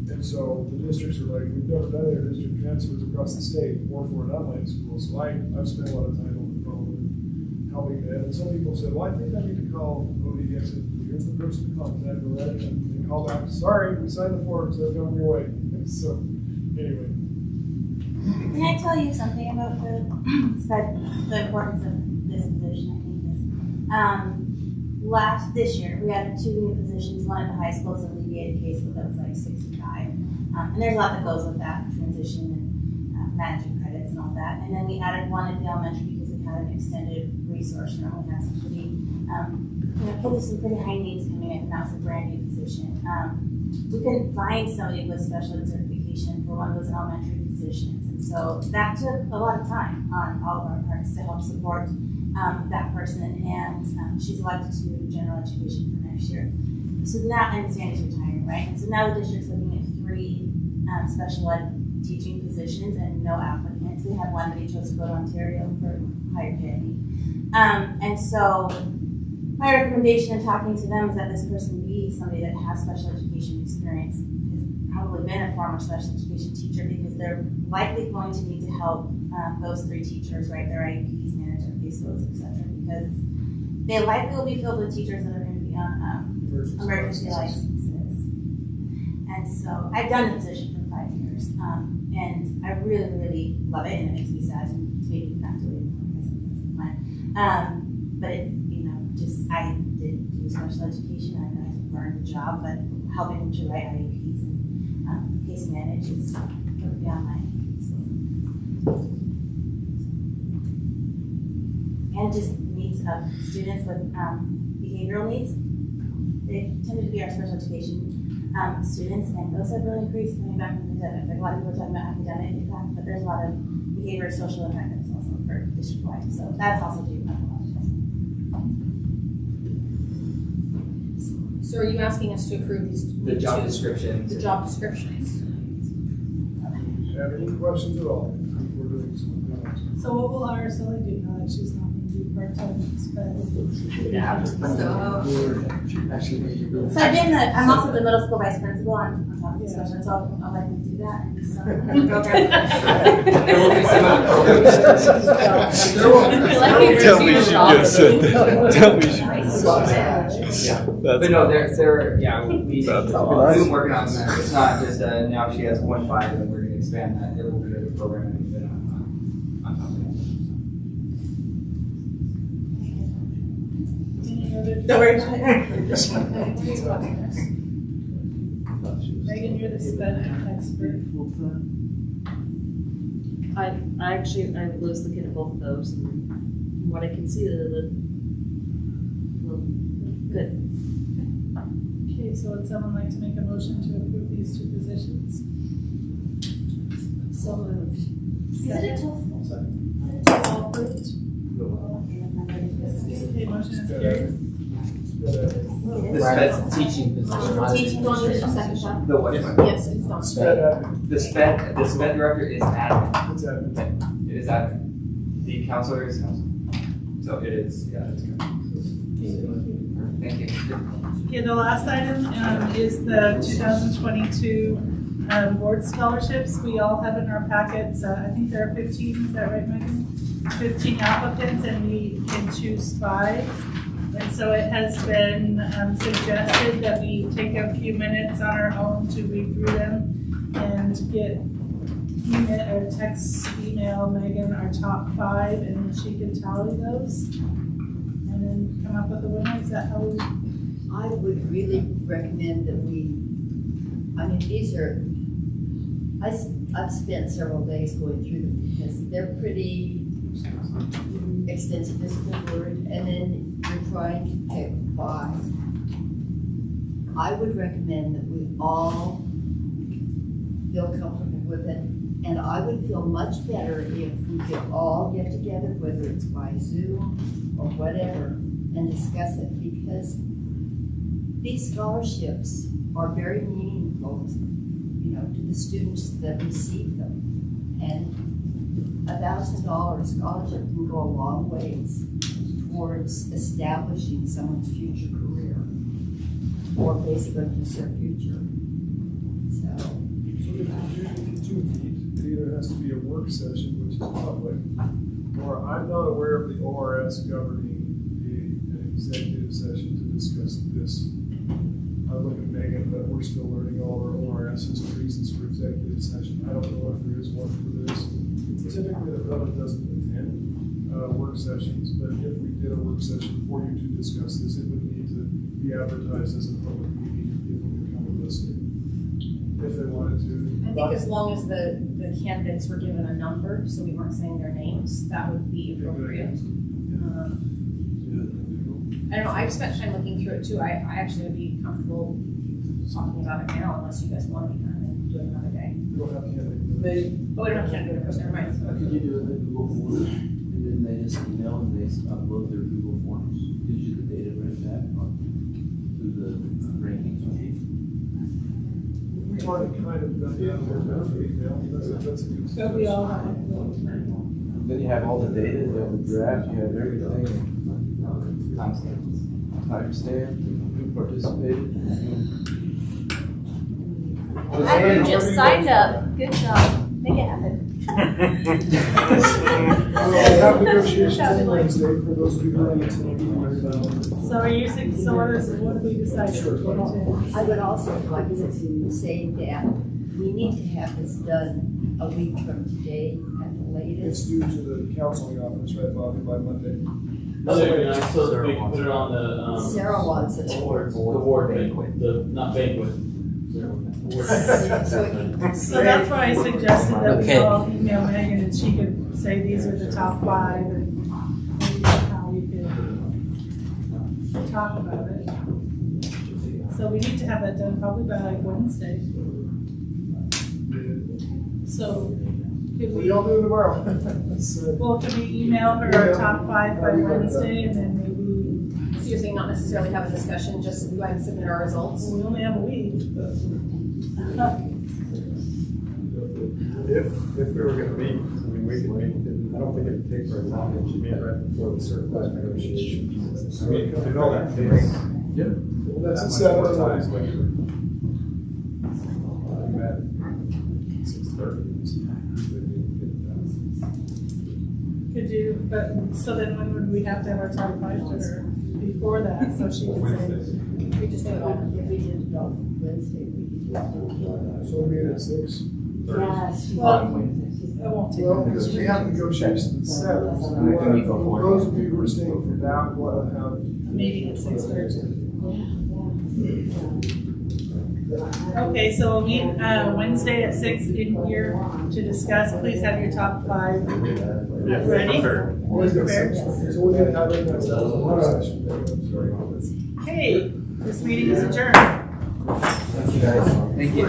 And so the districts are like, we've never done inter-district transfers across the state or for an online school. So I've spent a lot of time on the phone and helping them. And some people said, well, I think I need to call ODE. I said, here's the person to contact, go ahead, and they call back. Sorry, we signed the form, so go on your way. So anyway. Can I tell you something about the importance of this position? I think this year we had 2 new positions, one at the high school to alleviate a caseload that was like 65, and there's a lot that goes with that transition and managing credits and all that. And then we added one at the elementary because we had an extended resource room. We had some pretty, kids with some pretty high needs coming in, and that was a brand new position. We couldn't find somebody with special ed certification for one of those elementary positions. So that took a lot of time on all of our parts to help support that person, and she's elected to general education for next year. So now, and Sandy's retiring, right? And so now the district's looking at 3 special ed teaching positions and no applicants. We had one that he chose to go to Ontario for higher pay. And so my recommendation in talking to them is that this person be somebody that has special education experience, has probably been a former special education teacher, because they're likely going to need to help those 3 teachers write their IEPs, manage their caseloads, etc. Because they likely will be filled with teachers that are going to be on emergency licenses. And so I've done the position for 5 years, and I really, really love it, and it makes me sad to maybe not do it anymore because it's fun. But it, just I did do special education, and I learned the job, but helping to write IEPs and case manage is beyond my and just needs of students with behavioral needs. They tended to be our special education students, and those have really increased coming back from the pandemic. Like a lot of people are talking about academic impact, but there's a lot of behavior social impact that's also for district-wide. So that's also due to a lot of this. So are you asking us to approve these? The job descriptions. The job descriptions. Have any questions at all? We're doing some. So what will our Sully do now that she's not going to do part-time sped? Yeah. So I'm also the middle school vice principal on top of the discussion, so I'll let you do that. And so Tell me she just said that. Tell me she. Yeah. But no, we've been working on that. It's not just now she has 1.5 and then we're going to expand that. There will be a program and then on top of that. Don't worry about it. Megan, you're the sped expert. I was looking at both of those, and from what I can see, they look good. Okay, so would someone like to make a motion to approve these 2 positions? So moved. Is it a total? All approved? Okay, motion is carried. The sped teaching position. Teaching, don't need a second shot? The what? Yes, it's not. The sped director is admin. It's admin. It is admin. The counselor is counselor. So it is, yeah, that's good. Thank you. Okay, the last item is the 2022 board scholarships. We all have in our packets, I think there are 15, is that right, Megan? 15 applicants, and we can choose 5. And so it has been suggested that we take a few minutes on our own to read through them and get email Megan our top 5, and she can tally those and then come up with a winner. Is that how we? I would really recommend that these are, I've spent several days going through them because they're pretty extensive, is the word, and then you're trying to pick 5. I would recommend that we all feel comfortable with it, and I would feel much better if we could all get together, whether it's by Zoom or whatever, and discuss it, because these scholarships are very meaningful, to the students that receive them. And $1,000 scholarship can go a long ways towards establishing someone's future career, or basically just their future. So if you meet, it either has to be a work session, which is public, or I'm not aware of the ORS governing an executive session to discuss this. I look at Megan, but we're still learning all our ORS's and reasons for executive session. I don't know if there is one for this. Typically, the public doesn't attend work sessions, but if we did a work session for you to discuss this, it would need to be advertised as a public meeting for people to come and listen if they wanted to. I think as long as the candidates were given a number, so we weren't saying their names, that would be appropriate. I don't know, I've spent time looking through it too. I actually would be comfortable talking about it now unless you guys want to kind of do it another day. We don't have candidates. Oh, we don't have candidates, never mind. Could you do it in Google Forms, and then they just email and they upload their Google Forms, gives you the data right back to the rankings? We've already kind of done that. That's a good So we all have. Then you have all the data, you have the draft, you have everything. Timestamp, who participated. And you just signed up. Good job. Make it happen. We'll have negotiations on Wednesday for those of you who are attending. So are you, so what do we decide? I would also like to say that we need to have this done a week from today at the It's latest. due to the counseling office, right, Bobby, by Monday. So we can put it on the, Sarah wants it. the ward banquet, not banquet. So that's why I suggested that we all email Megan and she could say these are the top 5 and maybe how we could talk about it. So we need to have that done probably by like Wednesday. So could What we, y'all doing tomorrow? well, can we email her our top 5 by Wednesday and then maybe, So you're saying not necessarily have a discussion, just go ahead and submit our results? we only have a week. If we were gonna meet, I mean, we could meet, I don't think it'd take very long, we should meet right before the certified negotiations. I mean, and all that takes. Yeah. That's that at much 7 more on time, Wednesday. but, at 6:30. Could you, but, so then when would we have to have our top 5 to her? Before that, so she would say. We just do it on, if we did it on Wednesday, we could do it. So we'll meet at 6. Yes. Well, it won't take. Well, because we have negotiations at 7, so we want to, those of you who are staying for that, want to have. Meeting at 6:30. Okay, so we'll meet Wednesday at 6 in here to discuss. Please have your top 5 ready. Prepared. So we need to have it next time. Okay, this meeting is adjourned. Thank you guys. Thank you.